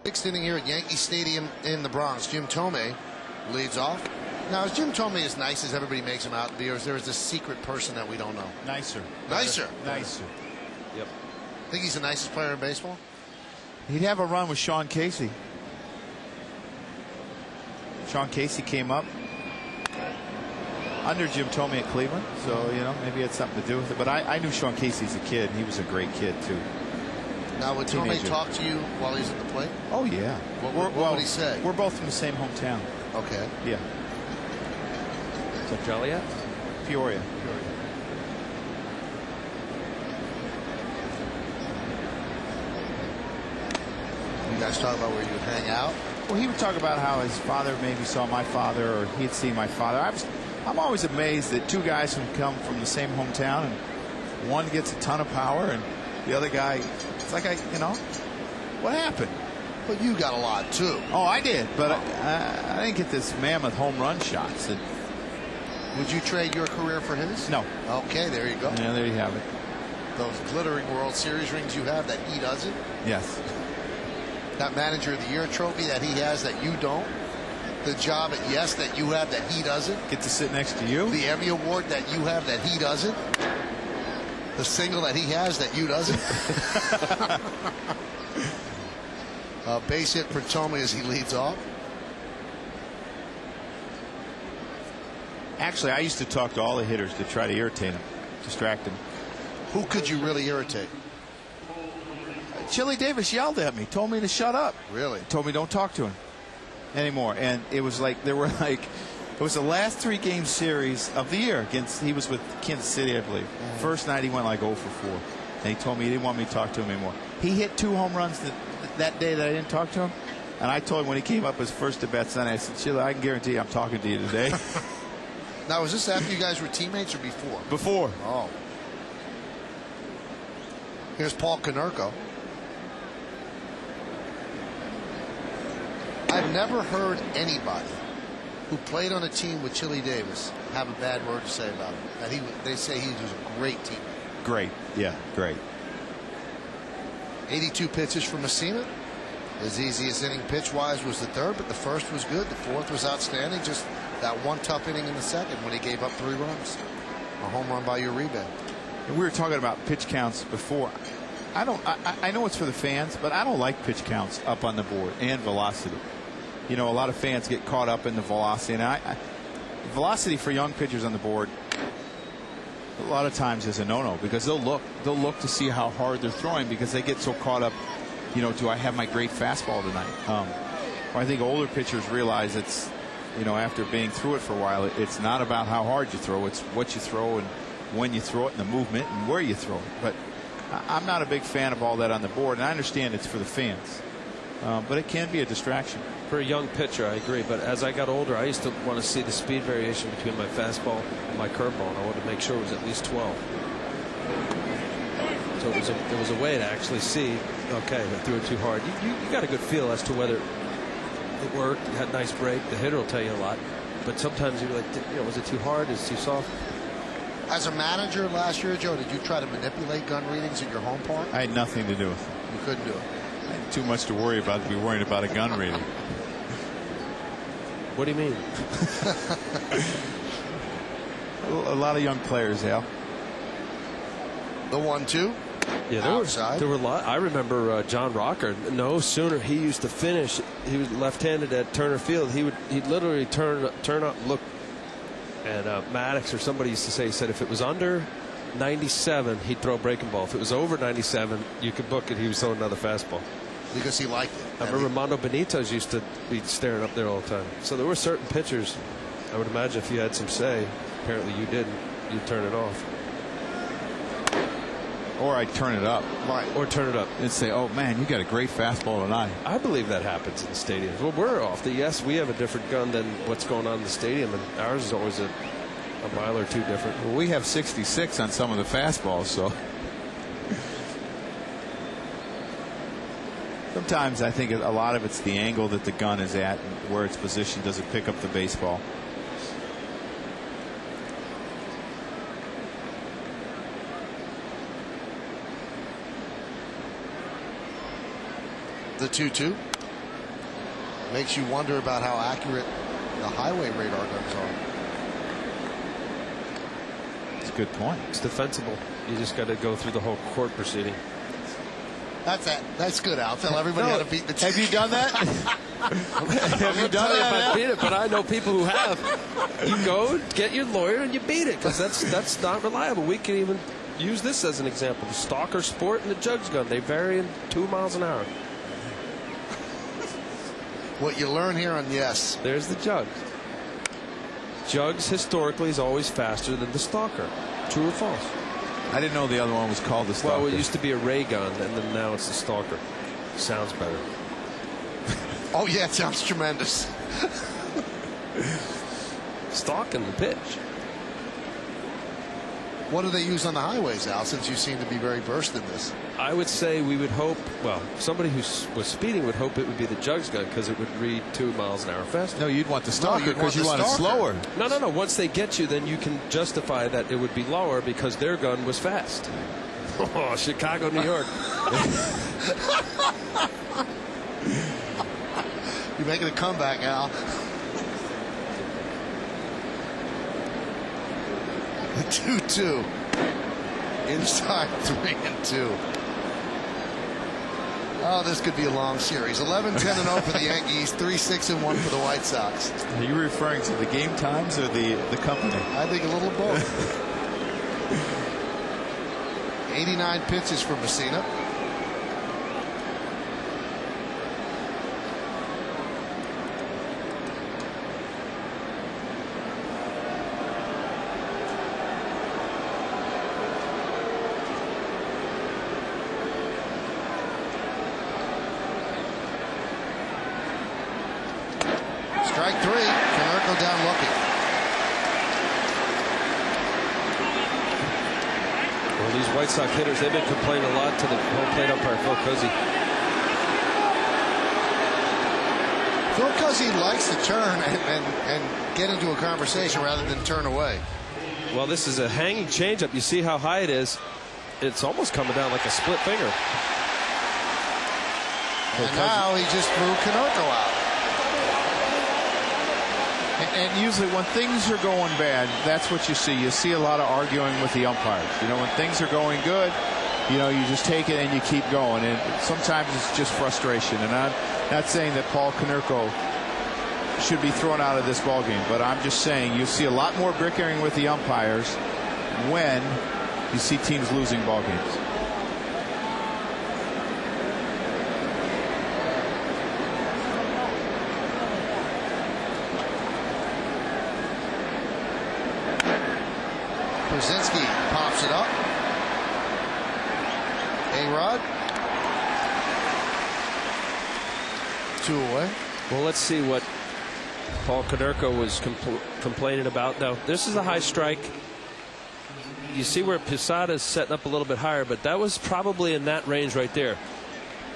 S1: Sixth inning here at Yankee Stadium in the Bronx. Jim Thome leads off. Now, is Jim Thome as nice as everybody makes him out to be, or is there this secret person that we don't know?
S3: Nicer.
S1: Nicer?
S3: Nicer.
S2: Yep.
S1: Think he's the nicest player in baseball?
S3: He'd have a run with Sean Casey. Sean Casey came up under Jim Thome at Cleveland, so, maybe it had something to do with it. But I knew Sean Casey as a kid, and he was a great kid, too.
S1: Now, would Thome talk to you while he's at the plate?
S3: Oh, yeah.
S1: What would he say?
S3: We're both from the same hometown.
S1: Okay.
S3: Yeah.
S2: Is that Joliet?
S3: Peoria.
S1: You guys talk about where you would hang out?
S3: Well, he would talk about how his father maybe saw my father, or he'd see my father. I'm always amazed that two guys who come from the same hometown, and one gets a ton of power, and the other guy, it's like, what happened?
S1: But you got a lot, too.
S3: Oh, I did, but I didn't get this mammoth home run shots.
S1: Would you trade your career for his?
S3: No.
S1: Okay, there you go.
S3: Yeah, there you have it.
S1: Those glittering World Series rings you have that he doesn't?
S3: Yes.
S1: That Manager of the Year trophy that he has that you don't? The job at Yes that you have that he doesn't?
S3: Get to sit next to you?
S1: The Emmy Award that you have that he doesn't? The single that he has that you doesn't? Base hit for Thome as he leads off.
S3: Actually, I used to talk to all the hitters to try to irritate them, distract them.
S1: Who could you really irritate?
S3: Chili Davis yelled at me, told me to shut up.
S1: Really?
S3: Told me don't talk to him anymore. And it was like it was the last 3-game series of the year he was with Kansas City, I believe. First night he went like 0 for 4. And he told me he didn't want me to talk to him anymore. He hit 2 home runs that day that I didn't talk to him. And I told him when he came up his first at bat Sunday, I said, Chili, I can guarantee I'm talking to you today.
S1: Now, was this after you guys were teammates or before?
S3: Before.
S1: Oh. Here's Paul Konerko. I've never heard anybody who played on a team with Chili Davis have a bad word to say about him. That they say he was a great teammate.
S3: Great. Yeah, great.
S1: 82 pitches for Messina. His easiest inning pitch-wise was the third, but the first was good. The fourth was outstanding. Just that one tough inning in the second when he gave up 3 runs. A home run by Uribe.
S3: And we were talking about pitch counts before. I know it's for the fans, but I don't like pitch counts up on the board and velocity. You know, a lot of fans get caught up in the velocity, and velocity for young pitchers on the board a lot of times is a no-no because they'll look to see how hard they're throwing because they get so caught up. You know, do I have my great fastball tonight? I think older pitchers realize it's, you know, after being through it for a while, it's not about how hard you throw. It's what you throw and when you throw it and the movement and where you throw it. But I'm not a big fan of all that on the board, and I understand it's for the fans. But it can be a distraction.
S2: For a young pitcher, I agree. But as I got older, I used to want to see the speed variation between my fastball and my curveball. And I wanted to make sure it was at least 12. So it was a way to actually see, okay, I threw it too hard. You got a good feel as to whether it worked. You had a nice break. The hitter will tell you a lot. But sometimes you're like, you know, was it too hard? Is it too soft?
S1: As a manager last year, Joe, did you try to manipulate gun readings at your home park?
S3: I had nothing to do with it.
S1: You couldn't do it.
S3: I had too much to worry about to be worrying about a gun reading.
S2: What do you mean?
S3: A lot of young players, Al.
S1: The 1-2.
S2: Yeah, there were a lot. I remember John Rocker. No sooner he used to finish, he was left-handed at Turner Field. He'd literally turn up, look, and Maddox or somebody used to say, he said if it was under 97, he'd throw a breaking ball. If it was over 97, you could book it. He was throwing another fastball
S1: because he liked it.
S2: I remember Mondo Benitez used to be staring up there all the time. So there were certain pitchers. I would imagine if you had some say, apparently you didn't, you'd turn it off.
S3: Or I'd turn it up.
S1: Right.
S2: Or turn it up.
S3: And say, oh, man, you got a great fastball tonight.
S2: I believe that happens in the stadiums. Well, we're off. Yes, we have a different gun than what's going on in the stadium, and ours is always a mile or two different.
S3: Well, we have 66 on some of the fastballs, so. Sometimes I think a lot of it's the angle that the gun is at and where it's positioned. Does it pick up the baseball?
S1: The 2-2 makes you wonder about how accurate the highway radar guns are.
S3: That's a good point.
S2: It's defensible. You just got to go through the whole court proceeding.
S1: That's good, Al. Tell everybody how to beat the team.
S3: Have you done that? Have you done that?
S2: I beat it, but I know people who have. You go get your lawyer and you beat it because that's not reliable. We can even use this as an example: the stalker sport and the jugs gun. They vary in 2 miles an hour.
S1: What you learn here on Yes.
S2: There's the jugs. Jugs historically is always faster than the stalker. True or false?
S3: I didn't know the other one was called the stalker.
S2: Well, it used to be a ray gun, and then now it's the stalker. Sounds better.
S1: Oh, yeah, it sounds tremendous.
S2: Stalking the pitch.
S1: What do they use on the highways, Al, since you seem to be very versed in this?
S2: I would say we would hope, well, somebody who was speeding would hope it would be the jugs gun because it would read 2 miles an hour faster.
S3: No, you'd want the stalker because you want it slower.
S2: No. Once they get you, then you can justify that it would be lower because their gun was fast. Oh, Chicago, New York.
S1: You're making a comeback, Al. The 2-2. Inside 3-2. Oh, this could be a long series. 11-10-0 for the Yankees, 3-6-1 for the White Sox.
S3: Are you referring to the game times or the company?
S1: I think a little both. 89 pitches for Messina. Strike three. Konerko down looking.
S2: Well, these White Sox hitters, they've been complaining a lot to the home plate umpire, Phil Cousy.
S1: Phil Cousy likes to turn and get into a conversation rather than turn away.
S2: Well, this is a hanging changeup. You see how high it is. It's almost coming down like a split finger.
S1: And now he just threw Konerko out.
S3: And usually when things are going bad, that's what you see. You see a lot of arguing with the umpires. You know, when things are going good, you know, you just take it and you keep going. And sometimes it's just frustration. And I'm not saying that Paul Konerko should be thrown out of this ballgame, but I'm just saying you see a lot more bickering with the umpires when you see teams losing ballgames.
S1: Brzezinski pops it up. A-Rod. 2 away.
S2: Well, let's see what Paul Konerko was complaining about. Now, this is a high strike. You see where Posada's setting up a little bit higher, but that was probably in that range right there.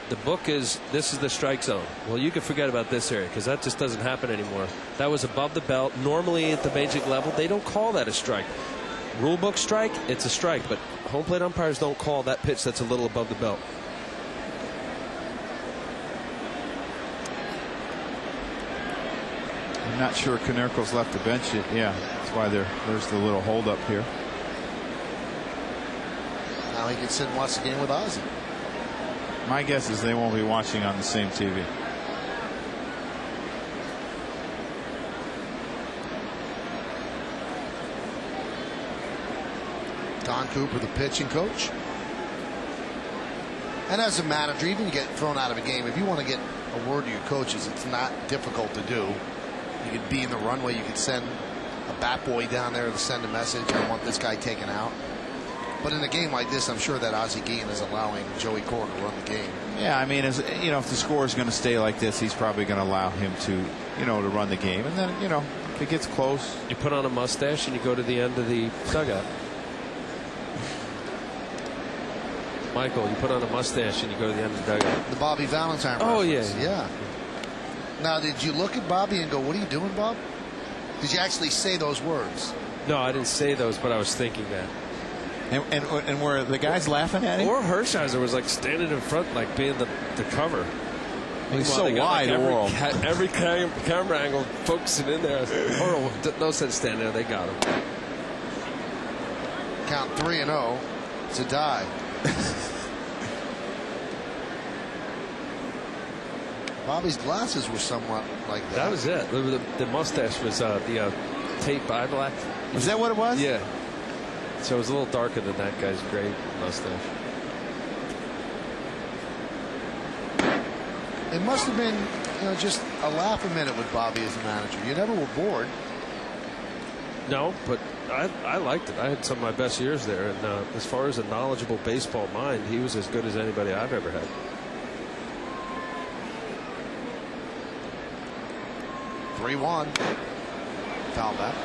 S2: The book is, this is the strike zone. Well, you can forget about this area because that just doesn't happen anymore. That was above the belt. Normally at the major league level, they don't call that a strike. Rule book strike, it's a strike, but home plate umpires don't call that pitch that's a little above the belt.
S3: I'm not sure Konerko's left the bench yet. Yeah, that's why there's the little hold up here.
S1: Now he can sit and watch the game with Ozzie.
S3: My guess is they won't be watching on the same TV.
S1: Don Cooper, the pitching coach. And as a manager, even you get thrown out of a game, if you want to get a word to your coaches, it's not difficult to do. You could be in the runway, you could send a bat boy down there to send a message, I want this guy taken out. But in a game like this, I'm sure that Ozzie Guillen is allowing Joey Cora to run the game.
S3: Yeah, I mean, as you know, if the score is going to stay like this, he's probably going to allow him to, you know, to run the game. And then, you know, if it gets close,
S2: you put on a mustache and you go to the end of the dugout. Michael, you put on a mustache and you go to the end of the dugout.
S1: The Bobby Valentine
S2: Oh,
S1: reference.
S2: yeah.
S1: Now, did you look at Bobby and go, what are you doing, Bob? Did you actually say those words?
S2: No, I didn't say those, but I was thinking that.
S3: And were the guys laughing at him?
S2: Or Hershiser was like standing in front, like being the cover.
S3: He's so wide,
S2: like
S3: world.
S2: Every camera angle focusing in there. Or no sense standing there. They got him.
S1: Count 3-0. It's a die. Bobby's glasses were somewhat like that.
S2: That was it. The mustache was the tape eye black.
S3: Is that what it was?
S2: Yeah. So it was a little darker than that guy's gray mustache.
S1: It must have been, you know, just a laugh a minute with Bobby as a manager. You never were bored.
S2: No, but I liked it. I had some of my best years there, and as far as a knowledgeable baseball mind, he was as good as anybody I've ever had.
S1: (3-1). Foul back.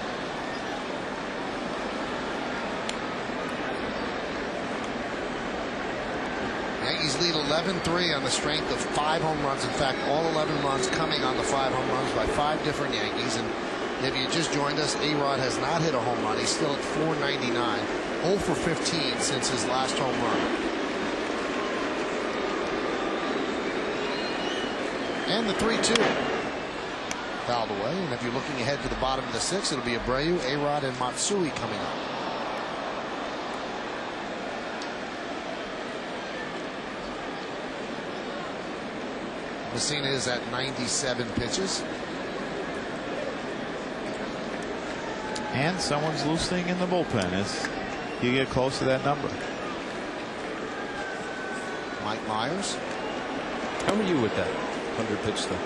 S1: Yankees lead 11-3 on the strength of 5 home runs. In fact, all 11 runs coming on the 5 home runs by 5 different Yankees. And if you just joined us, A-Rod has not hit a home run. He's still at .499, 0 for 15 since his last home run. And the 3-2 fouled away. And if you're looking ahead to the bottom of the 6th, it'll be Abreu, A-Rod, and Matsui coming up. Messina is at 97 pitches.
S3: And someone's loosening in the bullpen as you get close to that number.
S1: Mike Myers.
S2: How are you with that 100 pitch stuff?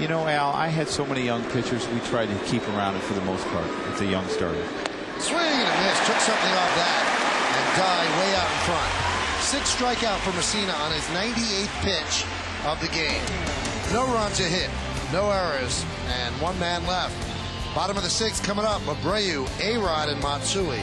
S3: You know, Al, I had so many young pitchers, we tried to keep around it for the most part. It's a young starter.
S1: Swing and a miss. Took something off that and died way out in front. 6th strikeout for Messina on his 98th pitch of the game. No runs, a hit. No errors, and one man left. Bottom of the sixth coming up. Abreu, A-Rod, and Matsui.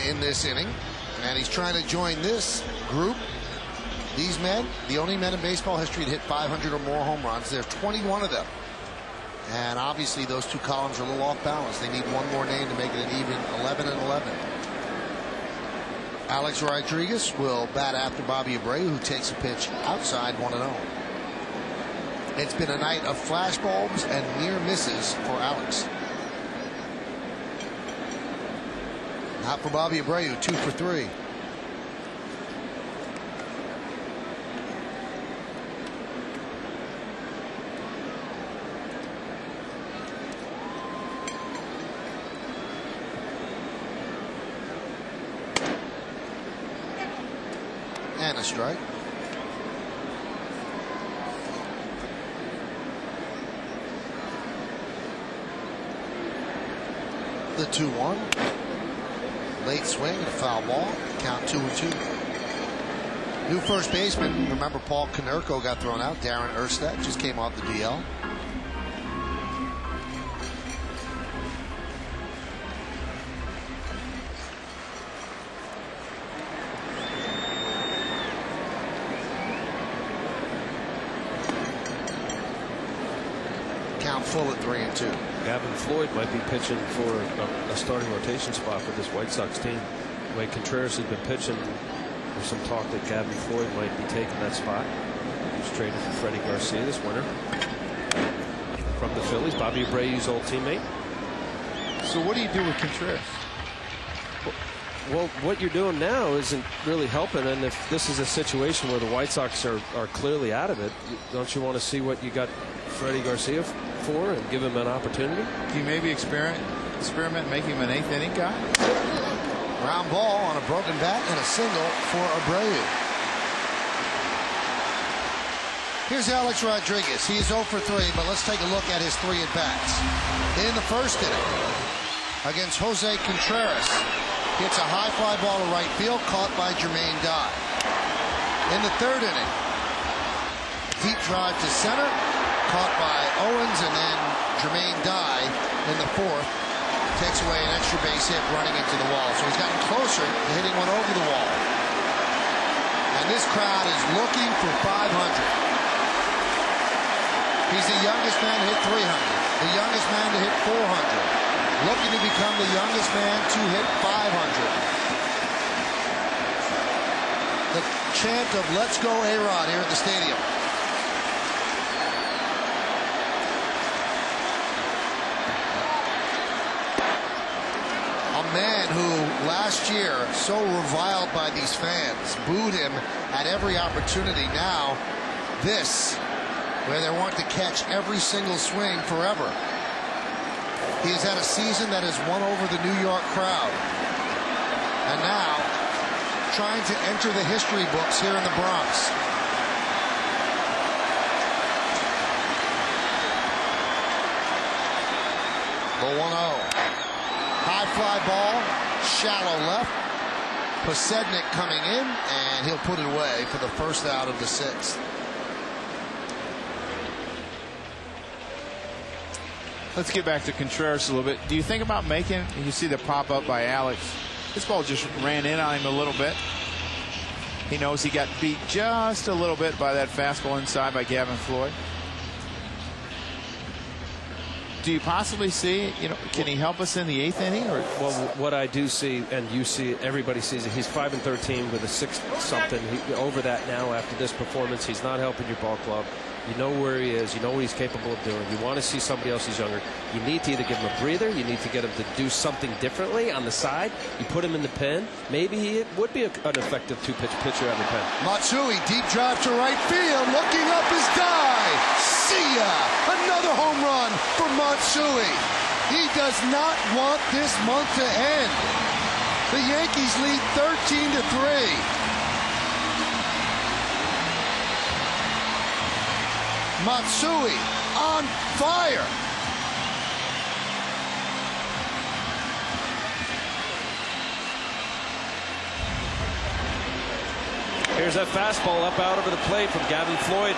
S1: In this inning, and he's trying to join this group. These men, the only men in baseball history to hit 500 or more home runs. There are 21 of them, and obviously those two columns are a little off balance. They need one more name to make it an even 11 and 11. Alex Rodriguez will bat after Bobby Abreu, who takes a pitch outside 1-0. It's been a night of flashbulbs and near misses for Alex. Not for Bobby Abreu, 2 for 3. And a strike. The 2-1. Late swing and a foul ball. Count 2-2. New first baseman. Remember, Paul Konerko got thrown out. Darren Erstad just came off the DL. Count full at 3-2.
S2: Gavin Floyd might be pitching for a starting rotation spot for this White Sox team. The way Contreras has been pitching, there's some talk that Gavin Floyd might be taking that spot. He was traded for Freddie Garcia this winter from the Phillies, Bobby Abreu's old teammate.
S3: So what do you do with Contreras?
S2: Well, what you're doing now isn't really helping, and if this is a situation where the White Sox are clearly out of it, don't you want to see what you got Freddie Garcia for and give him an opportunity?
S3: Do you maybe experiment making him an 8th inning guy?
S1: Ground ball on a broken bat and a single for Abreu. Here's Alex Rodriguez. He's 0 for 3, but let's take a look at his 3 at-bats. In the first inning, against Jose Contreras, hits a high fly ball to right field, caught by Jermaine Dye. In the third inning, deep drive to center, caught by Owens, and then Jermaine Dye in the fourth takes away an extra base hit running into the wall. So he's gotten closer to hitting one over the wall. And this crowd is looking for 500. He's the youngest man to hit 300, the youngest man to hit 400, looking to become the youngest man to hit 500. The chant of "Let's go A-Rod" here at the stadium. last year, so reviled by these fans, booed him at every opportunity. Now, this, where they want to catch every single swing forever. He has had a season that has won over the New York crowd. And now, trying to enter the history books here in the Bronx. The 1-0. High fly ball, shallow left. Posednik coming in, and he'll put it away for the first out of the 6th.
S3: Let's get back to Contreras a little bit. Do you think about making, you see the pop up by Alex, this ball just ran in on him a little bit. He knows he got beat just a little bit by that fastball inside by Gavin Floyd. Do you possibly see, can he help us in the 8th inning? Or?
S2: Well, what I do see, and you see, everybody sees it, he's 5-13 with a 6-something. Over that now after this performance. He's not helping your ball club. You know where he is. You know what he's capable of doing. You want to see somebody else who's younger. You need to either give him a breather. You need to get him to do something differently on the side. You put him in the pen. Maybe he would be an effective 2-pitch pitcher out of the pen.
S1: Matsui, deep drive to right field. Looking up his dive. See ya! Another home run for Matsui. He does not want this month to end. The Yankees lead 13-3. Matsui on fire.
S2: Here's that fastball up out over the plate from Gavin Floyd.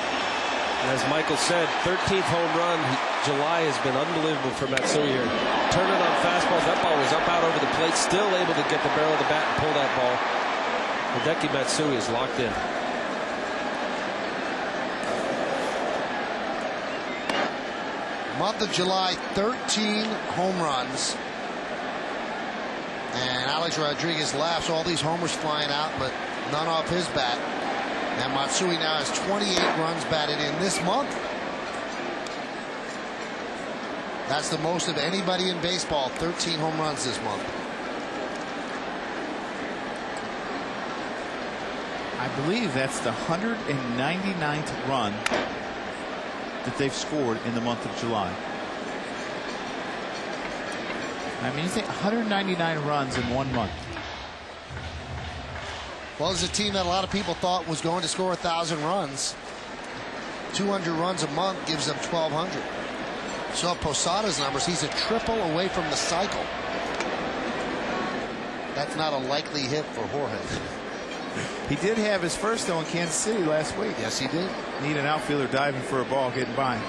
S2: As Michael said, 13th home run. July has been unbelievable for Matsui here. Turning on fastballs. That ball was up out over the plate. Still able to get the barrel of the bat and pull that ball. Hideki Matsui is locked in.
S1: Month of July, 13 home runs. And Alex Rodriguez laughs. All these homers flying out, but none off his bat. And Matsui now has 28 runs batted in this month. That's the most of anybody in baseball. 13 home runs this month.
S3: I believe that's the 199th run that they've scored in the month of July. I mean, you think 199 runs in 1 month.
S1: Well, it's a team that a lot of people thought was going to score 1,000 runs. 200 runs a month gives them 1,200. So Posada's numbers, he's a triple away from the cycle. That's not a likely hit for Jorge.
S3: He did have his first, though, in Kansas City last week.
S1: Yes, he did.
S3: Need an outfielder diving for a ball, getting by him.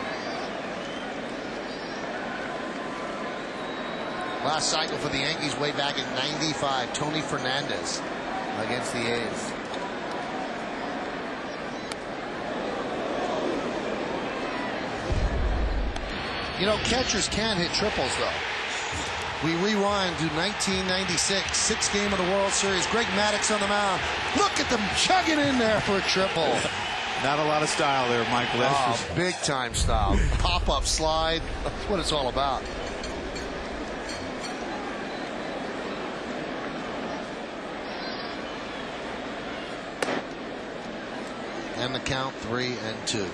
S1: Last cycle for the Yankees way back in '95. Tony Fernandez against the A's. You know, catchers can hit triples, though. We rewind to 1996, 6th game of the World Series. Greg Maddux on the mound. Look at them chugging in there for a triple.
S3: Not a lot of style there, Michael.
S1: Oh, big time style. Pop-up slide. That's what it's all about. And the count 3-2.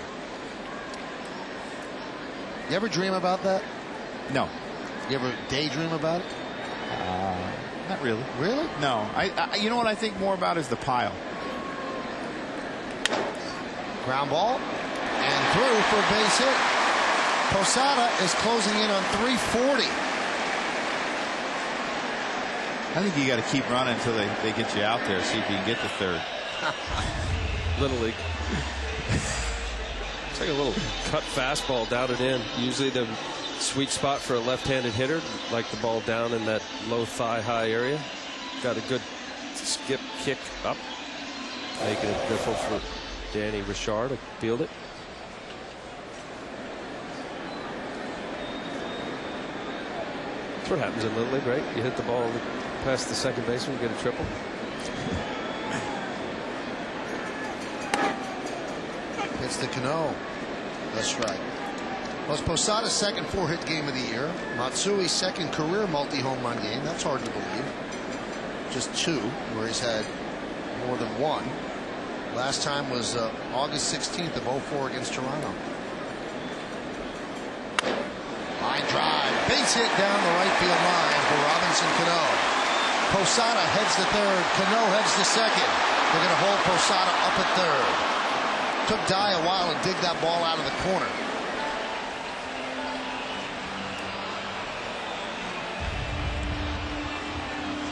S1: You ever dream about that?
S3: No.
S1: You ever daydream about it?
S3: Not really.
S1: Really?
S3: No. You know what I think more about is the pile.
S1: Ground ball and through for a base hit. Posada is closing in on 340.
S3: I think you got to keep running until they get you out there, see if you can get to third.
S2: Little league. It's like a little cut fastball down and in. Usually the sweet spot for a left-handed hitter, like the ball down in that low thigh-high area. Got a good skip kick up, making it difficult for Danny Richard to field it. That's what happens in Little League, right? You hit the ball past the second baseman, you get a triple.
S1: Hits the Cano. That's right. Well, it's Posada's second 4-hit game of the year. Matsui's second career multi-home run game. That's hard to believe. just 2, where he's had more than 1. Last time was August 16th of 04 against Toronto. Line drive, base hit down the right field line for Robinson Cano. Posada heads to third, Cano heads to second. They're going to hold Posada up at third. Took Dye a while to dig that ball out of the corner.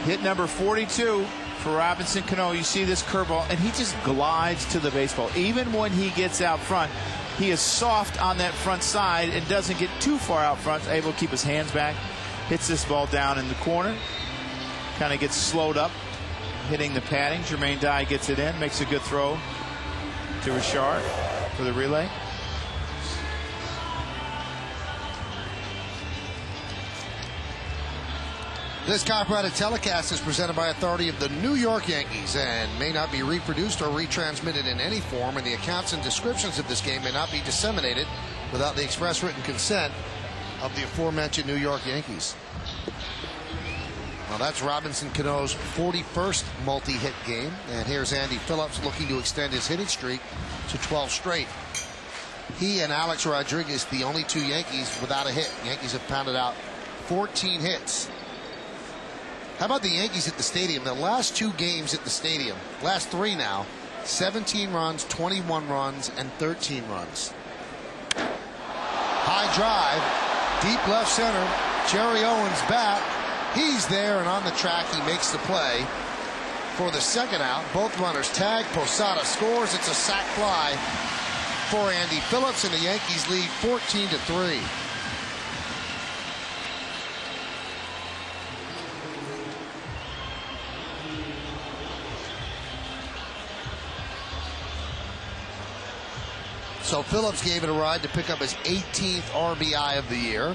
S3: Hit number 42 for Robinson Cano. You see this curveball, and he just glides to the baseball. Even when he gets out front, he is soft on that front side and doesn't get too far out front, able to keep his hands back. Hits this ball down in the corner. Kind of gets slowed up, hitting the padding. Jermaine Dye gets it in, makes a good throw to Richard for the relay.
S1: This copyrighted telecast is presented by authority of the New York Yankees and may not be reproduced or retransmitted in any form, and the accounts and descriptions of this game may not be disseminated without the express written consent of the aforementioned New York Yankees. Well, that's Robinson Cano's 41st multi-hit game, and here's Andy Phillips looking to extend his hitting streak to 12 straight. He and Alex Rodriguez, the only 2 Yankees without a hit. Yankees have pounded out 14 hits. How about the Yankees at the stadium? The last 2 games at the stadium, last 3 now, 17 runs, 21 runs, and 13 runs. High drive, deep left center. Jerry Owens back. He's there, and on the track, he makes the play for the second out. Both runners tag. Posada scores. It's a sac fly for Andy Phillips, and the Yankees lead 14-3. So Phillips gave it a ride to pick up his 18th RBI of the year.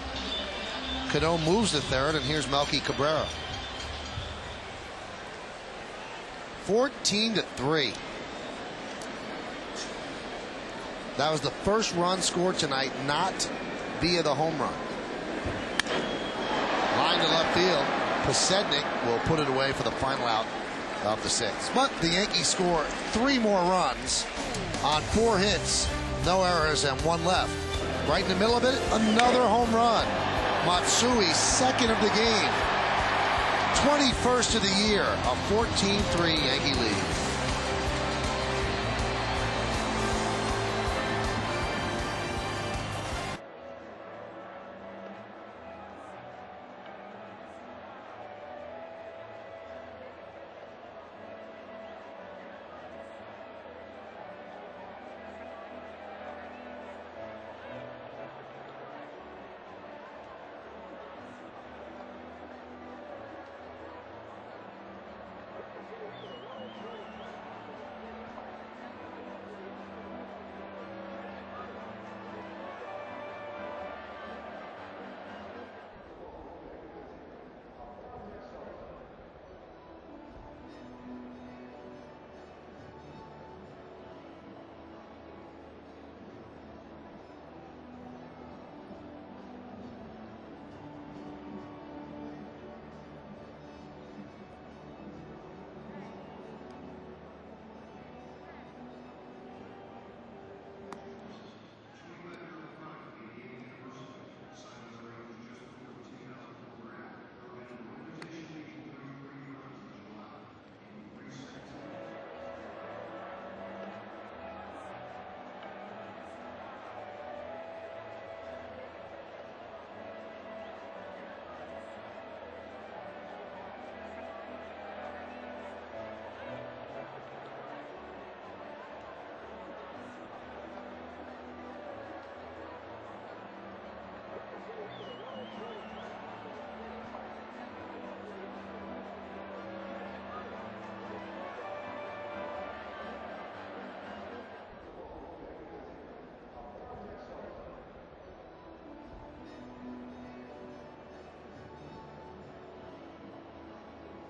S1: Cano moves to third, and here's Melky Cabrera. 14-3. That was the first run scored tonight, not via the home run. Line to left field. Posednik will put it away for the final out of the 6th. But the Yankees score 3 more runs on 4 hits. No errors and 1 left. Right in the middle of it, another home run. Matsui, 2nd of the game. 21st of the year. A 14-3 Yankee lead.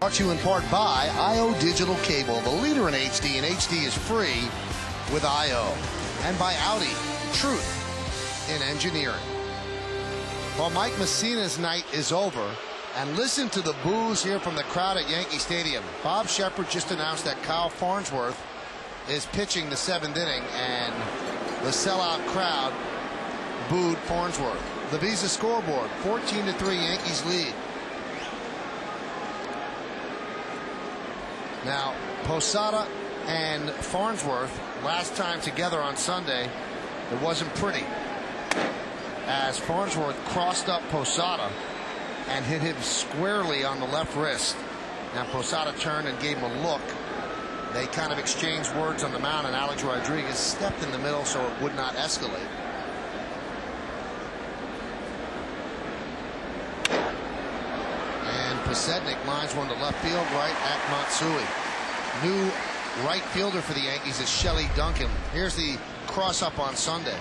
S1: Brought to you in part by IO Digital Cable, the leader in HD, and HD is free with IO. And by Audi, truth in engineering. While Mike Messina's night is over, And listen to the boos here from the crowd at Yankee Stadium. Bob Shepard just announced that Kyle Farnsworth is pitching the 7th inning, and the sellout crowd booed Farnsworth. The Visa scoreboard, 14-3 Yankees lead. Now, Posada and Farnsworth, last time together on Sunday, it wasn't pretty, as Farnsworth crossed up Posada and hit him squarely on the left wrist. Now Posada turned and gave him a look. They kind of exchanged words on the mound, and Alex Rodriguez stepped in the middle so it would not escalate. And Pasetnik lines one to left field, right at Matsui. New right fielder for the Yankees is Shelley Duncan. Here's the cross-up on Sunday.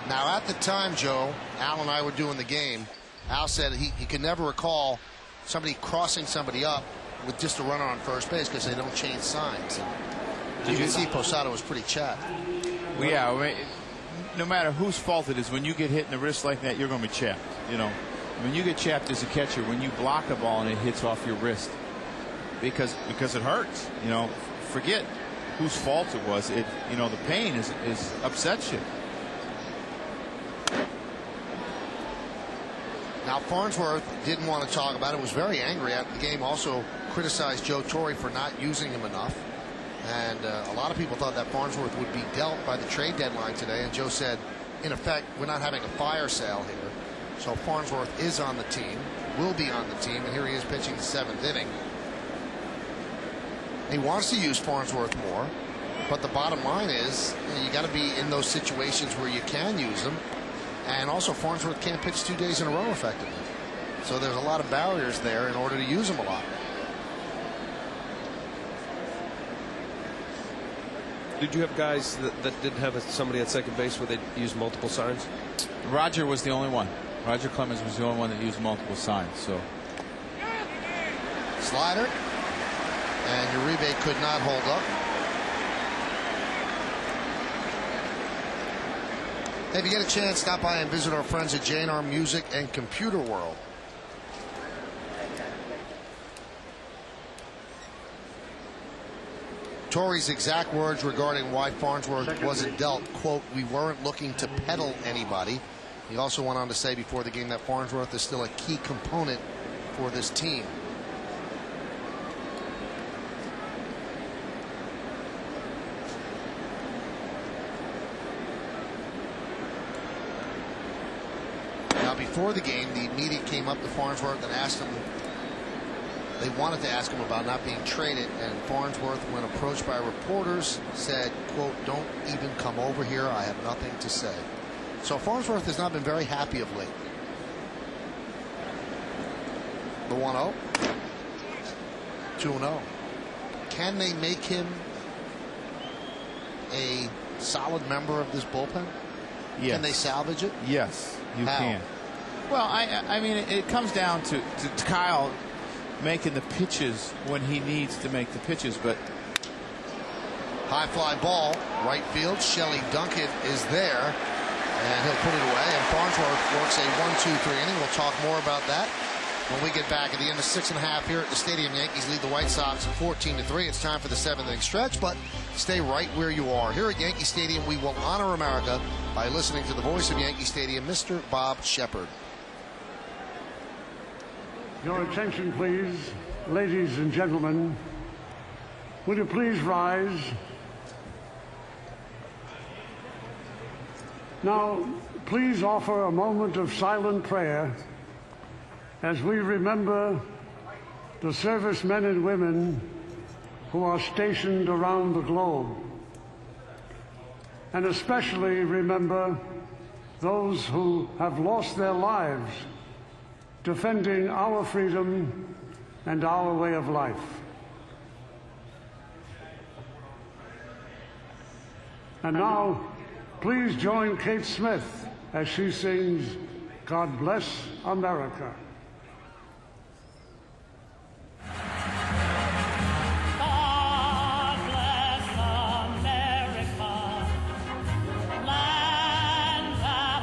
S1: Now, at the time, Joe, Al and I were doing the game, Al said he could never recall somebody crossing somebody up with just a runner on first base because they don't change signs. And you can see Posada was pretty chapped.
S3: Well, yeah, I mean, no matter whose fault it is, when you get hit in the wrist like that, you're going to be chapped. You know, when you get chapped as a catcher, when you block a ball and it hits off your wrist, because it hurts. You know, forget whose fault it was. The pain is upsets you.
S1: Now, Farnsworth didn't want to talk about it, was very angry after the game, also criticized Joe Torre for not using him enough. And a lot of people thought that Farnsworth would be dealt by the trade deadline today. And Joe said, in effect, we're not having a fire sale here. So Farnsworth is on the team, will be on the team, and here he is pitching the 7th inning. He wants to use Farnsworth more, but the bottom line is you got to be in those situations where you can use them. And also, Farnsworth can't pitch 2 days in a row effectively. So there's a lot of barriers there in order to use him a lot.
S2: Did you have guys that didn't have somebody at second base where they used multiple signs?
S3: Roger was the only one. Roger Clemens was the only one that used multiple signs. So
S1: slider, and Uribe could not hold up. If you get a chance, stop by and visit our friends at J&R Music and Computer World. Torre's exact words regarding why Farnsworth wasn't dealt, quote, "We weren't looking to peddle anybody." He also went on to say before the game that Farnsworth is still a key component for this team. Before the game, the media came up to Farnsworth and asked him, they wanted to ask him about not being traded, and Farnsworth, when approached by reporters, said, quote, "Don't even come over here, I have nothing to say." So Farnsworth has not been very happy of late. The 1-0, 2-0. Can they make him a solid member of this bullpen?
S3: Yes.
S1: Can they salvage it?
S3: Yes, you
S1: How?
S3: can. Well, I mean, it comes down to Kyle making the pitches when he needs to make the pitches, but
S1: high fly ball, right field. Shelley Duncan is there, and he'll put it away. And Farnsworth works a 1-2-3 inning. We'll talk more about that when we get back at the end of 6.5 here at the stadium. Yankees lead the White Sox 14-3. It's time for the 7th inning stretch, but stay right where you are. Here at Yankee Stadium, we will honor America by listening to the voice of Yankee Stadium, Mr. Bob Shepard.
S5: Your attention, please, ladies and gentlemen. Will you please rise? Now, please offer a moment of silent prayer as we remember the servicemen and women who are stationed around the globe, and especially remember those who have lost their lives defending our freedom and our way of life. And now, please join Kate Smith as she sings "God Bless America."
S6: God bless America, land that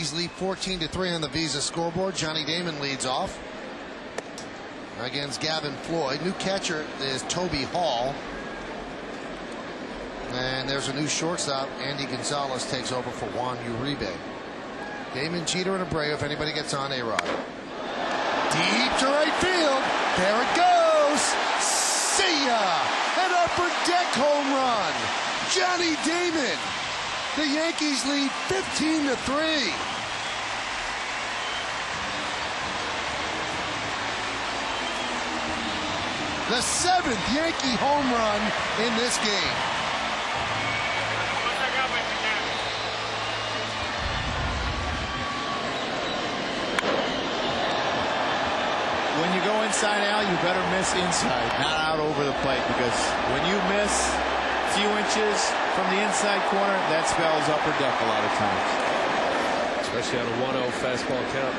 S1: Yankees lead 14-3 on the Visa scoreboard. Johnny Damon leads off against Gavin Floyd. New catcher is Toby Hall. And there's a new shortstop. Andy Gonzalez takes over for Juan Uribe. Damon, Jeter, and Abreu. If anybody gets on, A-Rod. Deep to right field. There it goes. See ya! An upper deck home run. Johnny Damon. The Yankees lead 15-3. The 7th Yankee home run in this game.
S3: When you go inside, Al, you better miss inside, not out over the plate, because when you miss a few inches from the inside corner, that spells upper deck a lot of times.
S2: Especially on a 1-0 fastball count.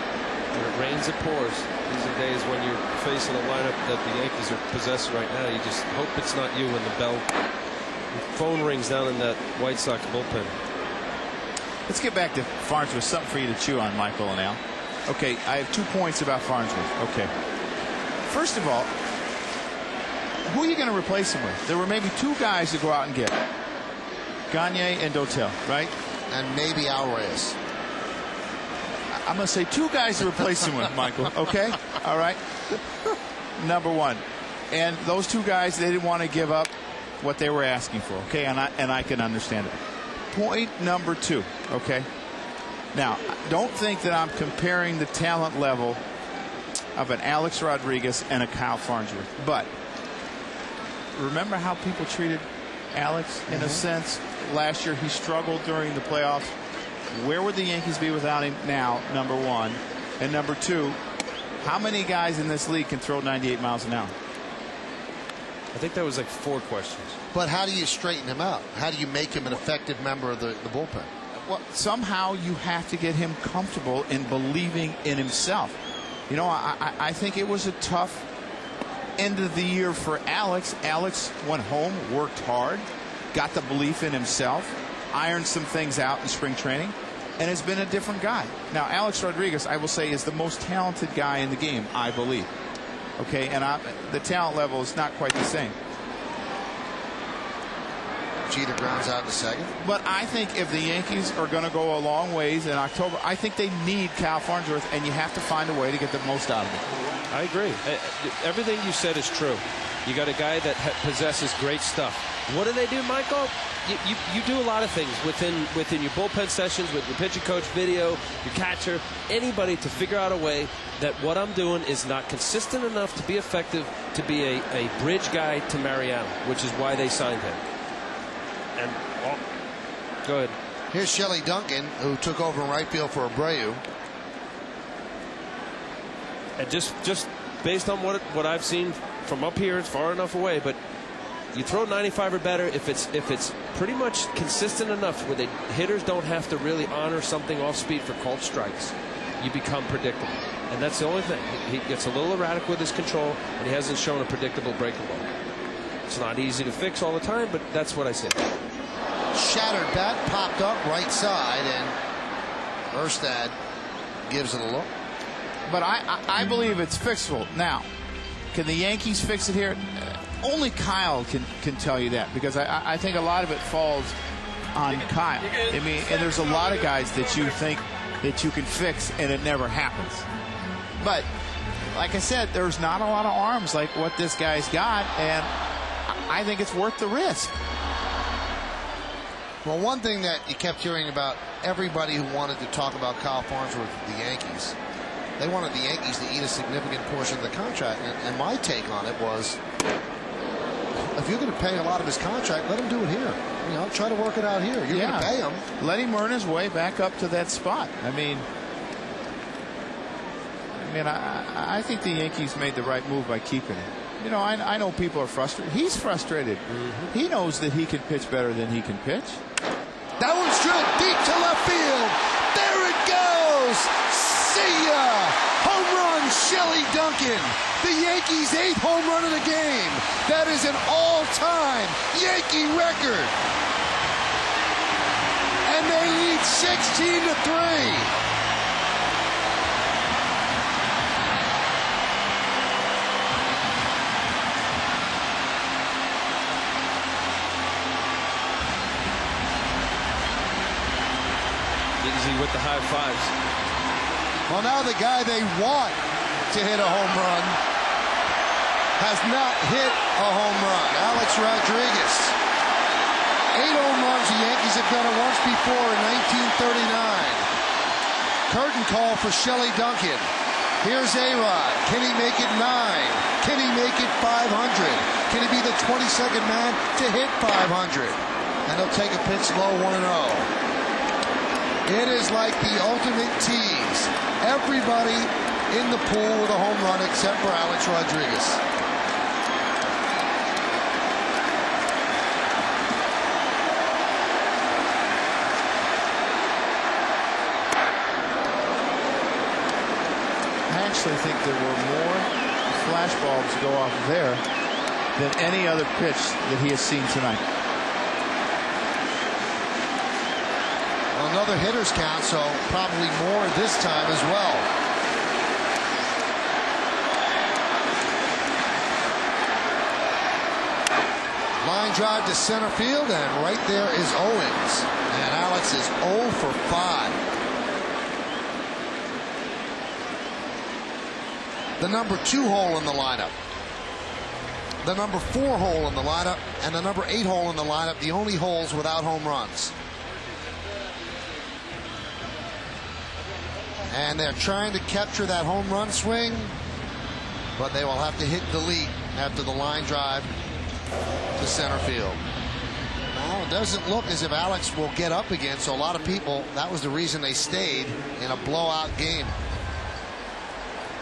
S2: When it rains, it pours. These are days when you're facing a lineup that the Yankees are possessing right now. You just hope it's not you when the phone rings down in that White Sox bullpen.
S3: Let's get back to Farnsworth. Something for you to chew on, Michael and Al. Okay, I have 2 points about Farnsworth. Okay. First of all, who are you going to replace him with? There were maybe 2 guys to go out and get. Gagne and Dotel, right?
S1: And maybe Al Reyes.
S3: I'm going to say 2 guys to replace him with, Michael. Okay? All right? Number 1. And those 2 guys, they didn't want to give up what they were asking for. Okay? And I can understand it. Point number 2. Okay? Now, don't think that I'm comparing the talent level of an Alex Rodriguez and a Kyle Farnsworth. But remember how people treated Alex in a sense? Last year he struggled during the playoffs. Where would the Yankees be without him now, number 1? And number 2, how many guys in this league can throw 98 miles an hour?
S2: I think that was like 4 questions.
S1: But how do you straighten him out? How do you make him an effective member of the bullpen?
S3: Well, somehow you have to get him comfortable in believing in himself. You know, I think it was a tough end of the year for Alex. Alex went home, worked hard, got the belief in himself, ironed some things out in spring training, and has been a different guy. Now, Alex Rodriguez, I will say, is the most talented guy in the game, I believe. Okay, and the talent level is not quite the same.
S1: Jeter grounds out in the second.
S3: But I think if the Yankees are going to go a long ways in October, I think they need Kyle Farnsworth, and you have to find a way to get the most out of it.
S2: I agree. Everything you said is true. You got a guy that possesses great stuff. What do, Michael? You do a lot of things within your bullpen sessions, with your pitching coach, video, your catcher, anybody, to figure out a way that what I'm doing is not consistent enough to be effective, to be a bridge guy to Mariano, which is why they signed him. And go ahead.
S1: Here's Shelley Duncan, who took over in right field for Abreu.
S2: And just based on what I've seen from up here, it's far enough away, but you throw 95 or better if it's pretty much consistent enough where the hitters don't have to really honor something off speed for called strikes. You become predictable, and that's the only thing. He gets a little erratic with his control, and he hasn't shown a predictable breaking ball. It's not easy to fix all the time, but that's what I see.
S1: Shattered bat popped up right side, and Erstad gives it a look.
S3: But I believe it's fixable. Now, can the Yankees fix it here? Only Kyle can tell you that, because I think a lot of it falls on Kyle. I mean, and there's a lot of guys that you think that you can fix, and it never happens. But like I said, there's not a lot of arms like what this guy's got, and I think it's worth the risk.
S1: Well, one thing that you kept hearing about everybody who wanted to talk about Kyle Farnsworth with the Yankees, they wanted the Yankees to eat a significant portion of the contract. And my take on it was, if you're going to pay a lot of his contract, let him do it here. You know, try to work it out here. You're going to pay him.
S3: Let him earn his way back up to that spot. I mean, I think the Yankees made the right move by keeping him. You know, I know people are frustrated. He's frustrated. He knows that he can pitch better than he can pitch.
S1: That one's drilled deep to left field. There it goes. See ya. Home run, Shelley Duncan. The Yankees' 8th home run of the game. That is an all-time Yankee record. And they lead 16-3.
S2: with the high fives.
S1: Well, now the guy they want to hit a home run has not hit a home run. Alex Rodriguez. 8 home runs. The Yankees have done it once before in 1939. Curtain call for Shelley Duncan. Here's A-Rod. Can he make it 9? Can he make it 500? Can he be the 22nd man to hit 500? And he'll take a pitch low 1-0. It is like the ultimate tease. Everybody in the pool with a home run except for Alex Rodriguez.
S3: I actually think there were more flash bulbs go off there than any other pitch that he has seen tonight.
S1: Well, another hitter's count, so probably more this time as well. Line drive to center field, and right there is Owens. And Alex is 0 for 5. The number 2 hole in the lineup, the number 4 hole in the lineup, and the number 8 hole in the lineup, the only holes without home runs. And they're trying to capture that home run swing, but they will have to hit delete after the line drive to center field. Well, it doesn't look as if Alex will get up again, so a lot of people, that was the reason they stayed in a blowout game.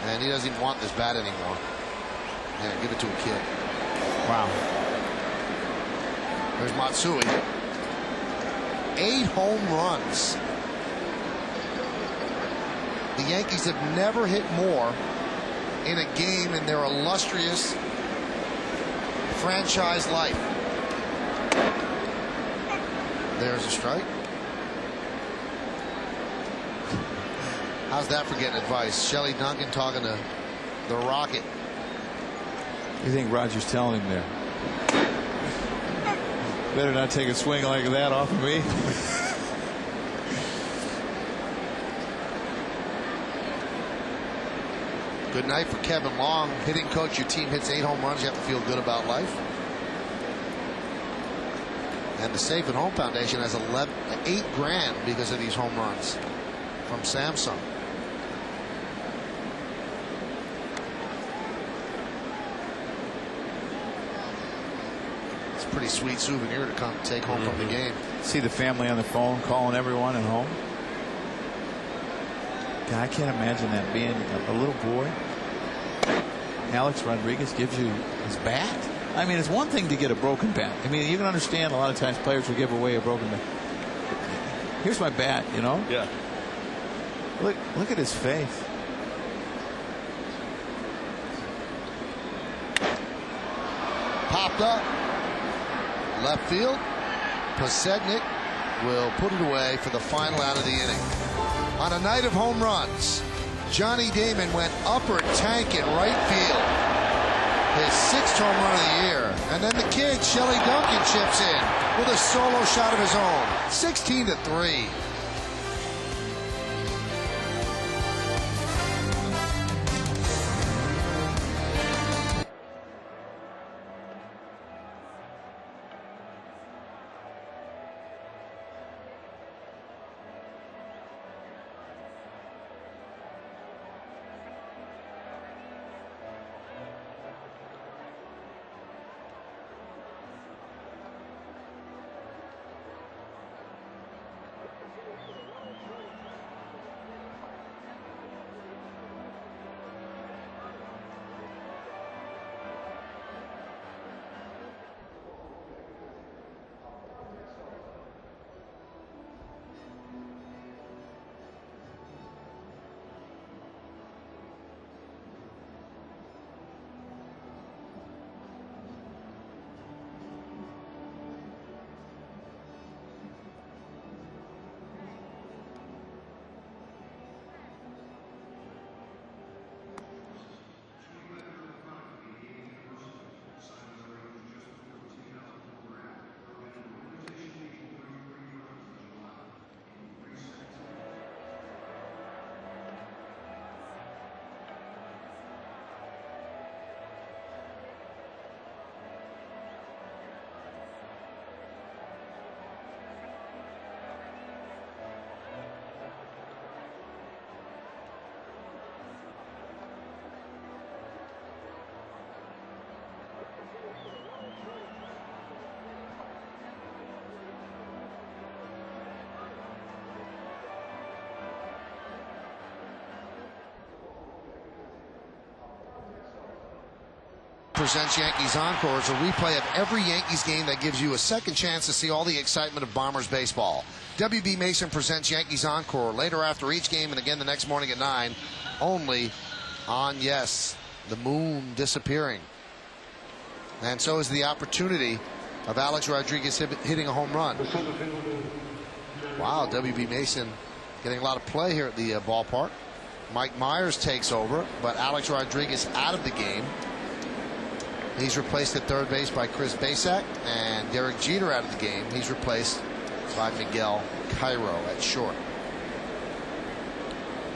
S1: And he doesn't even want this bat anymore. Yeah, give it to a kid.
S3: Wow.
S1: There's Matsui. 8 home runs. The Yankees have never hit more in a game in their illustrious franchise life. There's a strike. How's that for getting advice? Shelley Duncan talking to the Rocket.
S4: You think Roger's telling him there? Better not take a swing like that off of me.
S1: Good night for Kevin Long. Hitting coach, your team hits 8 home runs. You have to feel good about life. And the Safe at Home Foundation has $8 grand because of these home runs from Samsung. It's a pretty sweet souvenir to come take home from the game.
S3: See the family on the phone calling everyone at home. God, I can't imagine that being a little boy. Alex Rodriguez gives you his bat. I mean, it's one thing to get a broken bat. I mean, you can understand a lot of times players will give away a broken bat. Here's my bat, you know?
S2: Yeah.
S3: Look at his face.
S1: Popped up. Left field. Posednik will put it away for the final out of the inning. On a night of home runs, Johnny Damon went upper tank in right field. His 6th home run of the year. And then the kid, Shelley Duncan, chips in with a solo shot of his own. 16-3. presents Yankees Encore. It's a replay of every Yankees game that gives you a second chance to see all the excitement of Bombers baseball. WB Mason presents Yankees Encore later after each game and again the next morning at 9, only on Yes, the moon disappearing. And so is the opportunity of Alex Rodriguez hitting a home run. Wow, WB Mason getting a lot of play here at the ballpark. Mike Myers takes over, but Alex Rodriguez out of the game. He's replaced at third base by Chris Basak, and Derek Jeter out of the game. He's replaced by Miguel Cairo at short.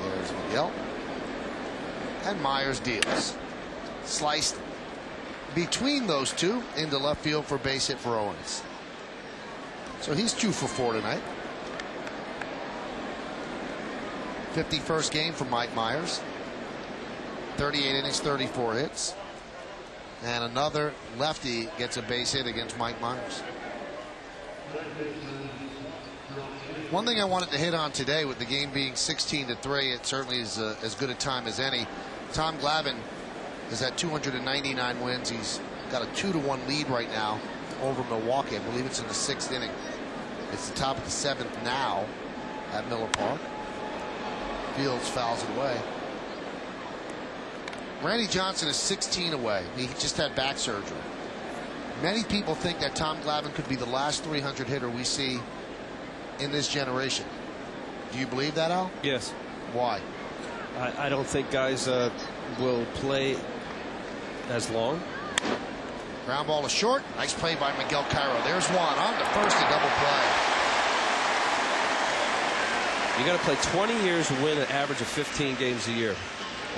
S1: There's Miguel. And Myers deals. Sliced between those two into left field for base hit for Owens. So he's 2 for 4 tonight. 51st game for Mike Myers. 38 innings, 34 hits. And another lefty gets a base hit against Mike Myers. One thing I wanted to hit on today, with the game being 16-3, it certainly is as good a time as any. Tom Glavine is at 299 wins. He's got a 2-1 lead right now over Milwaukee. I believe it's in the 6th inning. It's the top of the 7th now at Miller Park. Fields fouls it away. Randy Johnson is 16 away. He just had back surgery. Many people think that Tom Glavine could be the last 300 hitter we see in this generation. Do you believe that, Al?
S2: Yes.
S1: Why?
S2: I don't think guys will play as long.
S1: Ground ball is short. Nice play by Miguel Cairo. There's one on to first, a double play.
S2: You got to play 20 years to win an average of 15 games a year.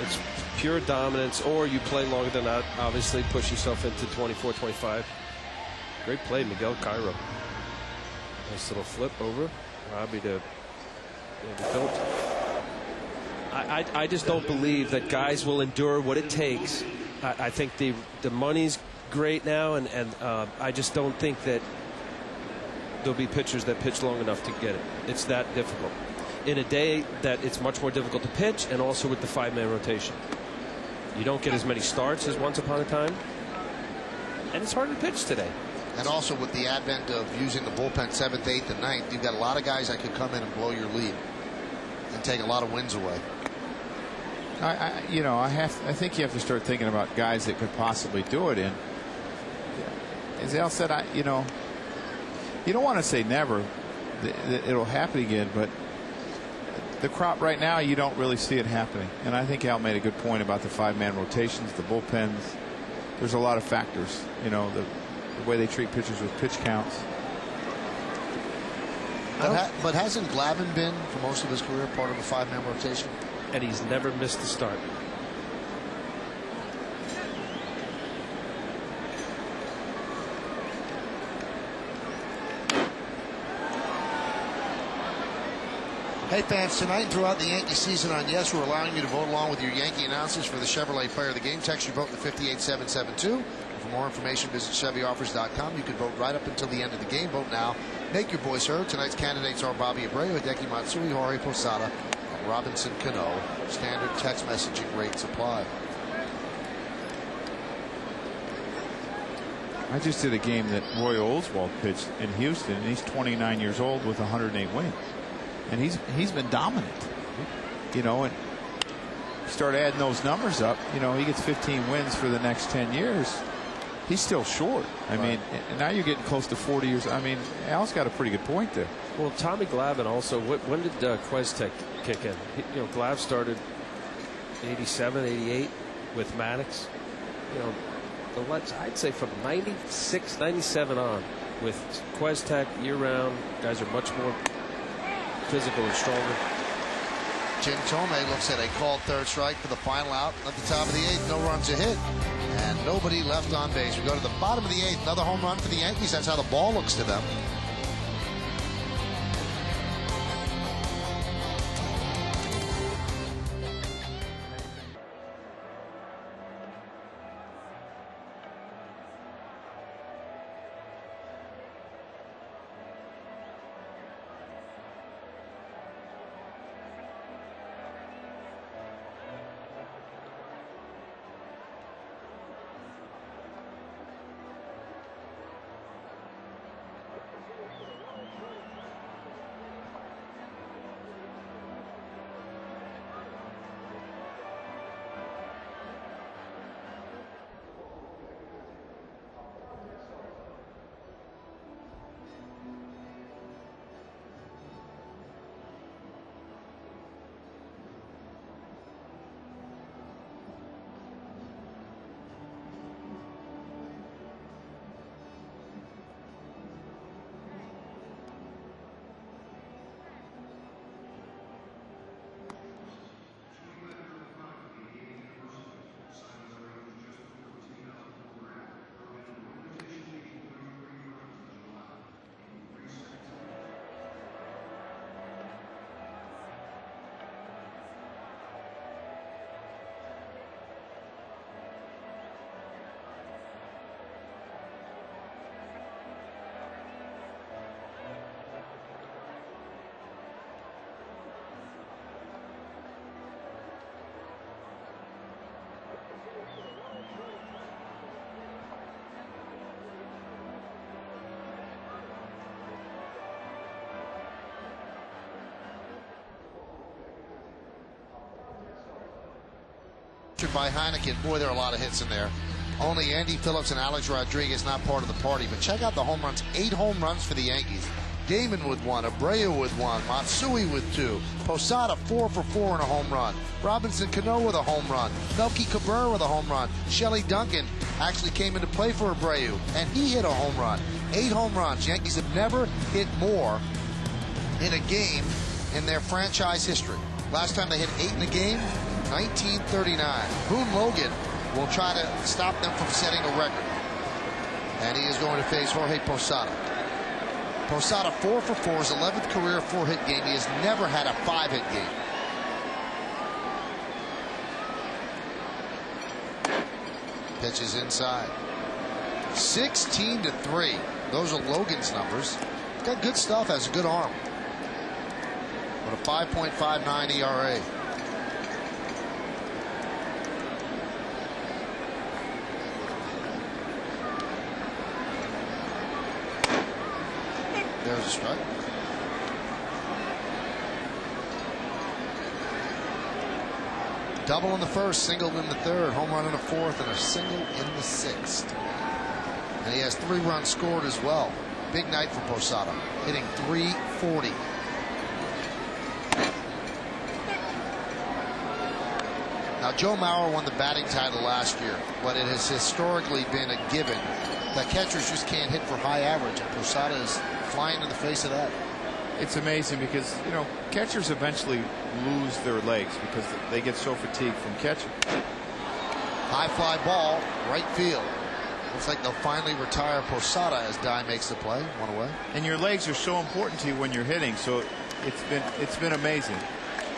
S2: It's pure dominance, or you play longer than that, obviously push yourself into 24, 25. Great play, Miguel Cairo. Nice little flip over. Robbie to Phillips. I just don't believe that guys will endure what it takes. I think the money's great now, and I just don't think that there'll be pitchers that pitch long enough to get it. It's that difficult. In a day that it's much more difficult to pitch, and also with the 5-man rotation. You don't get as many starts as once upon a time, and it's hard to pitch today.
S1: And also with the advent of using the bullpen 7th, 8th, and 9th, you've got a lot of guys that could come in and blow your lead and take a lot of wins away.
S3: I think you have to start thinking about guys that could possibly do it. And as Al said, you don't want to say never that it'll happen again, but the crop right now, you don't really see it happening. And I think Al made a good point about the 5-man rotations, the bullpens. There's a lot of factors, the way they treat pitchers with pitch counts.
S1: But hasn't Glavine been, for most of his career, part of a 5-man rotation?
S2: And he's never missed a start.
S1: Hey fans, tonight and throughout the Yankee season on Yes, we're allowing you to vote along with your Yankee announcers for the Chevrolet Player of the Game. Text your vote to 58772. For more information, visit ChevyOffers.com. You can vote right up until the end of the game. Vote now. Make your voice heard. Tonight's candidates are Bobby Abreu, Hideki Matsui, Jorge Posada, and Robinson Cano. Standard text messaging rates apply.
S3: I just did a game that Roy Oswalt pitched in Houston, and he's 29 years old with 108 wins. And he's been dominant, and start adding those numbers up. He gets 15 wins for the next 10 years. He's still short. I mean, now you're getting close to 40 years. I mean, Al's got a pretty good point there.
S2: Well, Tommy Glavine also. When did Questek kick in? Glav started 87, 88 with Maddox. I'd say from 96, 97 on with Questek year round. Guys are much more physical and stronger.
S1: Jim Tomei looks at a called third strike for the final out at the top of the 8th. No runs a hit and nobody left on base. We go to the bottom of the 8th. Another home run for the Yankees. That's how the ball looks to them. by Heineken. Boy, there are a lot of hits in there. Only Andy Phillips and Alex Rodriguez not part of the party. But check out the home runs. 8 home runs for the Yankees. Damon with 1, Abreu with 1, Matsui with 2, Posada 4 for 4 in a home run, Robinson Cano with a home run, Melky Cabrera with a home run, Shelley Duncan actually came into play for Abreu, and he hit a home run. 8 home runs. Yankees have never hit more in a game in their franchise history. Last time they hit 8 in a game, 1939. Boone Logan will try to stop them from setting a record. And he is going to face Jorge Posada. Posada 4 for 4, his 11th career 4-hit game. He has never had a 5-hit game. Pitches inside. 16-3. Those are Logan's numbers. Got good stuff, has a good arm. With a 5.59 ERA. There's a strike. Double in the first, single in the third, home run in the fourth, and a single in the sixth. And he has 3 runs scored as well. Big night for Posada, hitting .340. Now, Joe Mauer won the batting title last year, but it has historically been a given that catchers just can't hit for high average, and Posada is flying in the face of that.
S3: It's amazing because, you know, catchers eventually lose their legs because they get so fatigued from catching.
S1: High fly ball, right field. Looks like they'll finally retire Posada as Dye makes the play. 1 away.
S3: And your legs are so important to you when you're hitting, so it's been amazing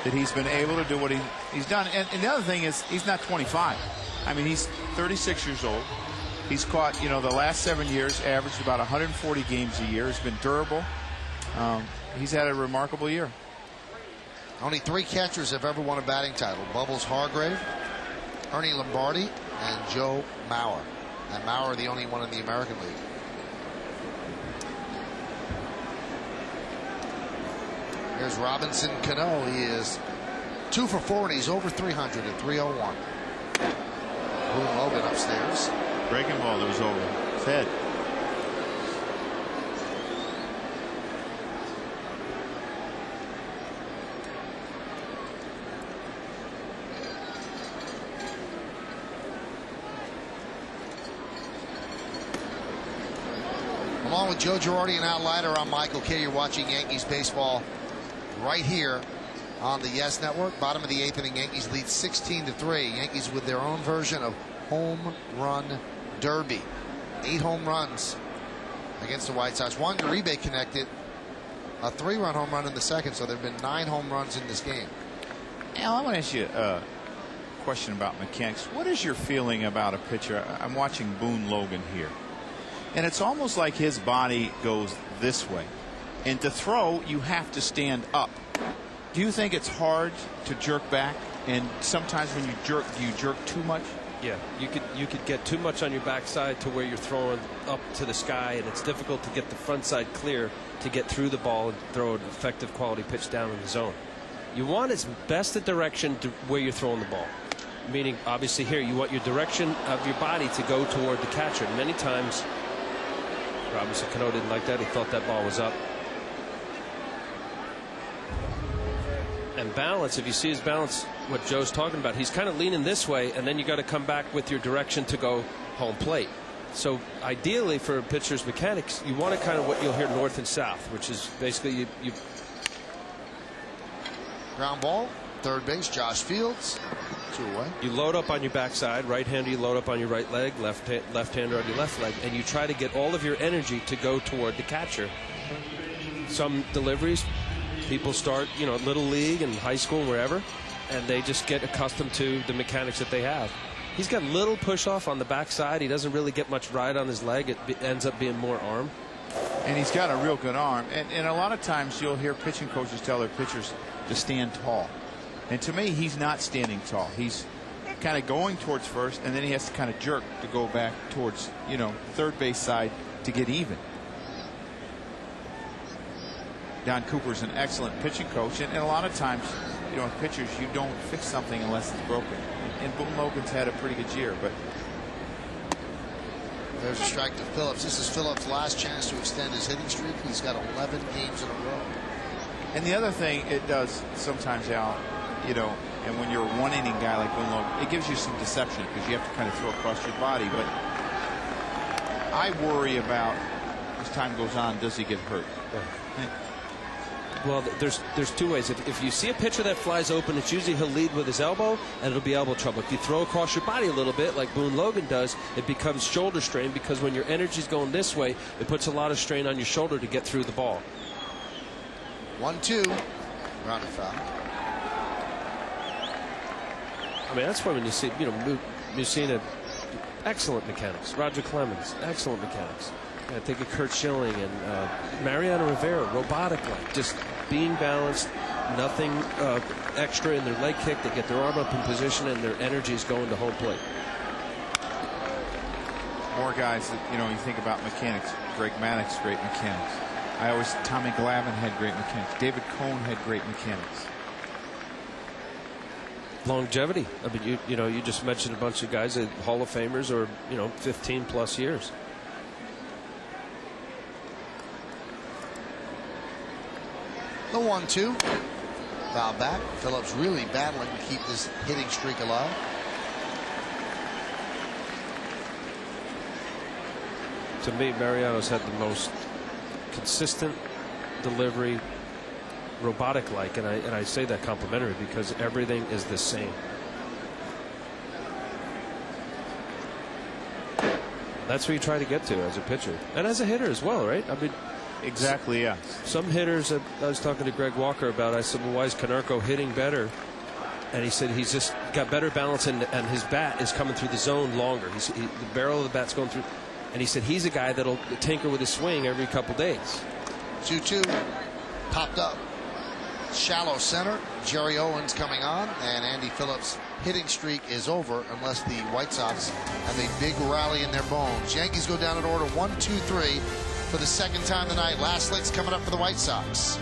S3: that he's been able to do what he's done. And the other thing is he's not 25. I mean, he's 36 years old. He's caught, you know, the last 7 years, averaged about 140 games a year. He's been durable. He's had a remarkable year.
S1: Only 3 catchers have ever won a batting title: Bubbles Hargrave, Ernie Lombardi, and Joe Mauer. And Mauer the only one in the American League. Here's Robinson Cano. He is 2 for 4, and he's over 300 at 301. Boone Logan upstairs.
S4: Breaking ball that was over his head.
S1: Along with Joe Girardi and Al Leiter, I'm Michael Kay. You're watching Yankees baseball right here on the Yes Network. Bottom of the 8th inning, Yankees lead 16-3. Yankees with their own version of home run derby. 8 home runs against the White Sox. Juan Uribe connected a 3-run home run in the second, so there have been 9 home runs in this game.
S3: Al, I want to ask you a question about mechanics. What is your feeling about a pitcher? I'm watching Boone Logan here, and it's almost like his body goes this way, and to throw you have to stand up. Do you think it's hard to jerk back, and sometimes when you jerk, do you jerk too much?
S2: Yeah, you could get too much on your backside to where you're throwing up to the sky, and it's difficult to get the front side clear to get through the ball and throw an effective quality pitch down in the zone. You want as best a direction to where you're throwing the ball. Meaning, obviously here, you want your direction of your body to go toward the catcher. And many times, Robinson Cano didn't like that. He thought that ball was up. And balance, if you see his balance, what Joe's talking about, he's kind of leaning this way, and then you got to come back with your direction to go home plate. So ideally for a pitcher's mechanics, you want to kind of what you'll hear north and south, which is basically you
S1: Ground ball, third base, Josh Fields, 2 away.
S2: You load up on your backside, right-hander you load up on your right leg, left-hander on your left leg, and you try to get all of your energy to go toward the catcher. Some deliveries, people start, you know, little league and high school, wherever, and they just get accustomed to the mechanics that they have. He's got little push-off on the backside. He doesn't really get much ride on his leg. It ends up being more arm.
S3: And he's got a real good arm. And a lot of times you'll hear pitching coaches tell their pitchers to stand tall. And to me, he's not standing tall. He's kind of going towards first, and then he has to kind of jerk to go back towards, you know, third base side to get even. Don Cooper's an excellent pitching coach, and a lot of times you know, with pitchers, you don't fix something unless it's broken. And Boone Logan's had a pretty good year, but
S1: there's a strike to Phillips. This is Phillips' last chance to extend his hitting streak. He's got 11 games in a row.
S3: And the other thing it does sometimes, Al, you know, and when you're a one-inning guy like Boone Logan, it gives you some deception because you have to kind of throw across your body. But I worry about, as time goes on, does he get hurt?
S2: Well, there's two ways. If you see a pitcher that flies open, it's usually he'll lead with his elbow, and it'll be elbow trouble. If you throw across your body a little bit, like Boone Logan does, it becomes shoulder strain, because when your energy's going this way, it puts a lot of strain on your shoulder to get through the ball.
S1: 1-2. Grounded foul.
S2: I mean, that's why when you see, you know, Mussina, excellent mechanics. Roger Clemens, excellent mechanics. I think of Kurt Schilling and Mariano Rivera, robotic-like, just being balanced, nothing extra in their leg kick. They get their arm up in position, and their energy is going to home plate.
S3: More guys that, you know, you think about mechanics. Greg Maddox, great mechanics. Tommy Glavine had great mechanics. David Cohn had great mechanics.
S2: Longevity. I mean, you know, you just mentioned a bunch of guys that Hall of Famers, or, you know, 15+ years.
S1: The 1-2. Foul back. Phillips really battling to keep this hitting streak alive.
S2: To me, Mariano's had the most consistent delivery, robotic-like, and I say that complimentary because everything is the same. That's what you try to get to as a pitcher and as a hitter as well, right? I mean,
S3: exactly, yeah.
S2: Some hitters, I was talking to Greg Walker about, I said, well, why is Konerko hitting better? And he said he's just got better balance, and his bat is coming through the zone longer. The barrel of the bat's going through. And he said he's a guy that'll tinker with his swing every couple days.
S1: 2-2. Popped up. Shallow center. Jerry Owens coming on, and Andy Phillips' hitting streak is over unless the White Sox have a big rally in their bones. Yankees go down in order 1-2-3 for the second time tonight. Last lick's coming up for the White Sox.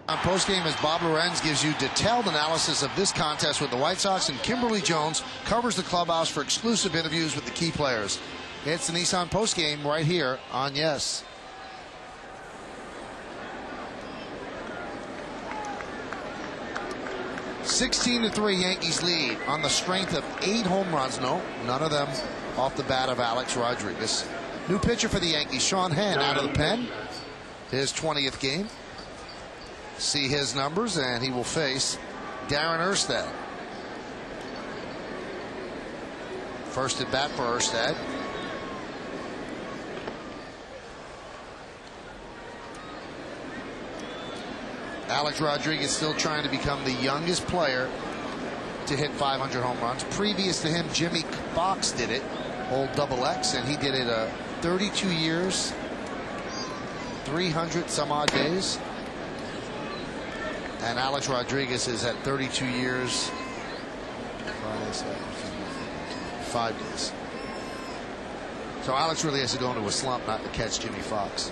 S1: On postgame, as Bob Lorenz gives you detailed analysis of this contest with the White Sox, and Kimberly Jones covers the clubhouse for exclusive interviews with the key players. It's the Nissan postgame right here on Yes. (16-3) Yankees lead on the strength of 8 home runs. No, none of them off the bat of Alex Rodriguez. New pitcher for the Yankees, Sean Henn, out of the pen. His 20th game. See his numbers, and he will face Darren Erstad. First at bat for Erstad. Alex Rodriguez still trying to become the youngest player to hit 500 home runs. Previous to him, Jimmy Fox did it, old Double X, and he did it 32 years, 300 some odd days. And Alex Rodriguez is at 32 years, 5 days. So Alex really has to go into a slump not to catch Jimmy Fox.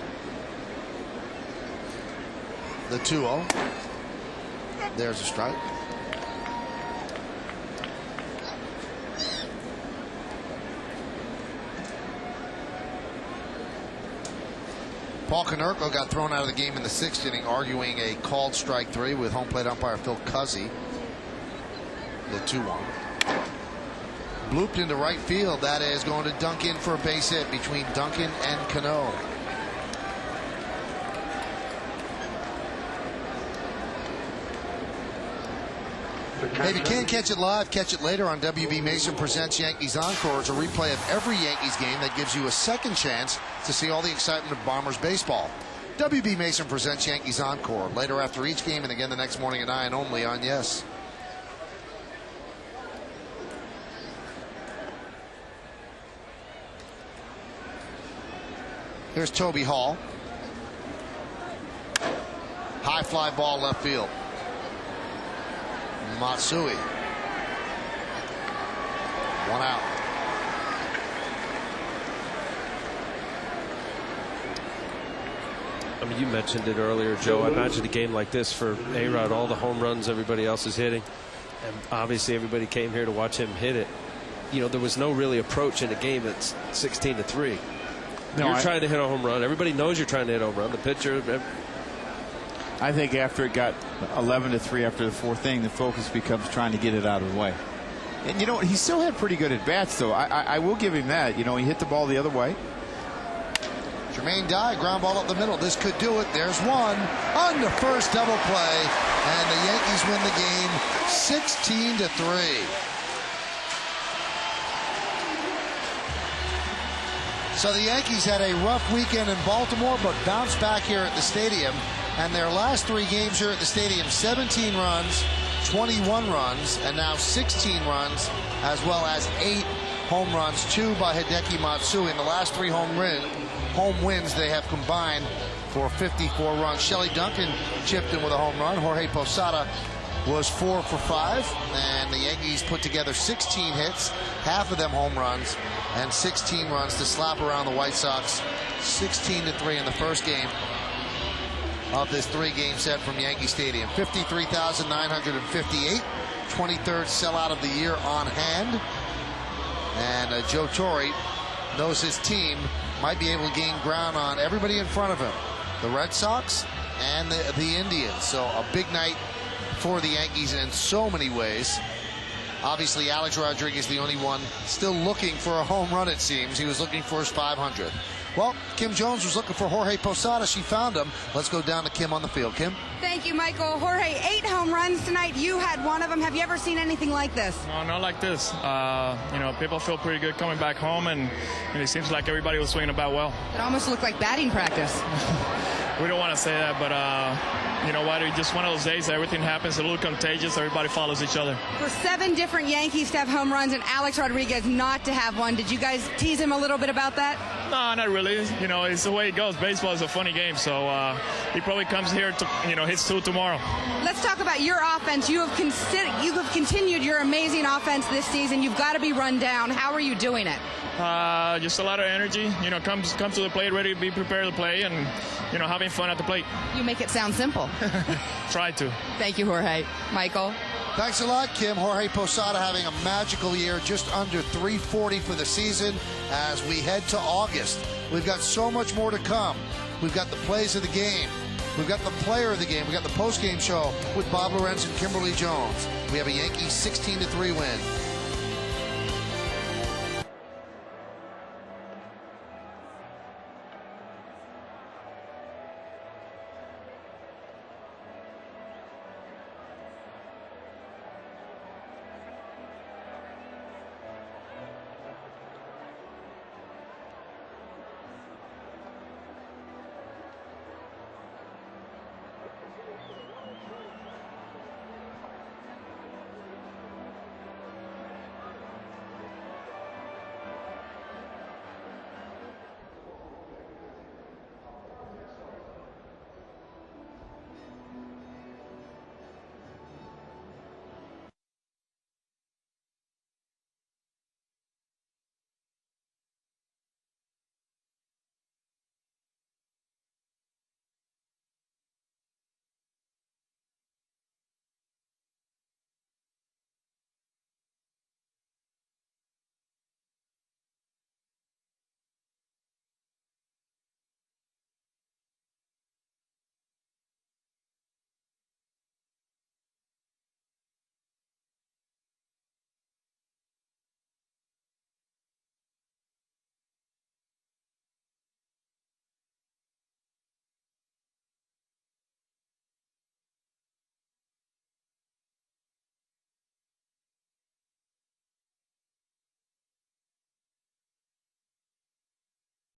S1: The 2-0. There's a strike. Paul Konerko got thrown out of the game in the 6th inning, arguing a called strike 3 with home plate umpire Phil Cuzzi. The 2-1. Blooped into right field. That is going to Duncan for a base hit between Duncan and Cano. If you can't catch it live, catch it later on WB Mason Presents Yankees Encore. It's a replay of every Yankees game that gives you a second chance to see all the excitement of Bombers baseball. WB Mason Presents Yankees Encore. Later after each game and again the next morning at 9 only on Yes. Here's Toby Hall. High fly ball left field. Matsui. 1 out.
S2: I mean, you mentioned it earlier, Joe. I imagine a game like this for A-Rod, all the home runs everybody else is hitting, and obviously everybody came here to watch him hit it. You know, there was no really approach in a game that's 16-3. No, you're trying to hit a home run. Everybody knows you're trying to hit a home run. The pitcher.
S3: I think after it got 11-3 after the 4th inning, the focus becomes trying to get it out of the way. And you know what? He still had pretty good at bats, though. I will give him that. You know, he hit the ball the other way.
S1: Jermaine Dye, ground ball up the middle. This could do it. There's one on the first double play, and the Yankees win the game 16-3. So the Yankees had a rough weekend in Baltimore, but bounced back here at the stadium. And their last 3 games here at the stadium, 17 runs, 21 runs, and now 16 runs, as well as 8 home runs, 2 by Hideki Matsui. In the last 3 home wins, they have combined for 54 runs. Shelley Duncan chipped in with a home run. Jorge Posada was 4 for 5, and the Yankees put together 16 hits, half of them home runs, and 16 runs to slap around the White Sox 16-3 in the first game of this 3-game set from Yankee Stadium. 53,958, 23rd sellout of the year on hand. And Joe Torre knows his team might be able to gain ground on everybody in front of him, the Red Sox and the Indians. So a big night for the Yankees in so many ways. Obviously, Alex Rodriguez, the only one still looking for a home run, it seems. He was looking for his 500th. Well, Kim Jones was looking for Jorge Posada. She found him. Let's go down to Kim on the field. Kim?
S6: Thank you, Michael. Jorge, 8 home runs tonight. You had one of them. Have you ever seen anything like this?
S7: No, not like this. You know, people feel pretty good coming back home, and it seems like everybody was swinging about well.
S6: It almost looked like batting practice.
S7: We don't want to say that, but you know what? It's just one of those days that everything happens a little contagious. Everybody follows each other. For
S6: 7 different Yankees to have home runs and Alex Rodriguez not to have one, did you guys tease him a little bit about that?
S7: No, not really. You know, it's the way it goes. Baseball is a funny game, so he probably comes here to, you know, hits 2 tomorrow. Let's
S6: talk about your offense. You have continued your amazing offense this season. You've got to be run down. How are you doing it?
S7: Just a lot of energy. You know, come to the plate, ready to be prepared to play, and you know, having fun at the plate.
S6: You make it sound simple.
S7: Try to.
S6: Thank you, Jorge. Michael.
S1: Thanks a lot, Kim. Jorge Posada having a magical year, just under 340 for the season as we head to August. We've got so much more to come. We've got the plays of the game. We've got the player of the game. We've got the post-game show with Bob Lorenz and Kimberly Jones. We have a Yankees 16-3 win.